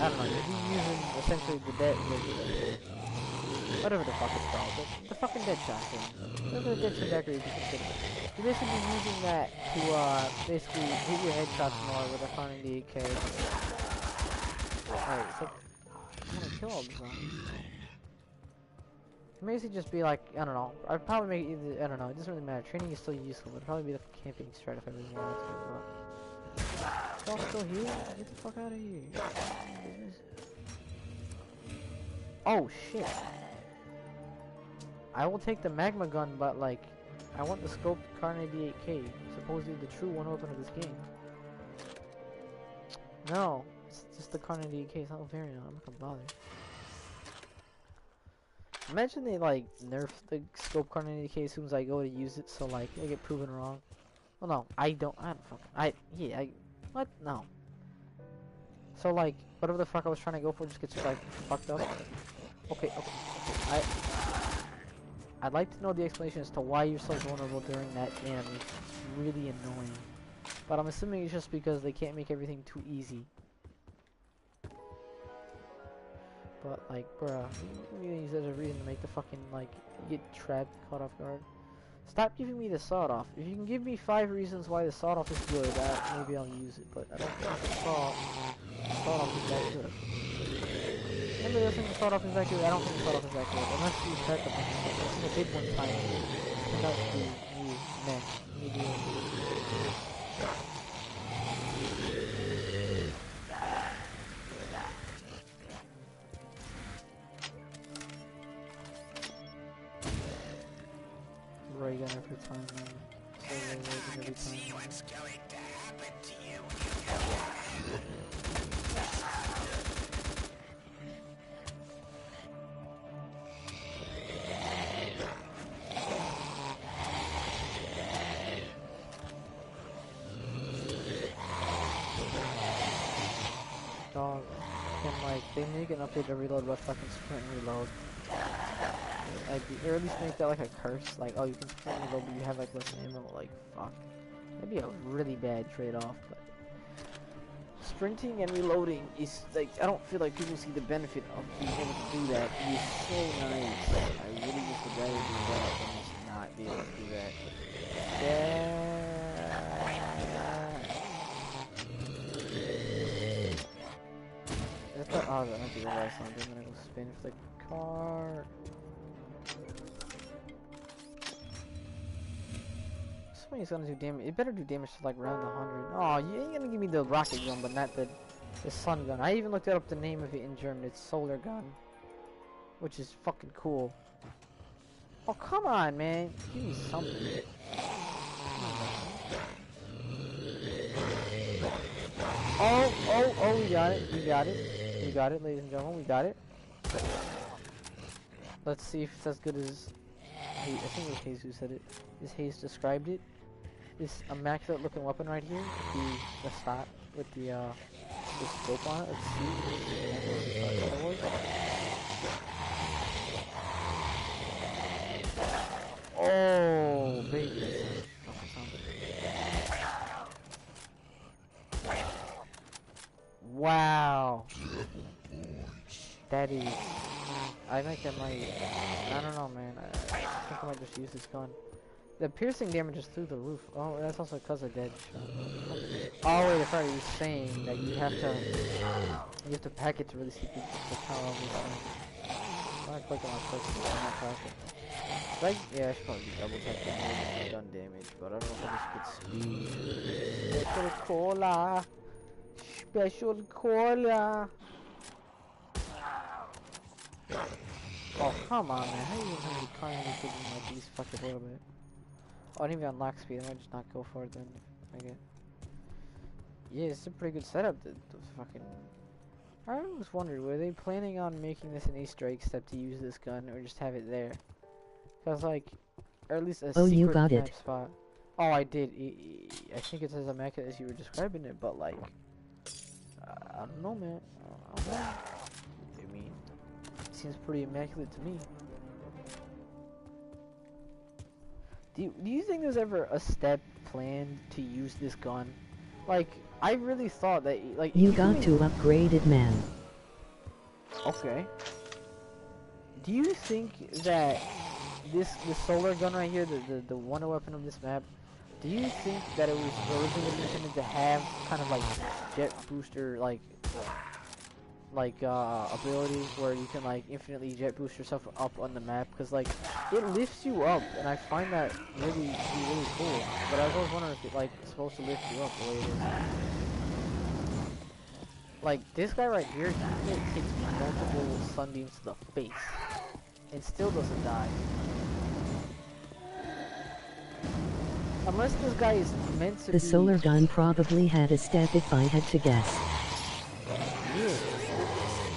I don't know, you're using, essentially, the dead, whatever the fuck it's called, the fucking dead shot thing. Whatever the dead trajectory you consider. You're basically using that to, basically hit your headshots more with a Khan 98K. Alright, so, I'm gonna kill all the zombies. Basically just be like, I don't know, I'd probably make it either, I don't know, it doesn't really matter. Training is still useful, but it'd probably be the camping strat if I really wanted to, but... Y'all still here? Get the fuck out of here. Oh, shit. I will take the magma gun, but like, I want the scoped Kar 98K, supposedly the true one weapon of this game. No, it's just the Kar 98K, it's not a variant, I'm not gonna bother. Imagine they like nerf the scope Kar 98K as soon as I go to use it, so like, I get proven wrong. Well no, I don't fucking, what? No. So like, whatever the fuck I was trying to go for just gets like, fucked up. Okay, I'd like to know the explanation as to why you're so vulnerable during that damage. It's really annoying. But I'm assuming it's just because they can't make everything too easy. But like, bruh, you use that as a reason to make the fucking, like, get trapped, caught off guard. Stop giving me the sawed-off. If you can give me 5 reasons why the sawed-off is good, maybe I'll use it. But I don't think the sawed-off is that good. Anybody else think the sawed-off is that good? I don't think the sawed-off is that good. Unless you check the bunch of stuff. I've seen it big one time. Turned out to be meh. Medium. Ray gun every time, man. So ray gun every time. See what's going to happen to you. Dog, and like they make an update to reload but fucking sprint and reload. Like, or at least make that like a curse, like, oh, you can sprint and reload, but you have like less ammo. Like, fuck, that'd be a really bad trade-off. But sprinting and reloading is like, I don't feel like people see the benefit of being able to do that. It is so nice. I really just would rather do that than just not be able to do that. Yeah. Oh, that might be the last one. I'm gonna go spin for the car. Somebody's gonna do damage. It better do damage to like around 100. Oh, you ain't gonna give me the rocket gun, but not the sun gun. I even looked up the name of it in German. It's solar gun, which is fucking cool. Oh, come on, man. Give me something. Oh, we got it. We got it. We got it, ladies and gentlemen. We got it. Let's see if it's as good as... I think it was Hayes who said it. As Hayes described it. This immaculate looking weapon right here. The stop with the scope on it. Let's see. Oh, baby. Wow. That is... I think I might... I don't know, man. I think I might just use this gun. The piercing damage is through the roof. Oh, that's also because of dead shot. Oh, wait, I thought you were saying that you have to pack it to really see the power of this thing. I'm not clicking on click, I'm not packing. Like, yeah, I should probably double check the gun damage, but I don't know if I just get speed. Special cola! Special cola! Oh, come on, man. How are you even gonna be kindly taking like these fucking little bit? Oh, I didn't even unlock speed. I might just not go for it then. Okay. Yeah, it's a pretty good setup. The fucking... I was wondering, were they planning on making this an Easter egg step to use this gun, or just have it there? Cause like, or at least a secret you got map it. spot. Oh, I did. I think it's as immaculate as you were describing it, but like, I don't know, man. I don't know. I mean, seems pretty immaculate to me. Do you think there's ever a step planned to use this gun? Like, I really thought that, like... You got to upgrade it, man. Okay. Do you think that this solar gun right here, the wonder weapon of this map, do you think that it was originally intended to have kind of like jet booster ability where you can like infinitely jet boost yourself up on the map? Because like it lifts you up, and I find that really cool. But I was always wondering if it like is supposed to lift you up the way it is. Like this guy right here, he takes multiple sunbeams to the face and still doesn't die. Unless this guy is meant to be... The solar gun probably had a step if I had to guess. Yeah.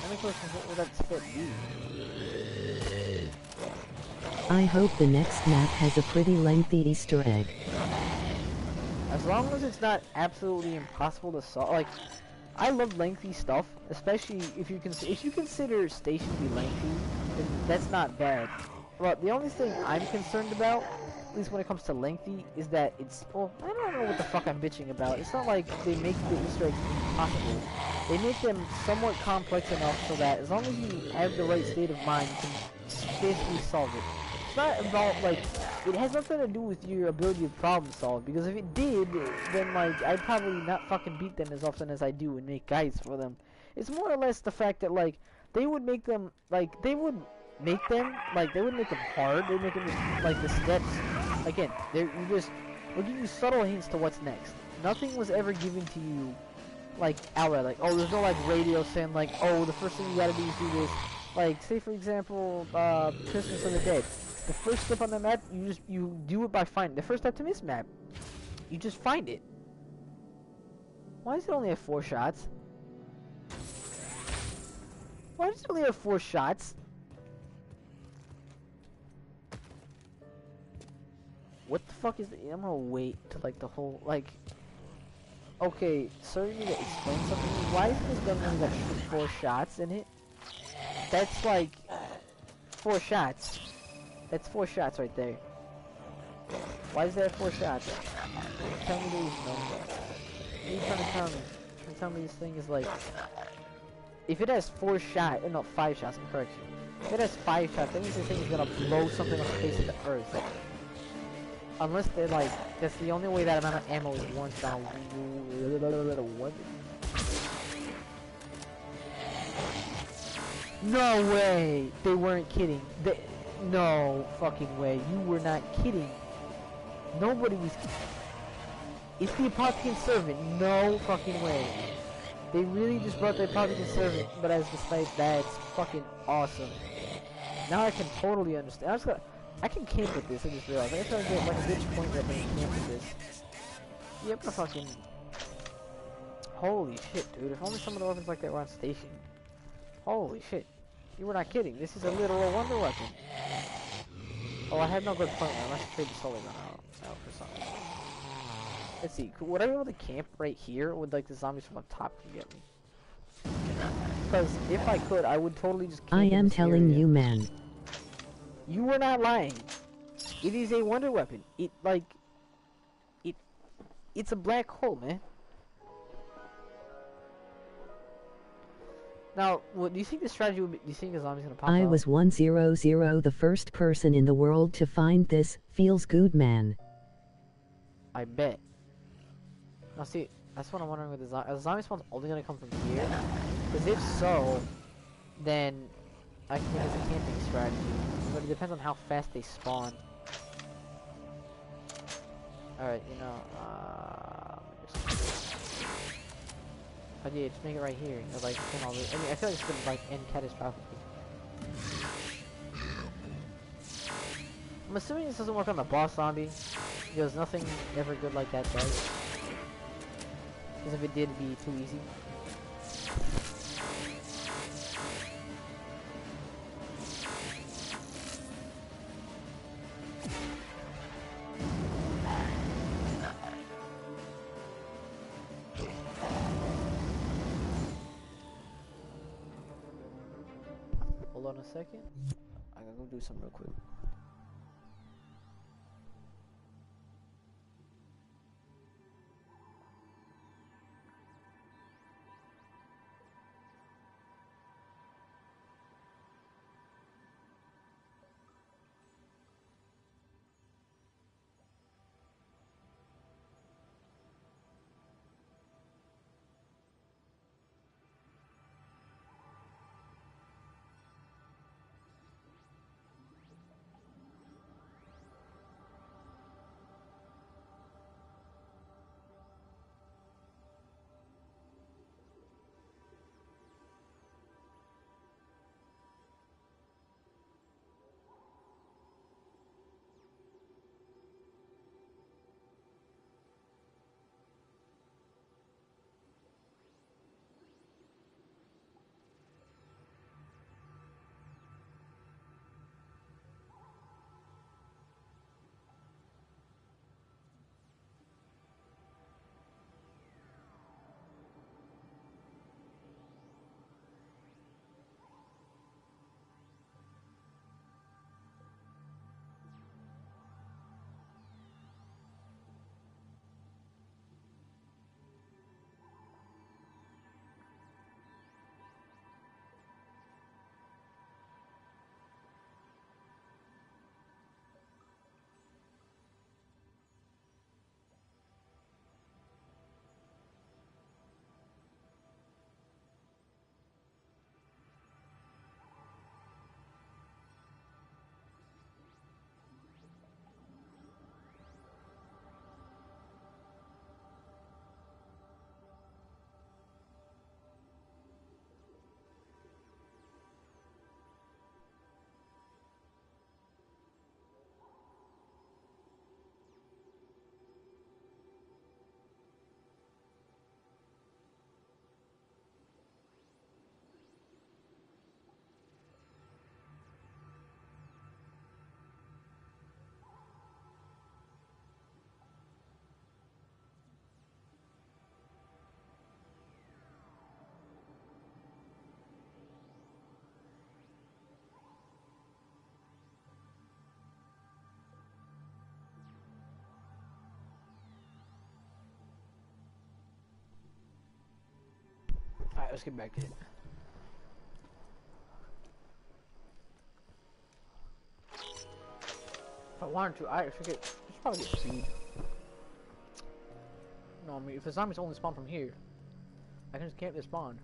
Any questions, what would that step be? I hope the next map has a pretty lengthy Easter egg. As long as it's not absolutely impossible to solve. Like, I love lengthy stuff, especially if you consider Station to be lengthy, then that's not bad. But the only thing I'm concerned about, at least when it comes to lengthy, is that it's, well, I don't know what the fuck I'm bitching about. It's not like they make the Easter eggs impossible. They make them somewhat complex enough so that as long as you have the right state of mind, you can basically solve it. It's not about, like, it has nothing to do with your ability to problem solve, because if it did, then, like, I'd probably not fucking beat them as often as I do and make guides for them. It's more or less the fact that, like, they would make them, like, they wouldn't make them hard, they make them just, like, the steps. Again, we'll give you subtle hints to what's next. Nothing was ever given to you, like, outright, like, oh, there's no, like, radio saying, like, oh, the first thing you gotta do is do this. Like, say, for example, Christmas of the Dead. The first step on the map, you do it by finding. The first step to this map, you just find it. Why does it only have 4 shots? Why does it only have 4 shots? What the fuck is the... I'm gonna wait to like the whole, like... Okay, sir, you need to explain something to me. Why is this gun only got 4 shots in it? That's like... 4 shots. That's 4 shots right there. Why is that 4 shots? Tell me the reason. What are you trying to tell me? You're trying to tell me this thing is like... If it has 4 shots... No, 5 shots, I'm correct you. If it has 5 shots, that means this thing is gonna blow something on the face of the earth. Unless they're like... That's the only way that amount of ammo is warranted on a weapon. No way! They weren't kidding. No fucking way. You were not kidding. Nobody was kidding. It's the Apothecan Servant. No fucking way. They really just brought the Apothecan Servant, but as the snipe. That's fucking awesome. Now I can totally understand. I can camp with this, I just realized. I gotta get like a bitch point that I can camp with this. Yep, the fucking... Holy shit, dude. If only some of the weapons like that were on station. Holy shit. You were not kidding. This is a literal wonder weapon. Oh, I had no good point. I must trade the solar gun out for something. Let's see. Would I be able to camp right here? Would like the zombies from up top can get me? Because if I could, I would totally just camp I am telling you, man. You were not lying. It is a wonder weapon. It's a black hole, man. Now, what do you think the strategy would be? Do you think the zombie's gonna pop I out? was 100 the first person in the world to find this. Feels good, man. I bet. Now, see, that's what I'm wondering with the zombie. Are the zombie spawn's only gonna come from here? Because if so, then I can use a camping strategy. But it depends on how fast they spawn. Alright, you know, oh yeah, just make it right here. Or like, I mean, I feel like it's gonna like end catastrophically. I'm assuming this doesn't work on the boss zombie, because nothing ever good like that does. Because if it did, it'd be too easy. Hold on a second. I gotta go do something real quick. Alright, let's get back to it. If I wanted to, I should probably get speed. No, I mean, if the zombies only spawn from here, I can just camp this spawn.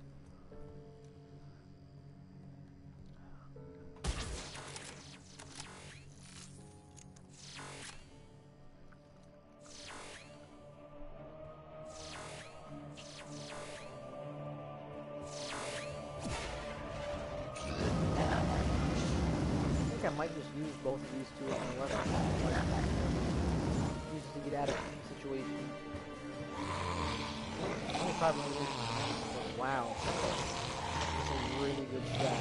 I might just use both of these two as my weapons. Use it to get out of any situation. Only 5 million. Wow. That's a really good strat.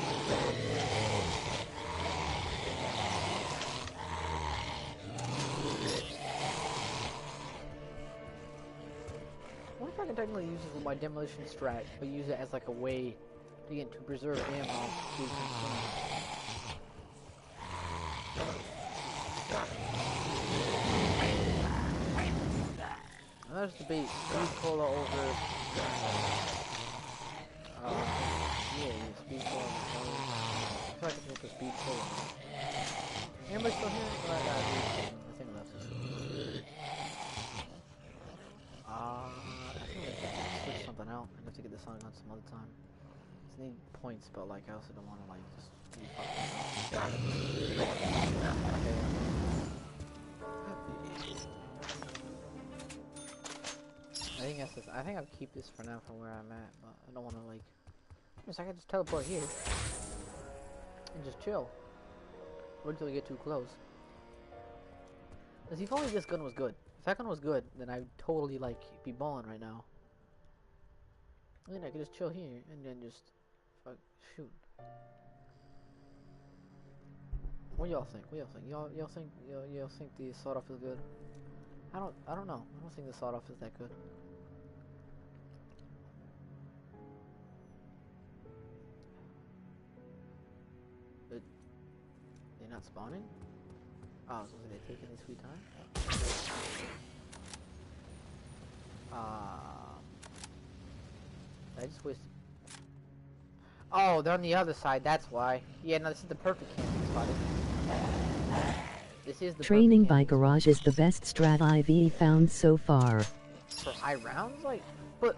I wonder if I can technically use this with my demolition strat, but use it as like a way to preserve ammo. There's the beat. Speed cola over. Yeah, speed cola. I feel like I can go for speed cola. Anybody still here? I think that's it. I think I can switch something out. I have to get this on some other time. I just need points, but like I also don't want to like just be I think I'll keep this for now from where I'm at, but I don't want to like. I can just teleport here and just chill. Wait until we get too close. Cause if only this gun was good. If that gun was good, then I'd totally like be balling right now. And then I could just chill here and then just fuck shoot. What y'all think? What y'all think? Y'all think the sawed off is good? I don't know. I don't think the sawed off is that good. Not spawning? Oh, so they're taking their sweet time? I just wasted. Oh, they're on the other side, that's why. Yeah, no, this is the perfect camping spot. This is the Training perfect by camping garage is the best strat I've found so far. spot. For high rounds? Like, but,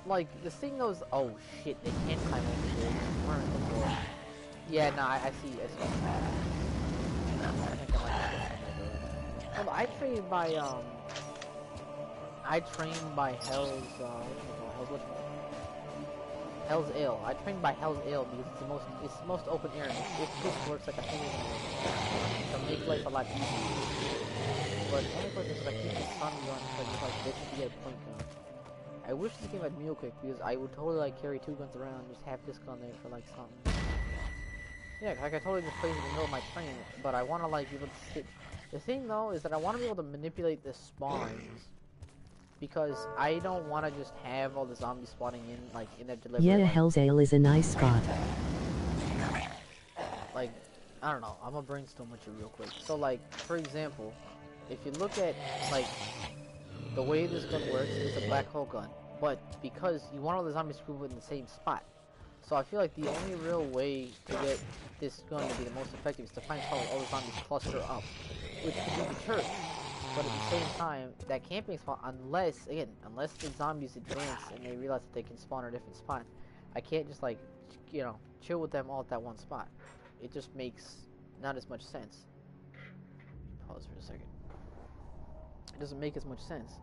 like, the thing though is, oh shit, they can't climb over here. We're in the door. Yeah, no, I see. I think I might have to. Well, I trained by Hell's Ale. I trained by Hell's Ale because it's the most open air. It just works like a thing. So it makes life a lot easier. But the only question is, I keep the sun gun because it's like bitch to get a point gun. I wish this game had mule kick because I would totally like carry 2 guns around and just have this gun there for like something. Yeah, like I totally just play in the middle of my train, but I want to like be able to sit. The thing though is that I want to be able to manipulate the spawns because I don't want to just have all the zombies spawning in like in their delivery. Yeah, like, Hell's Ale is a nice spot. Like, I don't know. I'm gonna brainstorm with you real quick. So like, for example, if you look at like the way this gun works, it's a black hole gun, but because you want all the zombies to group in the same spot. So I feel like the only real way to get this gun to be the most effective is to find how all the zombies cluster up, which could be the church. But at the same time, that camping spot, unless the zombies advance and they realize that they can spawn at a different spot, I can't just like, you know, chill with them all at that one spot. It just makes not as much sense. Pause for a second. It doesn't make as much sense.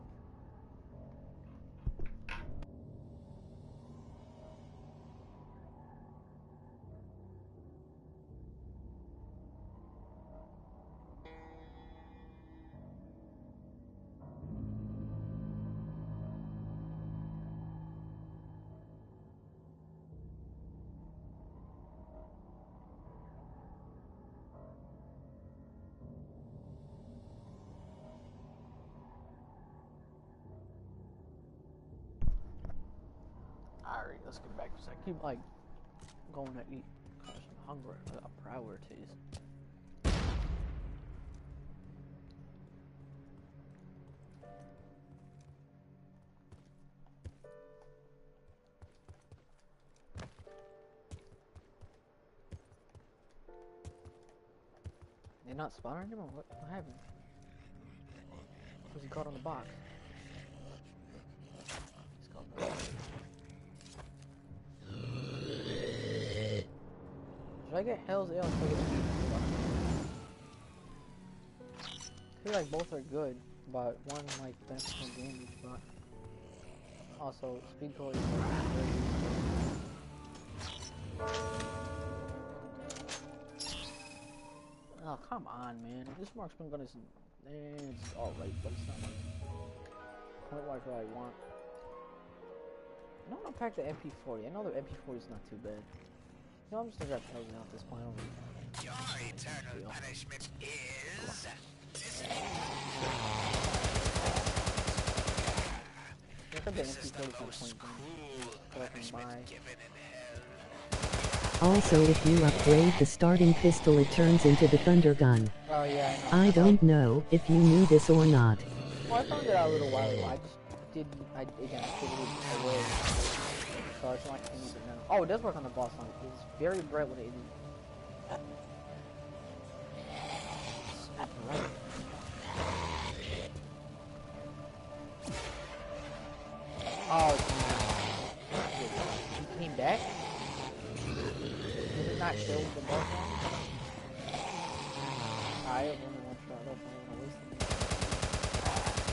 Alright, let's get back to this. I keep like going to eat because I'm hungry. I got priorities. They're not spawning anymore? What happened? Was he caught on the box? He's caught on the box. Should I get Hell's Ale or should I get I feel like both are good, but one like benefits from damage, but also speed core is like very useful. Oh come on, man! This marksman gun is it's alright, but it's not like point wise what I want. I don't want to pack the MP40. I know the MP40 is not too bad. No, I'm just gonna grab Hell's Ale at this point. Your eternal punishment is... This is the most cruel punishment given in hell. Also, if you upgrade the starting pistol, it turns into the thunder gun. Oh yeah, I don't know if you knew this or not. Well, I found it out a little while ago. I just didn't. I figured it away. So it's not gonna use it now. Oh, it does work on the boss on it. It's very bright when it is. Right. Oh, he came back? Did it not show the boss on? I have only one shot. I don't want to waste it.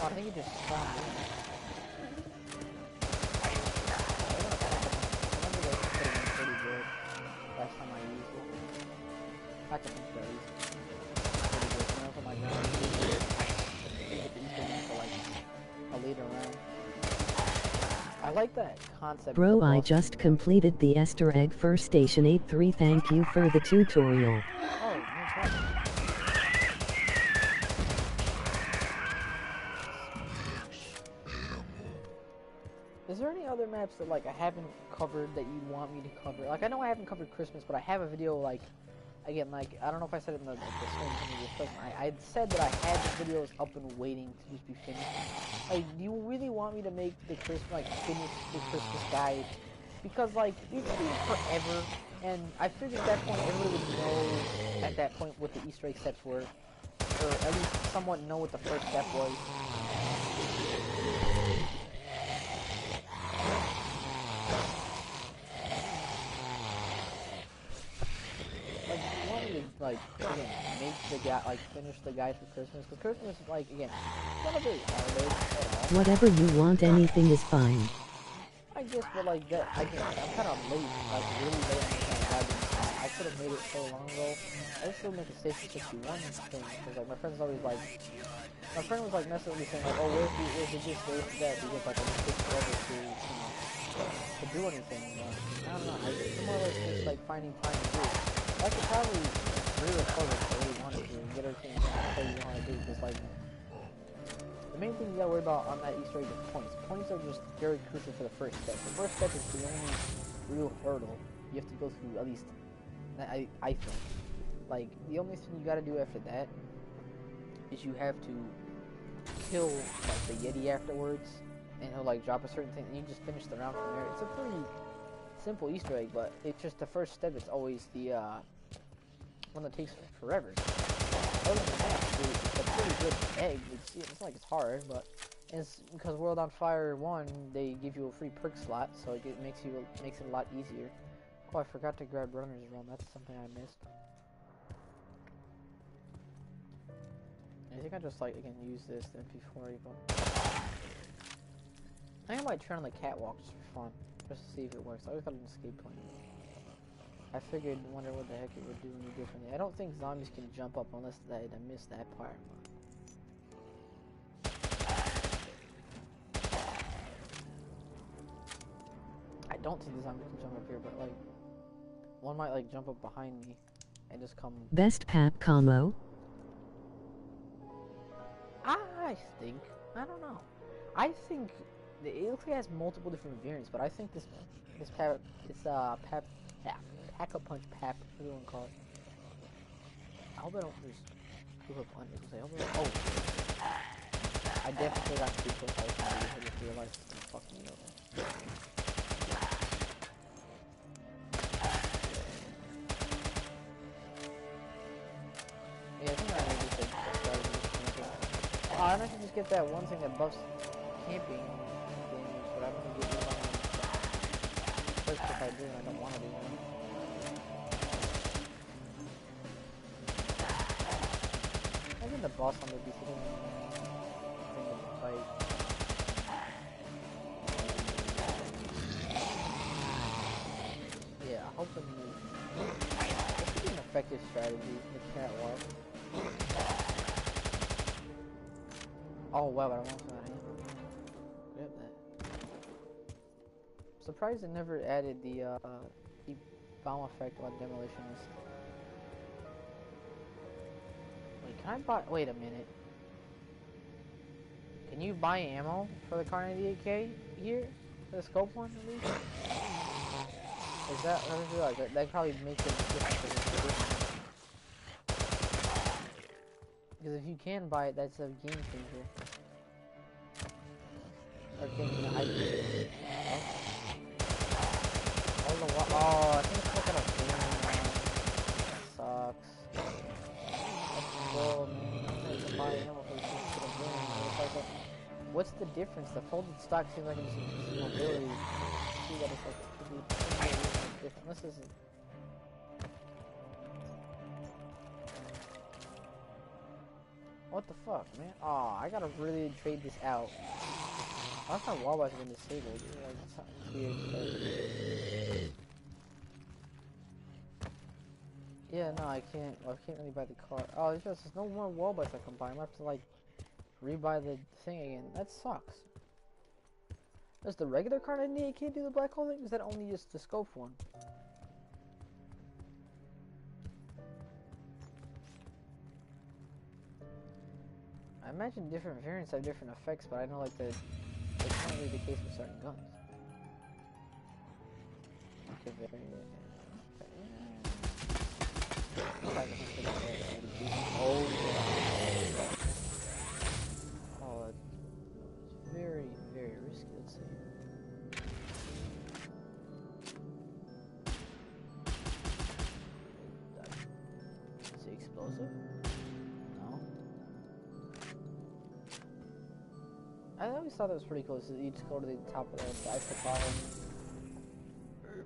Oh, I think he just spawned in. I remember they put it in pretty good last time I used it. I can think that is pretty good. You know, for my guy, you get the Easter egg for like a later round. I like that concept. Bro, I just completed the Easter egg for Station 8-3. Thank you for the tutorial. Oh, no problem. Is there any other maps that like I haven't covered that you want me to cover? Like I know I haven't covered Christmas, but I have a video like again, like, I don't know if I said it in the stream question. I said that I had the videos up and waiting to just be finished. Like, do you really want me to make the finish the Christmas guide? Because, like, it's been forever, and I figured at that point everybody would know at that point what the Easter egg steps were. Or at least somewhat know what the first step was. Like, you want me to, like, again, make the guy, like, finish the guide for Christmas? Because Christmas, like, again, it's not a big holiday at all. Whatever you want, anything is fine. I guess, but, like, that, again, I'm kind of late, like, really late on making a guide. I could have made it so long ago. I would still make a Station 61 thing, because, like, my friend's always, like, my friend was, like, messing with me saying, like, oh, where's the this, where's that? Because, like, I just take forever to, you know, to do anything. I don't know, it's more or less just, like, finding time to do it. I could probably re-record it if I really wanted to, and get everything that you want to do, because, like, the main thing you gotta worry about on that Easter egg is points. Points are just very crucial for the first step. The first step is the only real hurdle you have to go through, at least, I think. Like, the only thing you gotta do after that is you have to kill, like, the Yeti afterwards, and he'll, like, drop a certain thing, and you just finish the round from there. It's a pretty simple Easter egg, but it's just the first step. It's always the one that takes forever. Other than that, it's a pretty good egg. It's not like it's hard, but it's because World on Fire 1, they give you a free perk slot, so it makes it a lot easier. Oh, I forgot to grab Runner's Realm. That's something I missed. I think I just, like, again, use this then before even. I think I might turn on the catwalk just for fun, just to see if it works. I always got an escape plan. I figured, wonder what the heck it would do any differently. I don't think zombies can jump up unless I missed that part. I don't think the zombies can jump up here, but, like, one might, like, jump up behind me and just come. Best pap combo. I don't know. I think it looks like it has multiple different variants, but I think this pap, it's Pack-a-Punch Pap, what do you want to call it? I hope I don't just proof of punch. Oh, I definitely got too close. I just realized it's gonna fuck me up. Yeah, I think I maybe said I can just get that one thing that buffs camping damage, but I'm gonna get one first if I do, and I don't want to do one. I think the boss on the be sitting thing to fight. Yeah, I hope this could be an effective strategy, the catwalk. Oh wow, I almost got him. Grab that. Surprised it never added the bomb effect on demolitionist. Wait, can I buy? Wait a minute. Can you buy ammo for the Kar 98K here? For the scope one at least? Is that? I just realized that probably makes it different. Because if you can buy it, that's a game changer. Or can you know, oh, I think it's looking up game. That sucks. That's cool, man. I'm gonna have to buy ammo for this game. What's the difference? The folded stock seems like it's just mobility. See that it's like different. This isn't. What the fuck, man? Oh, I gotta really trade this out. I thought Wawa's been disabled. Like, something weird. Yeah, no, I can't. Well, I can't really buy the car. Oh, there's no more wallbats I can buy. I'm gonna have to, like, rebuy the thing again. That sucks. Does the regular car 98K do the black hole thing? Is that only just the scope one? I imagine different variants have different effects, but I know, like, that's not really the case with certain guns. Okay, Oh, yeah. Oh, it's very, very risky. Let's see. Is it explosive? No. I always thought that was pretty cool. So you just go to the top of the dive the bottom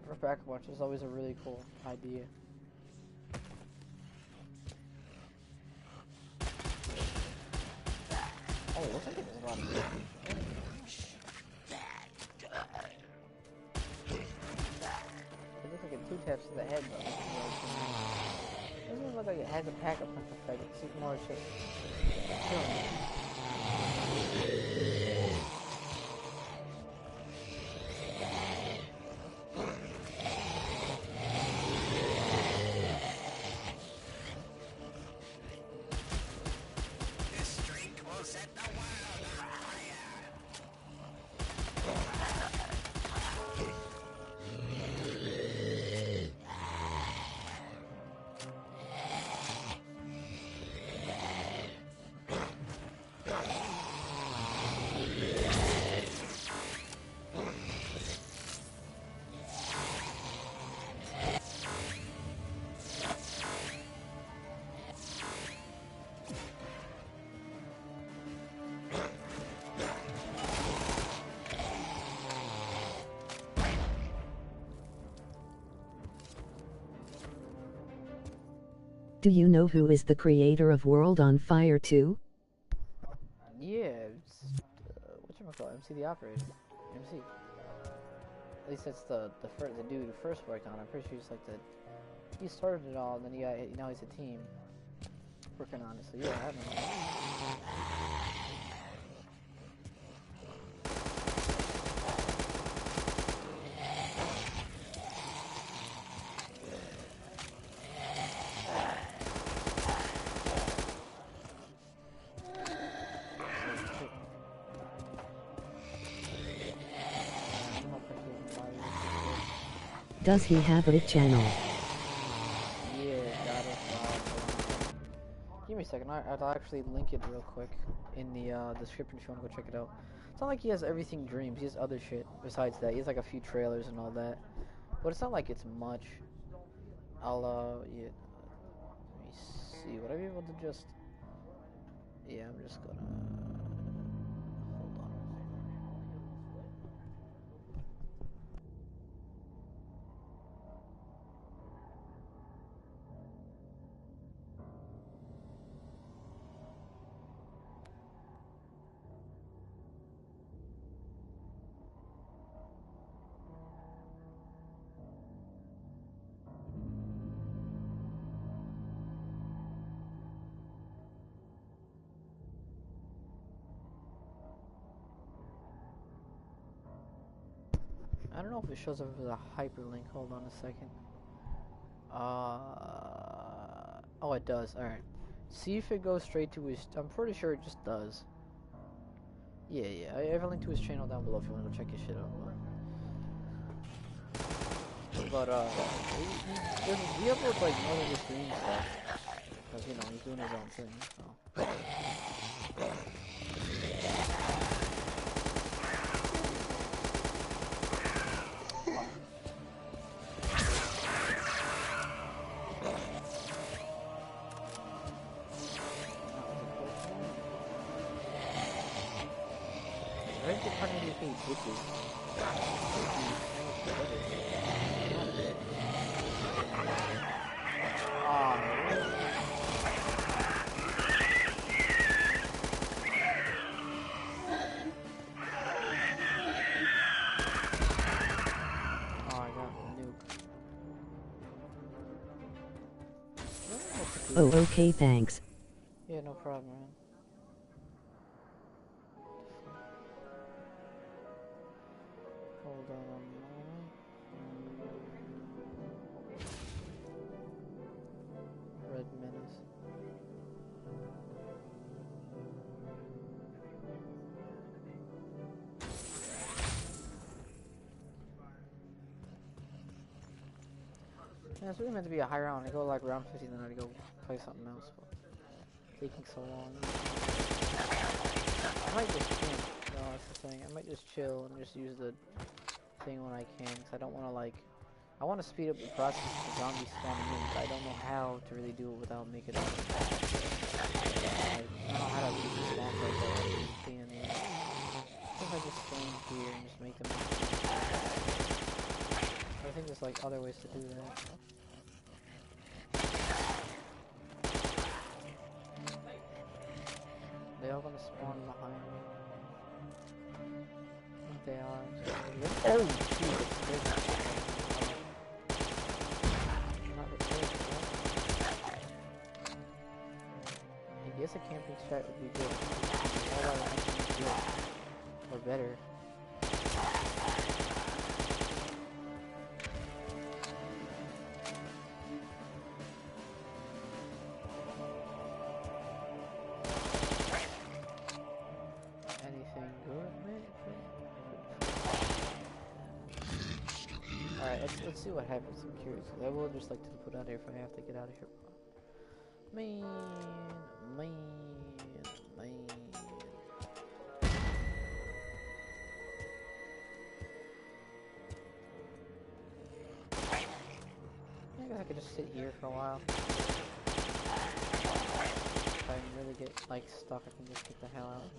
for back watch. It's always a really cool idea. Oh, it looks like there's a lot of damage. It looks like it two taps to the head though. It doesn't look like it has a pack-up effect. It seems more it's just killing. Do you know who is the creator of World on Fire 2? Yeah, it's, whatchamacallit, MC the Operator. MC. At least that's the dude who first worked on it. I'm pretty sure he's like he started it all, and then now he's a team working on it. So yeah, I don't know. Does he have a channel? Yeah, got it. Give me a second. I'll actually link it real quick in the description if you want to go check it out. It's not like he has everything dreams. He has other shit besides that. He has like a few trailers and all that, but it's not like it's much. Yeah. Let me see. Would I be able to just? Yeah, I'm just gonna. Hold on. I don't know if it shows up as a hyperlink. Hold on a second. Oh, it does. All right. See if it goes straight to his. I'm pretty sure it just does. Yeah, yeah. I have a link to his channel down below if you want to go check his shit out. But he uploads like more than just stream stuff, because you know he's doing his own thing. So. I think they're trying to make me bitches. Oh, okay, thanks. Yeah, no problem, man. Hold on a moment. Red Menace. Yeah, it's really meant to be a high round. I go like round 50, then I go play something else. But taking so long. I might just camp. No, that's the thing. I might just chill and just use the thing when I can, because I don't want to like. I want to speed up the process of the zombies spawning in, but I don't know how to really do it without making it. Like, I don't know how to make the spawns like that. If I just stand here and just make them. I think there's like other ways to do that. They all gonna spawn behind me. I think they are. Oh, Jesus! Not prepared for that. I guess a camping strat would be good. All I want to be good. Or better. Anything good, man? Alright, let's see what happens. I'm curious. I will just like to put out here if I have to get out of here. Man. I guess I could just sit here for a while. If I really get like stuck, I can just get the hell out.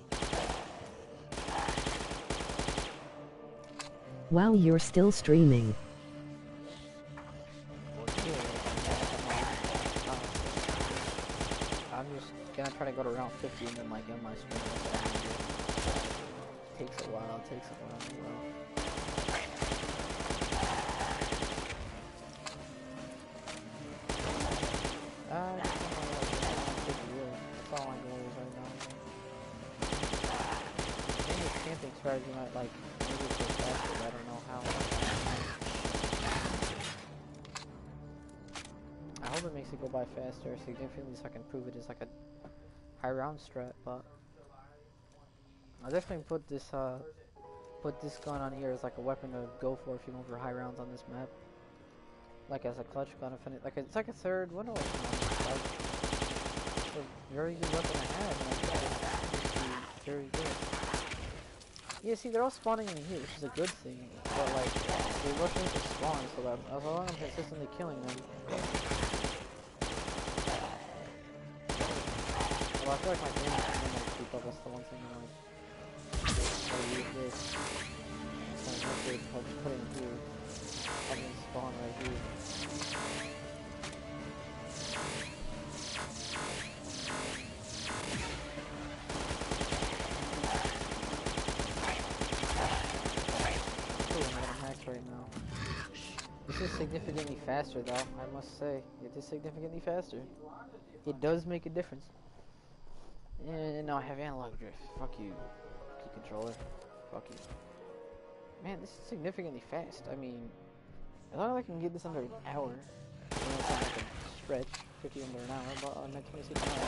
While you're still streaming. I'm just gonna try to go to round 50 and then like end my stream. Takes a while. That's all my goal is right now. I think this camping strategy might like make it go faster, but I don't know how. I hope it makes it go by faster significantly so I can prove it is like a high round strat, but I'll definitely put this gun on here as like a weapon to go for if you go for high rounds on this map. Like as a clutch gun, like it's like a third window weapon. Like, it's a very good weapon to have, and it's very good. Yeah, see, they're all spawning in here, which is a good thing. But like, they're rushing into spawn, so that as long as I'm consistently killing them. Well, I feel like my game is going to keep up. That's the one thing I like. So I use this. So I'm going to put it in here. And then spawn right here. Ooh, I'm at a max right now. This is significantly faster though, I must say. It is significantly faster. It does make a difference. And now I have analog drift. Fuck you. Key controller. Fuck you. Man, this is significantly fast. I mean, as long as I can get this under an hour, I know it's not like a stretch, 50 under an hour, but I'm at 26 an hour.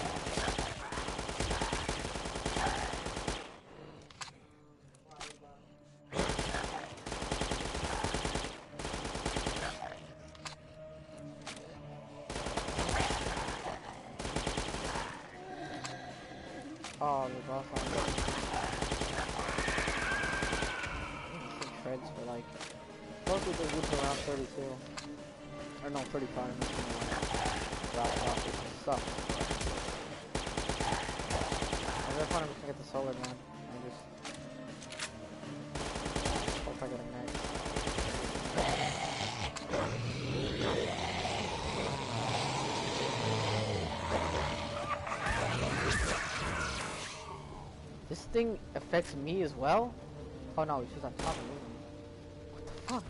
Oh, the boss on it. Shreds for like, mostly they get to around 32. Or no, 35. I'm just gonna drop it off, which sucks. I'm just gonna get the solar gun. I just hope I get a max. This thing affects me as well? Oh no, it's just on top of me. What the fuck?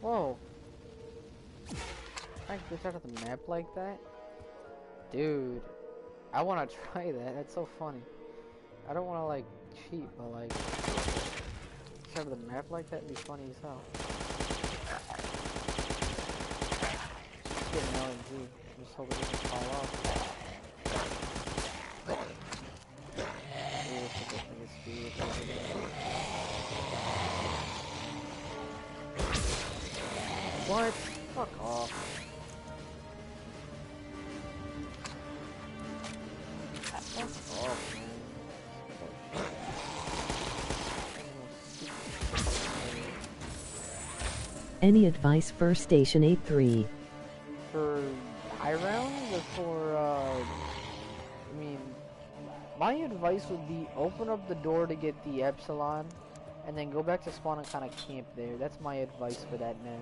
Whoa. I glitch out of the map like that? Dude. I wanna try that. That's so funny. I don't wanna like cheat, but like glitch out of the map like that would be funny as hell. Just get an LNG. Just hope it doesn't fall off. What? Fuck off. Any advice for Station 8-3? For high rounds or for, I mean, my advice would be open up the door to get the Epsilon, and then go back to spawn and kind of camp there. That's my advice for that map.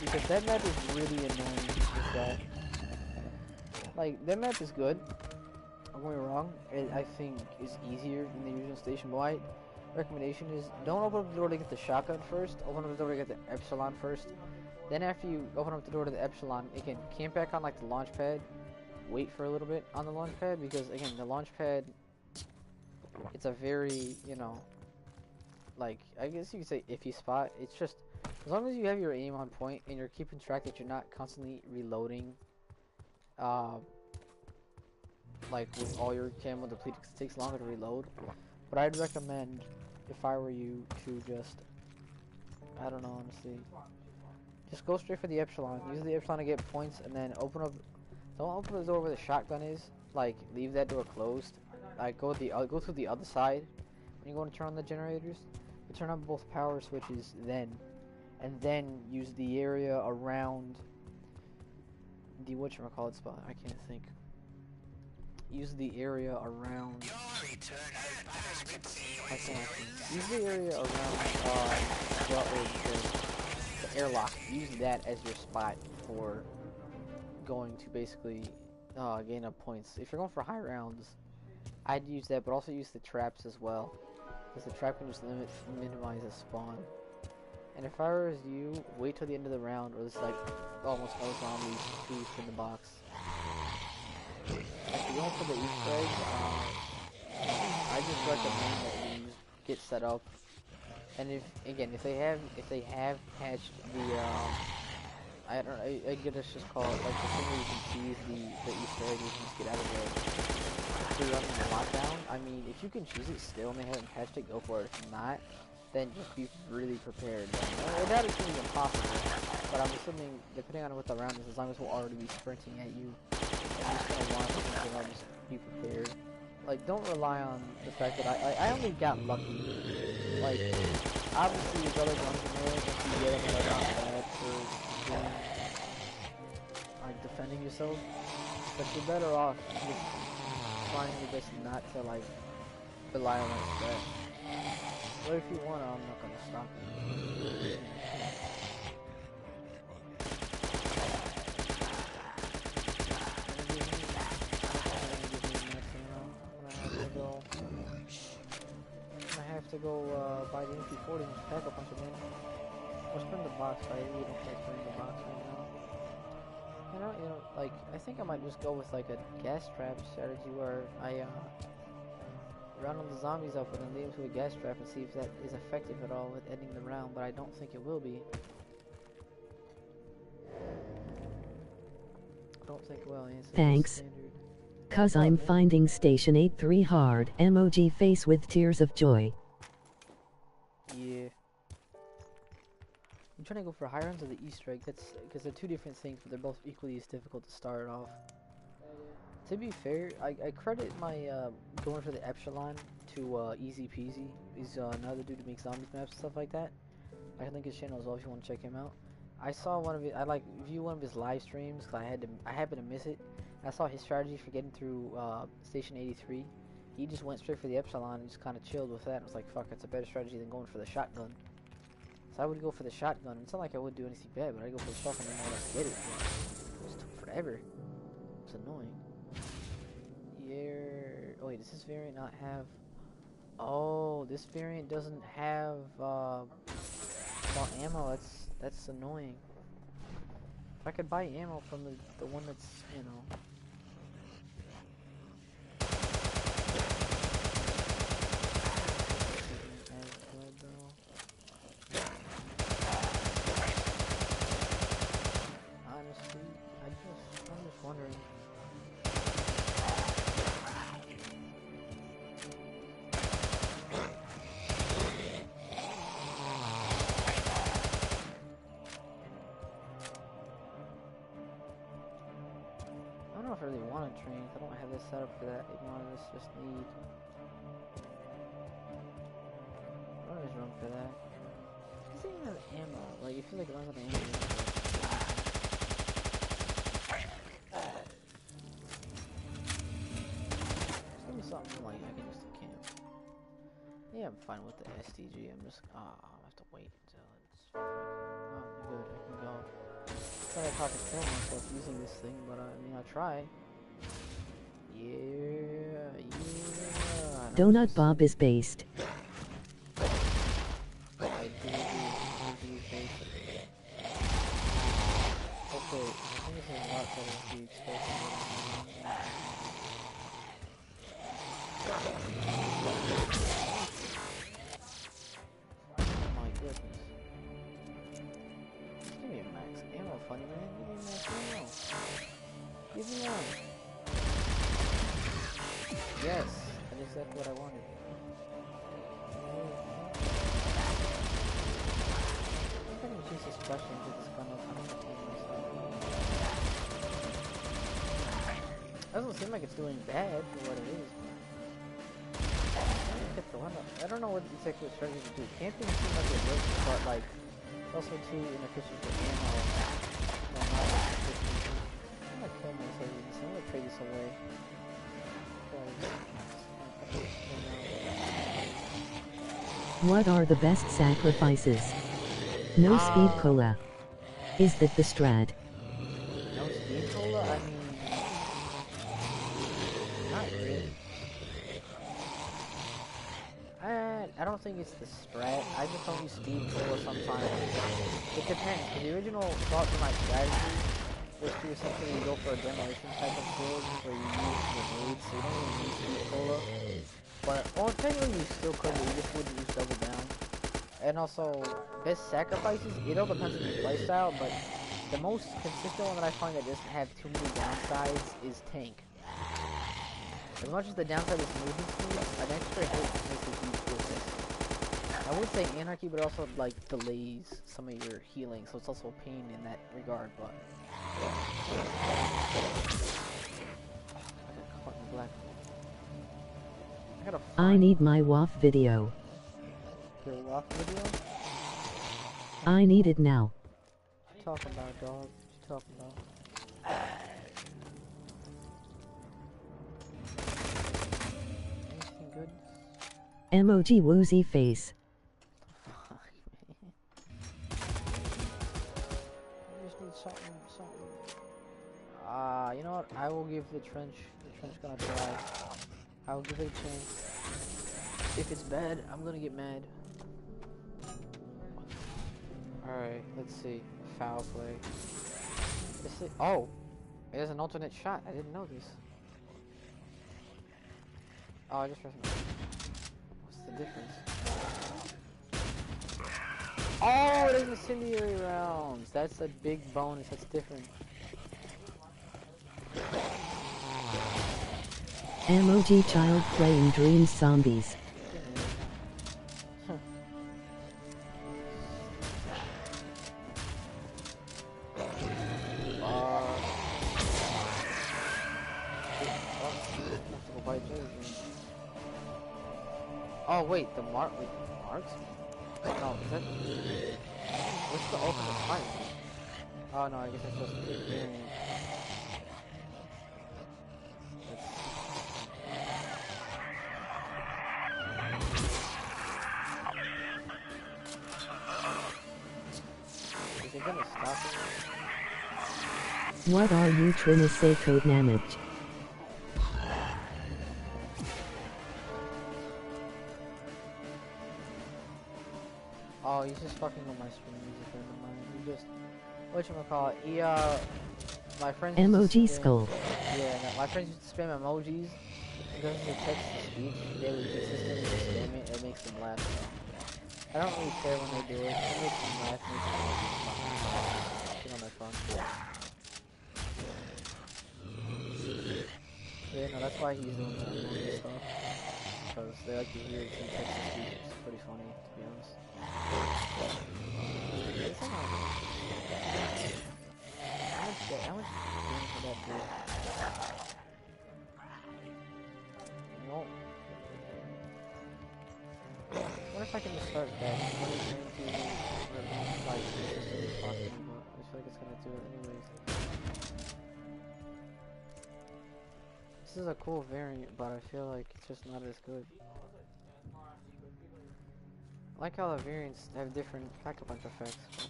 Because that map is really annoying with that. Like, that map is good. Don't get me wrong. It, I think, is easier than the usual station. But my recommendation is don't open up the door to get the shotgun first. Open up the door to get the Epsilon first. Then after you open up the door to the Epsilon, again, camp back on like the launch pad. Wait for a little bit on the launch pad because again, the launch pad, it's a very, you know, like, I guess you could say iffy spot. It's just, as long as you have your aim on point and you're keeping track that you're not constantly reloading, like with all your camo depleted, 'cause it takes longer to reload. But I'd recommend, if I were you, to just, I don't know, honestly, just go straight for the Epsilon. Use the Epsilon to get points, and then open up. Don't open the door where the shotgun is. Like, leave that door closed. Like, go through the other side when you go to turn on the generators. You turn on both power switches then, and then use the area around the whatchamacallit spot. I can't think. Use the area around. I can't think. Use the area around the airlock. Use that as your spot for going to basically gain up points. If you're going for high rounds, I'd use that, but also use the traps as well, because the trap can just minimize the spawn. And if I was you, wait till the end of the round, or there's like almost no zombies to spin the box. If you're going for the Easter egg, I just recommend that you get set up. And if they have patched the I don't know, I guess it's just called like the thing where you can choose the Easter egg, you can just get out of the pre-running the lockdown. I mean, if you can choose it still and they haven't patched it, go for it. If not, then just be really prepared. That is going to be impossible, but I'm assuming, depending on what the round is, as long as we'll already be sprinting at you, I'm just going to want something, I'll just be prepared. Like, don't rely on the fact that I only got lucky. Like, obviously there's other guns in there, if you get them, they're not bad for doing, like, defending yourself, but you're better off just trying your best not to, like, rely on that. But if you want to, I'm not gonna stop you. I have to go buy the MP40 and pack a bunch of ammo. Or spin the box, right? We don't like spinning the box right now. You know, like, I think I might just go with like a gas trap strategy where I round all the zombies up and then lead them to a gas trap and see if that is effective at all with ending the round, but I don't think it will be. I don't think it will. Thanks. Cause I'm finding Station 8-3 hard. Emoji face with tears of joy. Yeah. I'm trying to go for high rounds of the Easter egg. That's because they're two different things, but they're both equally as difficult to start off. To be fair, I credit my going for the Epsilon to Easy Peasy. He's another dude who makes zombies maps and stuff like that. I can link his channel as well if you want to check him out. I saw one of it. I like view one of his live streams because I happened to miss it. I saw his strategy for getting through Station 83. He just went straight for the Epsilon and just kind of chilled with that. I was like, fuck, that's a better strategy than going for the shotgun. So I would go for the shotgun. It's not like I would do anything bad, but I'd go for the shotgun and more or less get it. It just took forever. It's annoying. Oh wait, does this variant not have... Oh, this variant doesn't have well, ammo. That's annoying. If I could buy ammo from the one that's, you know... Honestly, I'm just wondering. I don't know if I really want to train. I don't have this set up for that. Even though this just need. I want to just run for that. This thing has ammo. Like, you feel like it runs out of ammo. Just give me something like I can just camp. Yeah, I'm fine with the STG. I'm just I have to wait until it's good. I can go. I feel like I can kill myself using this thing, but I mean, I'll try. Yeah. Donut Bob is based. I do face. Okay, I think this is a lot better than the expected. Oh my goodness. Just give me a max ammo, funny man. Give me a max ammo. Give me one. Yes, that's exactly what I wanted. I'm gonna use this question to this gun up. Doesn't seem like it's doing bad for what it is. I don't know what exactly it's trying to do. Camping seems like it works, but like it's also too inefficient for ammo. No, not efficient. I'm gonna kill myself with this. I'm gonna trade this away. What are the best sacrifices? No speed cola. Is that the strat? No speed cola? I mean, not really. I don't think it's the strat. I just don't use speed cola sometimes. It depends. The original thought for my strategy was to essentially go for a demolition type of build where you use grenades, so you don't really use speed cola. But, well, technically you still could, but you just wouldn't use double down. And also, best sacrifices, it all depends on your playstyle, but the most consistent one that I find that doesn't have too many downsides is tank. As much as the downside is moving speed, an extra hit makes a huge difference. I would say anarchy, but also like delays some of your healing, so it's also a pain in that regard, but... I got caught in black. I need my WAF video. Your WAF video? I need it now. What you talking about, dog? What you talking about? Anything good? Emoji woozy face. Fuck, man. I just need something. You know what? I will give the trench gonna try. I'll give it a chance. If it's bad, I'm gonna get mad. Alright, let's see. Foul play. Oh! There's an alternate shot. I didn't know this. Oh, I just pressed it. What's the difference? Oh, there's incendiary rounds. That's a big bonus. That's different. Emoji child playing Dreams Zombies. Oh wait, the marks? No, is that... What's the ultimate fight? Oh no, I guess I'm supposed to keep hearing it. Is it gonna stop it? What are you trying to say, code damage? Oh, he's just fucking on my stream. He's a friend of mine. He just... Whatchamacallit? He, my friends... Emoji skull. Yeah, no, my friends used to spam emojis. Because of the text-to-speech, they would consistently just spam it. It makes them laugh. So. I don't really care when they do it. It makes them laugh. It makes them laugh. Get on my phone. Yeah, no, that's why he's doing the emoji stuff. Because they like to hear it in text-to-speech. It's pretty funny, to be honest. How much for that dude? No. What if I I can just start that. I'm going to remove like consistently as possible, but I feel like it's gonna do it anyways. This is a cool variant, but I feel like it's just not as good. I like how the variants have different pack-a-punch effects.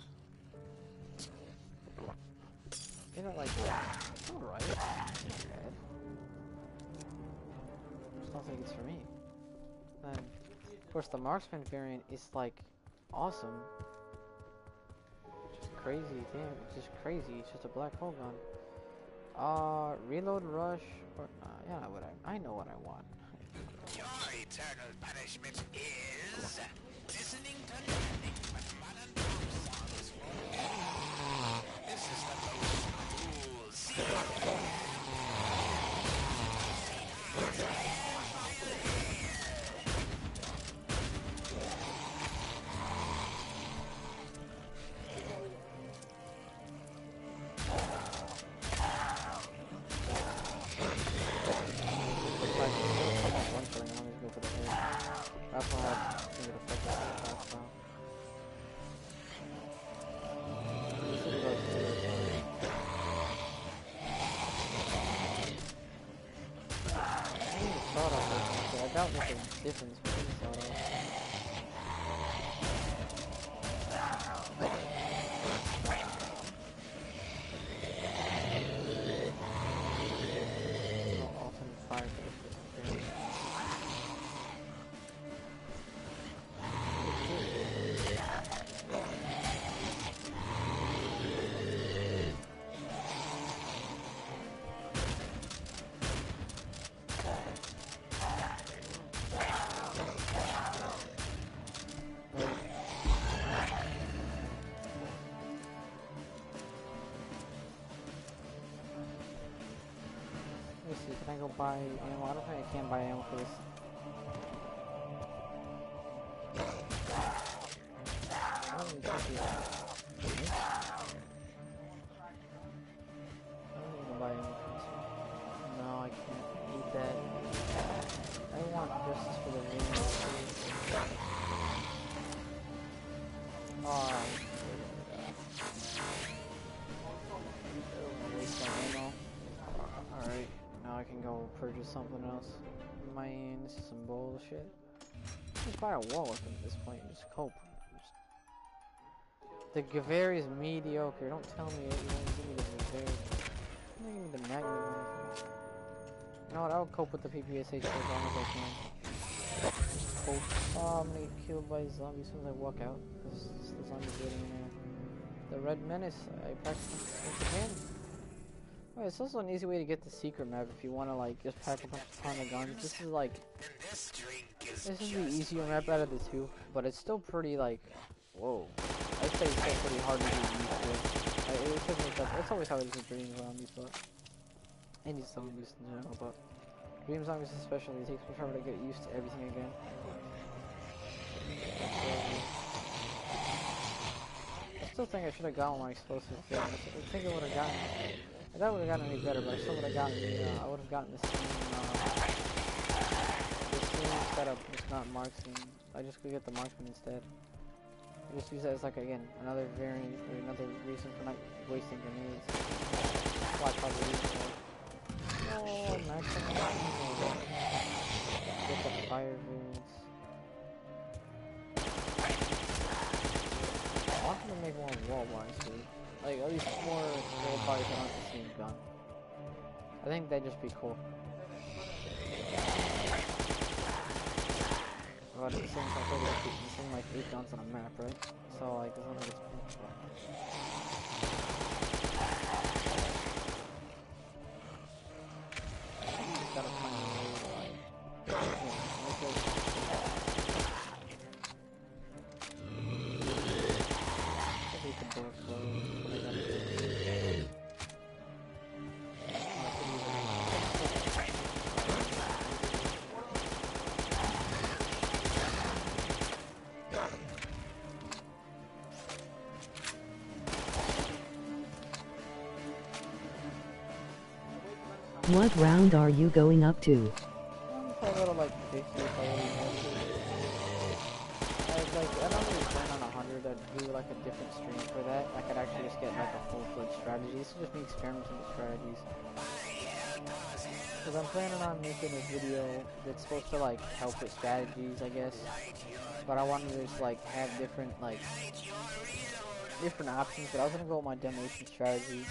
You know, like, it's alright. It's not bad. I just don't think it's for me. And, of course, the marksman variant is, like, awesome. Just crazy, damn, it's just crazy. It's just a black hole gun. Reload rush, or, yeah, I know what I want. Your eternal punishment is listening to nothing but modern pop songs forever. This is the most cool secret. That's why I think it'll focus on the fast now. This is about to do it. I need to start off with this. I doubt there's a difference between start off. Oh, alternate fire for this. Okay. Let me see, can I go buy ammo? I don't think I can buy ammo for this. I don't even think it- I don't even buy ammo for this one. No, I can't eat that. I want justice for the video. Oh, waste my ammo. Alright, now I can go purchase something else. Man, this is some bullshit. Just buy a wall weapon at this point and just cope. The Gavari is mediocre. Don't tell me that you want to give me the Gavari. Don't give me the Magnum or anything. You know what? I'll cope with the PPSH for as long as I can. Cope. Oh, I'm gonna get killed by zombies as soon as I walk out. Because the zombies getting in there. The Red Menace. I practiced once again. Oh, it's also an easy way to get the secret map if you want to like just pack a bunch of ton of guns. This is like, this is the easier map out of the two, but it's still pretty like, whoa. I'd say it's still pretty hard to get used to. It took me tough. That's always how it is with Dream Zombies, but any zombies in general. But Dream Zombies especially, it takes me forever to get used to everything again. I still think I should have gotten my explosive thing. I think I would have gotten. I thought I would have gotten any better, but I still would have gotten the, I would have gotten the same setup, just not marksman. I just could get the marksman instead. I just use that as like, again, another variant, or another reason for not wasting grenades. Well, I probably use it. Oh, maximum ammo. Get the fire variants. I want them to make more wall bars, dude. Like, at least more wall bars that aren't the same gun. I think that'd just be cool. But at the same time, there's only like 8 guns on a map, right? So, like, there's only this. Just gotta find a way to, like, make it. Maybe the door closed. What I gotta do. What round are you going up to? A little like 50 if I really want to. were to do like a different stream for that, I could actually just get like a full-fledged strategy. This is just me experimenting with strategies. Because I'm planning on making a video that's supposed to like help with strategies, I guess. But I wanted to just like have different options. But I was gonna go with my demolition strategy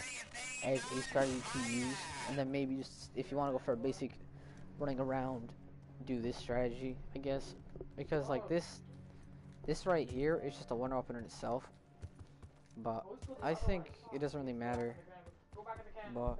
as a strategy to use, and then maybe just if you want to go for a basic running around, do this strategy, I guess. Because like this right here is just a wonder weapon in itself. But I think it doesn't really matter. But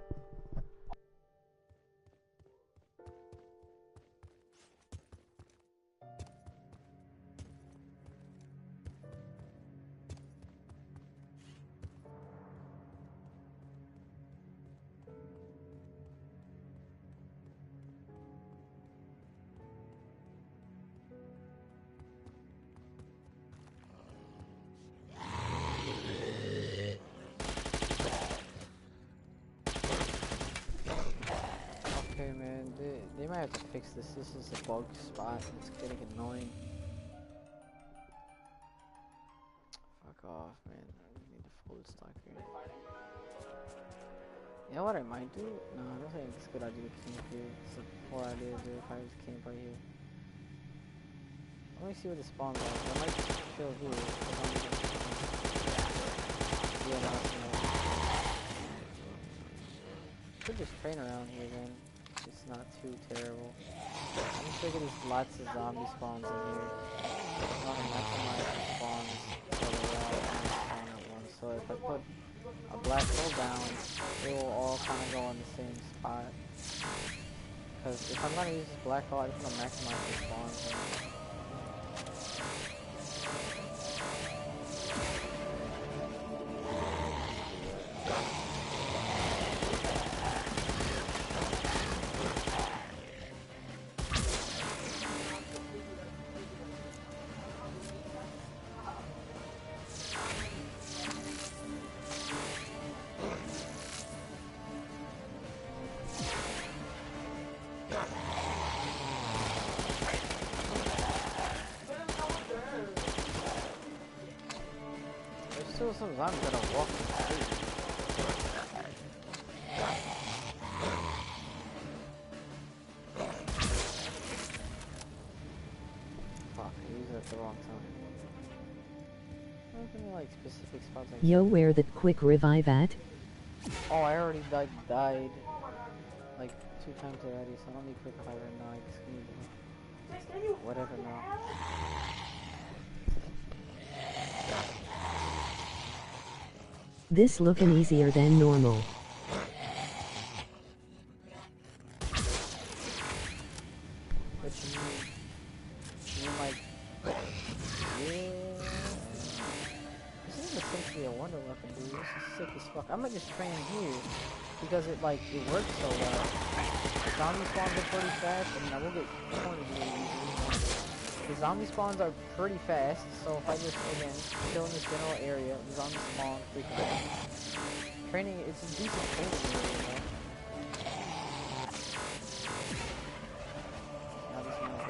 okay, man, they might have to fix this. This is a bug spot. It's getting annoying. Fuck off, man. I need to fold stock here. You know what I might do? No, I don't think it's a good idea to camp here. It's a poor idea to do if I just camp right here. Let me see where the spawns are. I might just chill here. Yeah, no, that's not. Could just train around here then. It's not too terrible. I'm sure there's lots of zombie spawns in here. I want to maximize the spawns so they're all spawn at once. So if I put a black hole down, it will all kind of go in the same spot. Because if I'm going to use this black hole, I just want to maximize the spawns. Still some zombies that are walking through. Fuck, I used it at the wrong time. Any like specific spots like Yo, where that quick revive at? Oh, I already died like 2 times already, so I don't need quick fire right now. I just need whatever now. This looking easier than normal. What you mean? You mean like, yeah. This is essentially a wonder weapon, dude. This is sick as fuck. I might just train here because it works so well. Zombie spawns are pretty fast. I mean, I will get cornered really easily. The zombie spawns are pretty fast, so if I just, again, chill in this general area, the zombie spawn frequently. Training, it's a decent training area, you know? Now this one's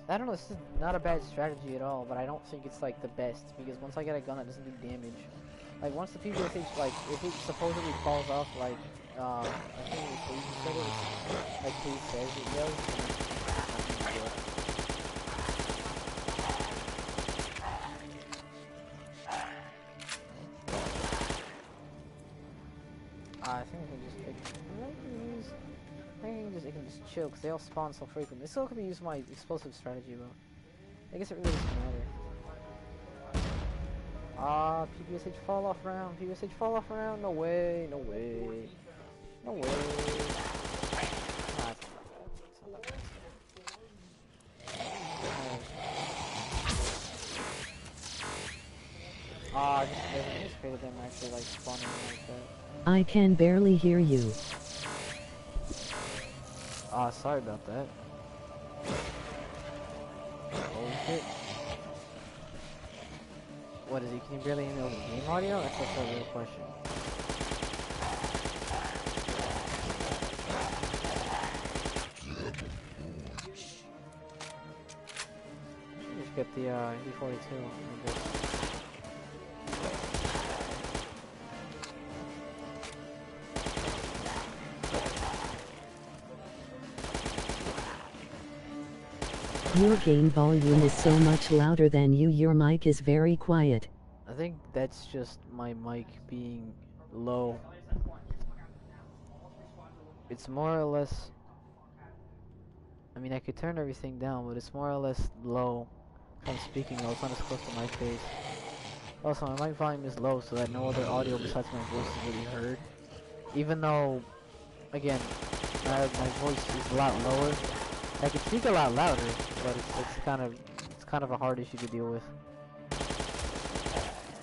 I don't know, this is not a bad strategy at all, but I don't think it's like the best, because once I get a gun that doesn't do damage, like once the PVSH, like, if it supposedly falls off, like, I think it said it, like he says it does, I think I can just pick, I can just chill, because they all spawn so frequently. This still could be used for my explosive strategy, but I guess it really doesn't matter. PPSH fall off round, PPSH fall off round, no way, no way, no way. Nah, it's not that bad. I just created them actually like spawning like that. I can barely hear you. Sorry about that. Oh shit. What is he? Can you barely handle the game audio? That's a real question. Just get the D42. Your game volume is so much louder than you. Your mic is very quiet. I think that's just my mic being low. It's more or less... I mean, I could turn everything down, but it's more or less low. I'm speaking low, it's not as close to my face. Also, my mic volume is low so that no other audio besides my voice is really heard. Even though, again, my voice is a lot lower. I can speak a lot louder, but it's kind of a hard issue to deal with.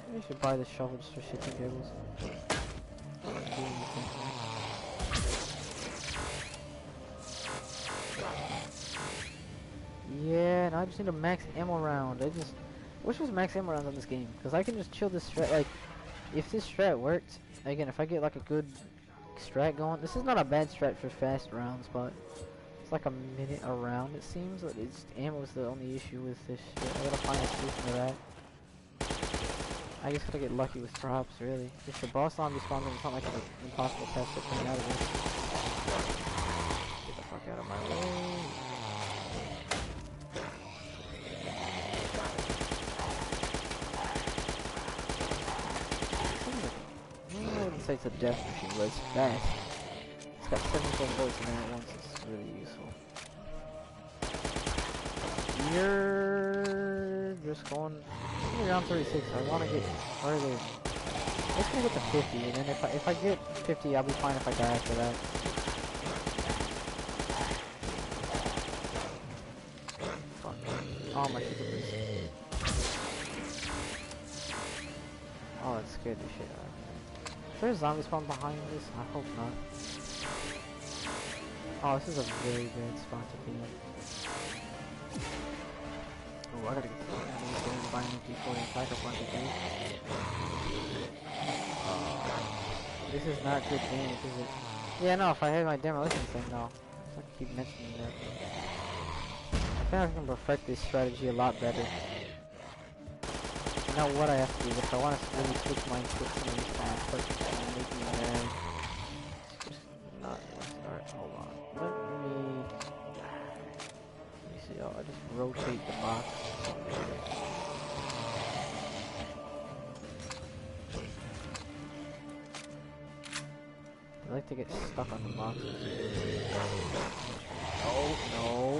Maybe I should buy this shovel just for shits and giggles. Yeah, now I just need a max ammo round. I wish there was max ammo rounds on this game, because I can just chill this strat. Like, if this strat worked, again, if I get like a good strat going, this is not a bad strat for fast rounds, but it's like a minute a round, it seems. It's ammo's the only issue with this shit. I gotta find a solution to that. I just gotta get lucky with drops, really. If the boss zombie spawns, it's not like it's an impossible task to clean out of this. Get the fuck out of my way. I wouldn't say it's a death machine, but it's fast. It's got 74 bullets in there at once. It's really useful. You're just going around 36. I want to get further. Let's go get the 50, and then if I get 50, I'll be fine if I die after that. Fuck. Oh my shit. Oh, that scared the shit out of me. Is there a zombie spawn behind this? I hope not. Oh, this is a very bad spot to be in. Oh, I gotta get the fuck out of here and buy an MP40 and back up on the game. This is not good damage, is it? Yeah, no, if I had my demolition thing, no. I keep mentioning that. I think I can perfect this strategy a lot better. Now what I have to do, if I want to really switch my inputs to these plans, but making just not start. Hold on. Let me see. I'll just rotate the box. I like to get stuck on the boxes. No,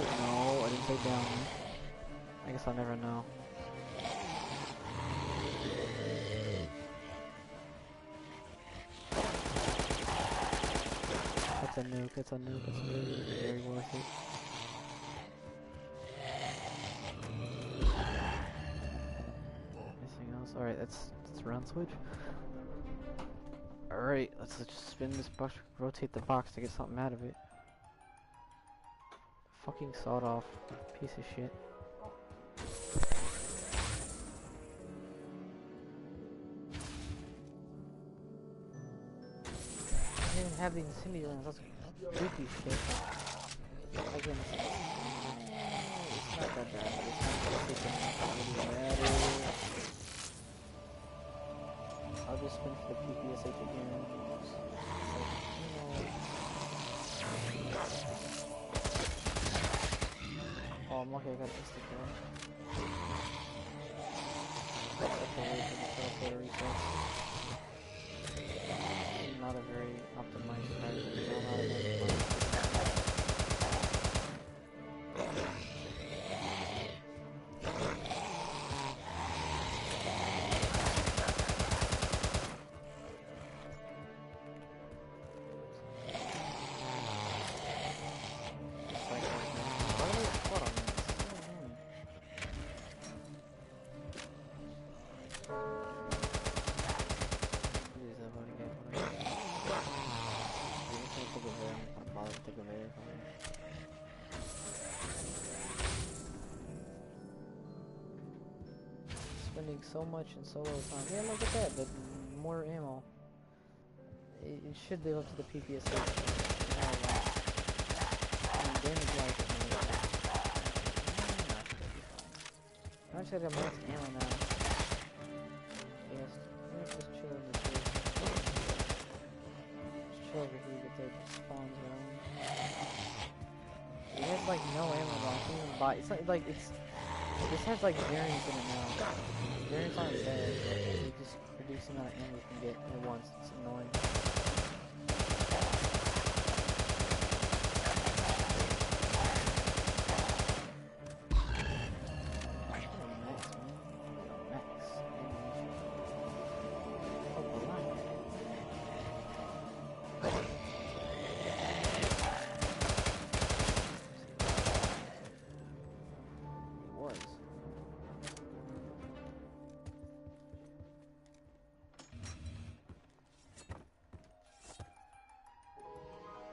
I didn't say down. I guess I'll never know. That's a nuke, it's very worth it. Anything else? Alright, let's round switch. Alright, let's just spin this box, rotate the box to get something out of it. Fucking sawed off piece of shit. I didn't have the incendiary rounds, that's creepy shit. Again, it's not that bad, but it's not really matter. I'll just spin for the PPSH again. Oh, I'm lucky I got this sticker. Not a very optimized strategy. spending so much in solo time. Yeah, look at that, the more ammo. It should live up to the PPSH. I mean, damage wise, it may not. I should have max ammo now. Yes, let's just chill over here. Just chill over here, get the spawns going. It has like no ammo though, I can't even buy. It's like it's. This has like variants in it now. Variants aren't bad, but they just reduce the amount of ammo you can get at once. It's annoying.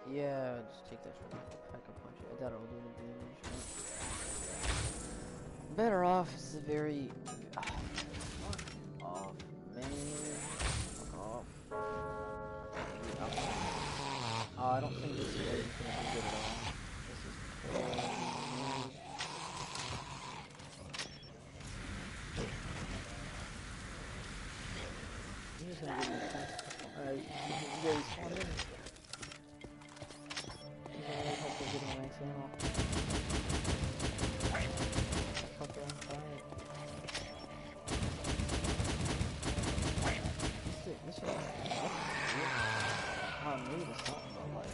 Yeah, just take that from the pack a punch. I doubt it'll do any damage. Better off is very. Fuck off, man. Fuck off. Oh, I don't think this is gonna be good at all. This is poorly made. He's just gonna give me a chance. Alright, you guys spawn in. Hopefully getting max ammo. Fuck on fire. This shit. Oh, maybe the something though, like.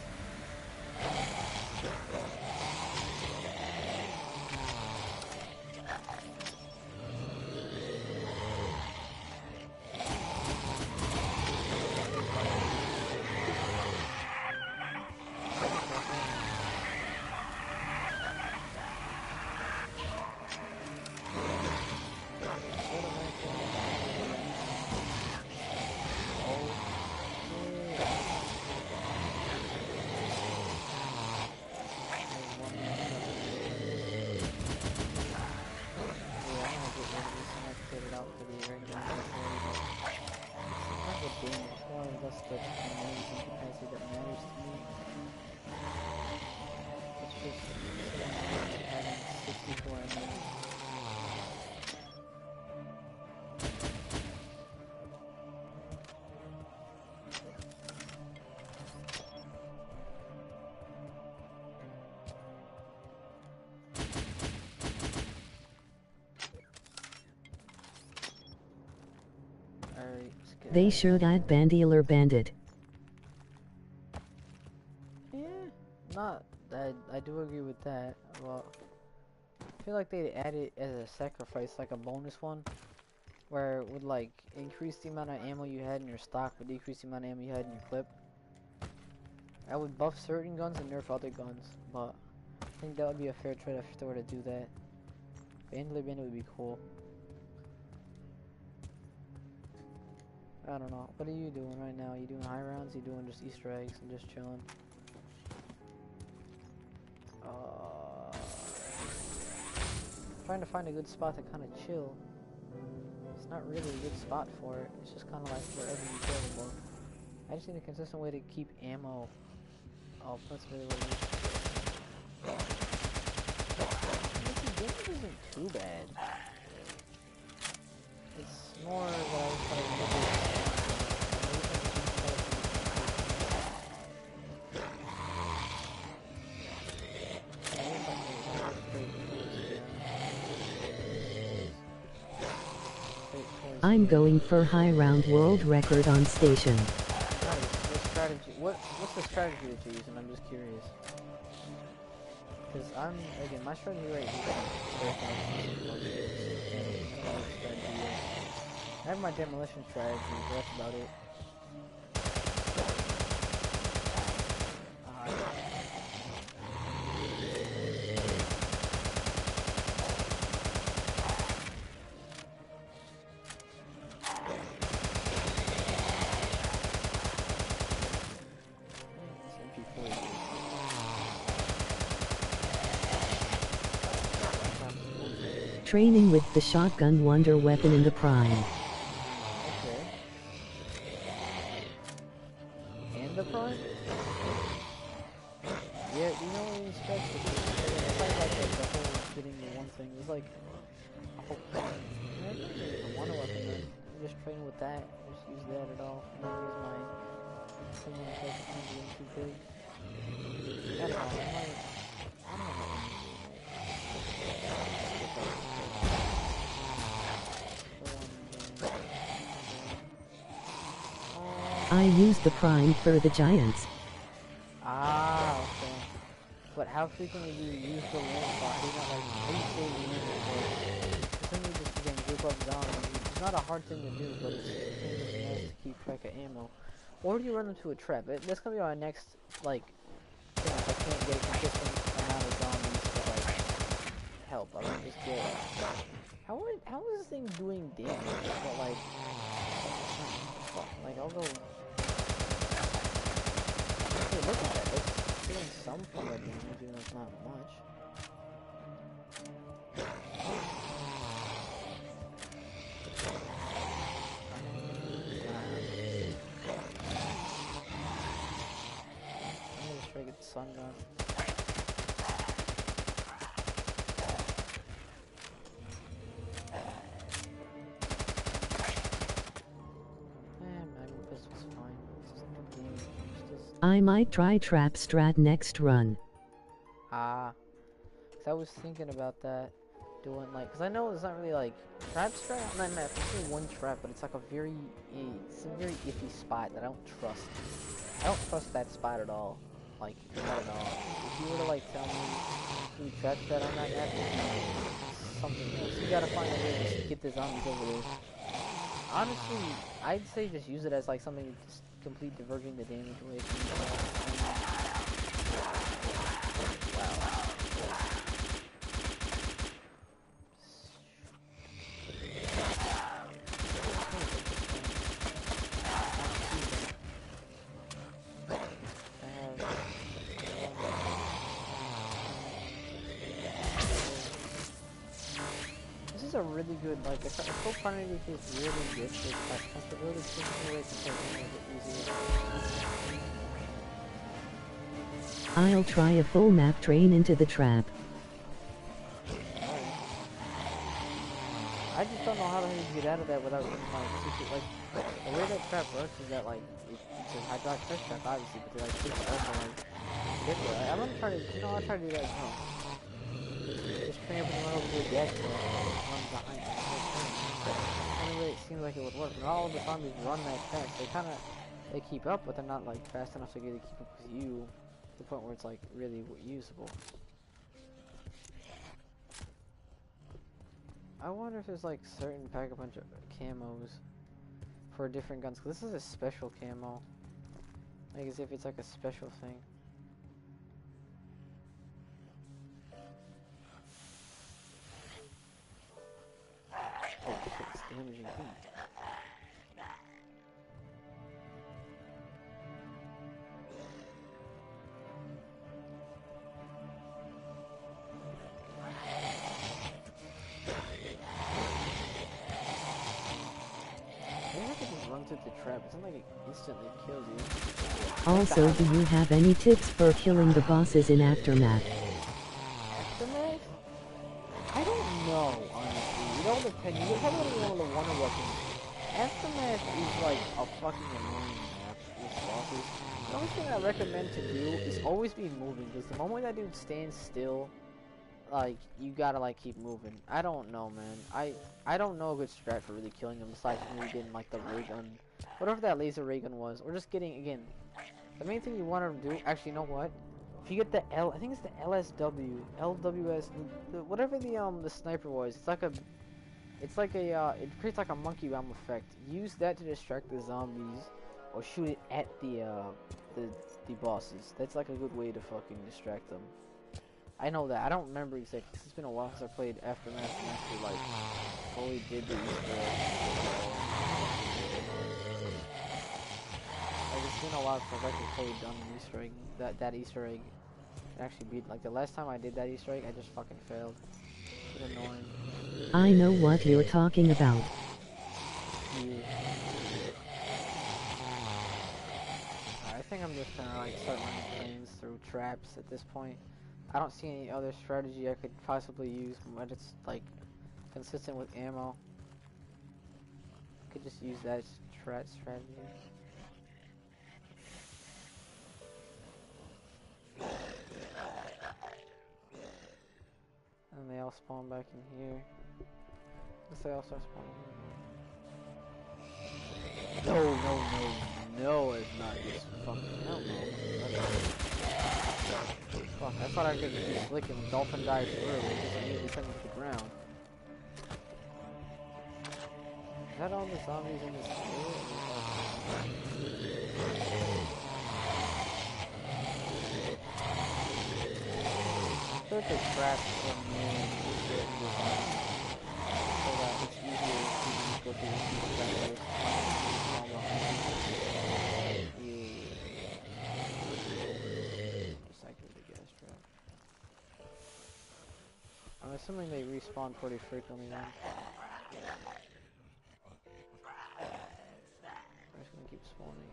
That's the amazing capacity that matters to me. It's just having 64 ammo. Alright, let's get They should add Bandiler Bandit. yeah, not that I do agree with that. Well, I feel like they add it as a sacrifice, like a bonus one, where it would like increase the amount of ammo you had in your stock, but decrease the amount of ammo you had in your clip. I would buff certain guns and nerf other guns, but I think that would be a fair trade-off if they were to do that. Bandit would be cool. I don't know. What are you doing right now? You doing high rounds? You doing just Easter eggs and just chilling? Trying to find a good spot to kind of chill. It's not really a good spot for it. It's just kind of like wherever you go. I just need a consistent way to keep ammo. Oh, that's really what it is. This damage isn't too bad. It's more that I I'm going for high round world record on station. Nice. What strategy? What's the strategy that you're using? I'm just curious. Because again, my strategy right here I have my demolition strategy, but that's about it. training with the shotgun wonder weapon in the prime. Okay. And the prime? Yeah, you know what he specs with this? It's like the whole getting the one thing. It's like a whole the wonder weapon then. I'm just training with that. Just use that at all. I'm gonna use my similar effect not being too big. I don't know, I might I don't know what I'm gonna do. I use the prime for the giants. Ah, okay. But how frequently do you use the land bar? How do you not like, how do you save the land? Because then you just, again, group up zombies. It's not a hard thing to do, but it's a pain in the ass to keep track of ammo. Or do you run them to a trap? That's gonna be our next, like, thing. If I can't get a consistent amount of zombies to, like, help, I might just get, how is this thing doing damage? But, like, fuck, like, I'll go, hey, look at that, it's doing some form of damage, even though it's not much. I'm gonna just try to get the sun gun. Magnum pistol's fine. It's just no damage. It's just... I might try trap strat next run. Ah. Cause I was thinking about that. Doing like, cause I know it's not really like trap strat. Not it's only one trap, but it's like a very iffy spot that I don't trust. I don't trust that spot at all. Like not at all. If you were to like tell me do trap strat on that map, it's something else. You gotta find a way to just get the zombies over there. Honestly, I'd say just use it as like something to just complete diverging the damage away from wow. This is a really good, like, if full quantity is really good for that's a really good way to take it a bit easier. I'll try a full map train into the trap. I just don't know how the hell you get out of that without getting, like, the way that trap works is that, like, it's a hydraulic press trap, obviously, but they, like, take it over, like, to get there. I'm gonna try to, I'll try to do that, just train up and run over to the gas truck and run behind it. The only way it seems like it would work. Not all of the zombies run that fast. They keep up, but they're not, like, fast enough to get to keep up with you to the point where it's, like, really usable. I wonder if there's like certain pack-a-punch camos for different guns, because this is a special camo. Like as if it's like a special thing. Oh shit, it's damaging heat. Through the trap. It's not like it instantly kills you. Also, do you have any tips for killing the bosses in Aftermath? Aftermath? I don't know, honestly. It all depends. You probably don't know the wonder weapon. Aftermath is like a fucking annoying map with bosses. The only thing I recommend to do is always be moving, because the moment that dude stands still, like, you gotta, like, keep moving. I don't know, man. I don't know a good strat for really killing him, besides maybe getting, like, the ray gun. Whatever that laser ray gun was. Or just getting, again, the main thing you want to do, actually, you know what? If you get the I think it's the LSW, LWS, whatever the sniper was, it creates, like, a monkey bomb effect. Use that to distract the zombies, or shoot it at the bosses. That's, like, a good way to fucking distract them. I know that. I don't remember exactly. It's been a while since I played Aftermath and actually, like, fully did the Easter egg. Like, it's been a while since I've actually fully done the Easter egg. That Easter egg actually beat. Like, the last time I did that Easter egg, I just fucking failed. It's annoying. I know what you're talking about. Yeah. I think I'm just gonna like start running trains through traps at this point. I don't see any other strategy I could possibly use when it's like consistent with ammo. I could just use that strategy. And they all spawn back in here. Let's say all start spawning here. No, no, no, no, it's not this fucking hell no. Fuck, I thought I could just flick and dolphin dive through and just immediately send him to the ground. Is that all the zombies in this area? I feel like the traps are main shit in this one. So that it's easier to just go through these traps. Recycle the gas trap. I'm assuming they respawn pretty frequently then. I'm just gonna keep spawning.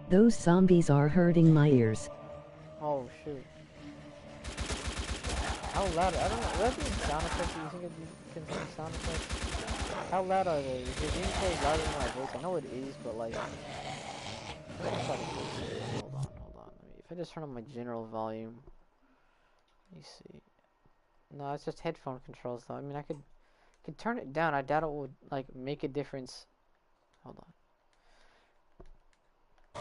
Those zombies are hurting my ears. Oh shoot. How loud? I don't know. Are that being sound effects? Do you think it can see sound effects? How loud are they? Is the gameplay louder than my voice? I know it is, but like. Hold on. If I just turn on my general volume. Let me see. No, it's just headphone controls though. I mean, I could turn it down. I doubt it would like make a difference. Hold on.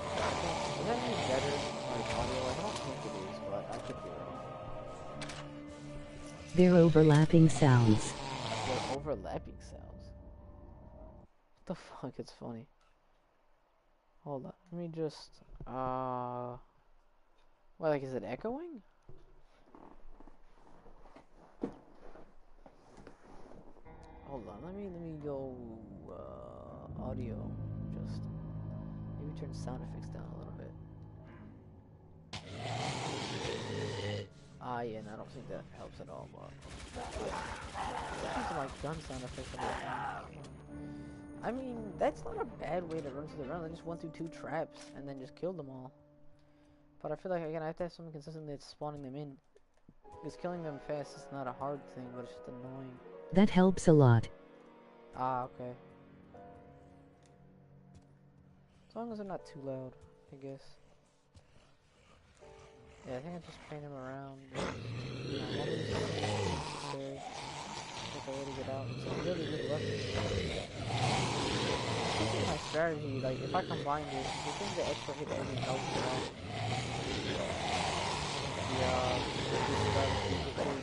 Is that any better like audio? I don't think it is, but I could be wrong. They're overlapping sounds. They're overlapping sounds. What the fuck? It's funny. Hold on. Let me just what, like, is it echoing? Hold on, let me go audio. Just maybe turn sound effects down a little bit. Yeah, and I don't think that helps at all, but some like gun sound effects on that. I mean, that's not a bad way to run through the round. I just went through 2 traps and then just killed them all. But I feel like again I have to have something consistent that's spawning them in. Because killing them fast is not a hard thing, but it's just annoying. That helps a lot. Okay. As long as they're not too loud, I guess. Yeah, I think I just train them around. Necessary. Take a way to get out. It's a really good weapon. My strategy, like if I combine this, I think the extra hit really helps a lot.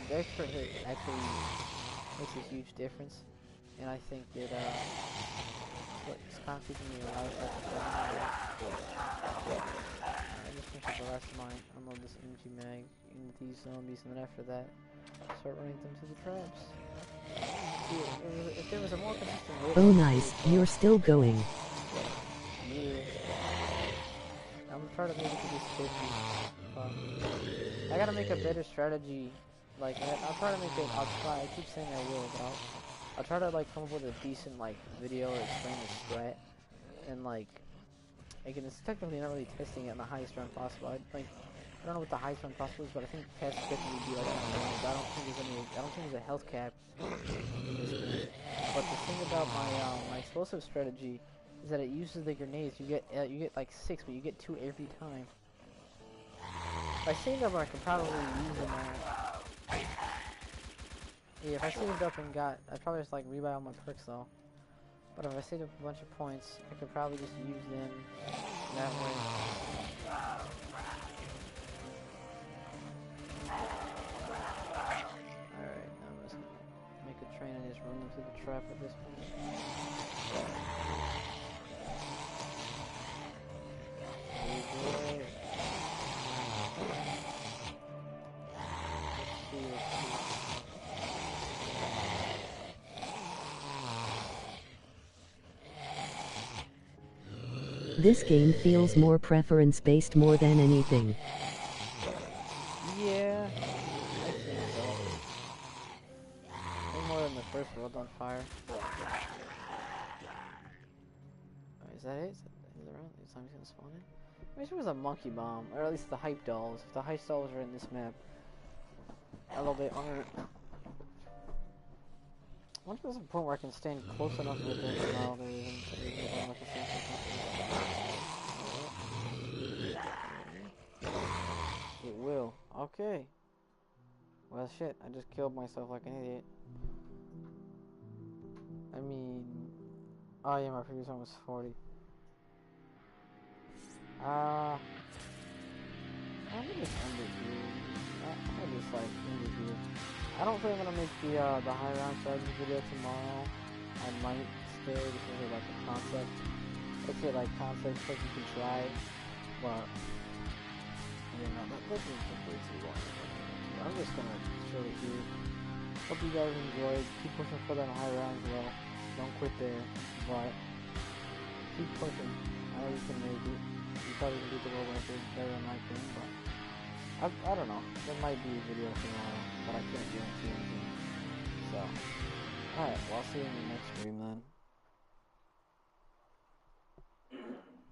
The extra hit actually makes a huge difference, and I think it it's kind of keeping me alive. I just finished the last of mine. Unload this MG mag into these zombies, and then after that, start running them to the traps. See, if there was a more consistent way. Oh nice, you're still going. Yeah. I'm trying to make it to this 50. I gotta make a better strategy. Like, I'll try to make it. I keep saying I will, but I'll try to like come up with a decent like video or explain the strat. And like, again, it's technically not really testing it in the highest round possible. I don't know what the highest round possible is, but I think past 50 would be like I don't think there's a health cap in this game. But the thing about my explosive strategy is that it uses the grenades. You get like 6, but you get 2 every time. If I saved up, I could probably use them all. Yeah, if I saved up and I'd probably just like rebuy all my perks though. But if I saved up a bunch of points, I could probably just use them that way. Alright, now I'm just gonna make a train and just run them through the trap at this point. This game feels more preference-based more than anything. Yeah, I think so. first world on fire. Is that it? Is the round? Is zombies gonna spawn in? I wish it was a monkey bomb, or at least the hype dolls. If the hype dolls are in this map, I love it. I wonder if there's a point where I can stand close enough with it. No, there isn't. It will. Okay. Well, shit. I just killed myself like an idiot. I mean... Oh, yeah, my previous one was 40. I'm gonna just end it here. I'm gonna just, like, end it here. I don't think I'm gonna make the high round strategy video tomorrow. I might still, because of, like, the concept. Okay, like, concept stuff you can try. But... Yeah, no, that just took way too long. I'm just gonna chill it here. Hope you guys enjoyed. Keep pushing for that high round as well. Don't quit there, but keep pushing. I know you can make it. You probably can beat the world record better than I can, but I don't know. There might be a video tomorrow, but I can't guarantee anything. So, alright, well, I'll see you in the next stream then.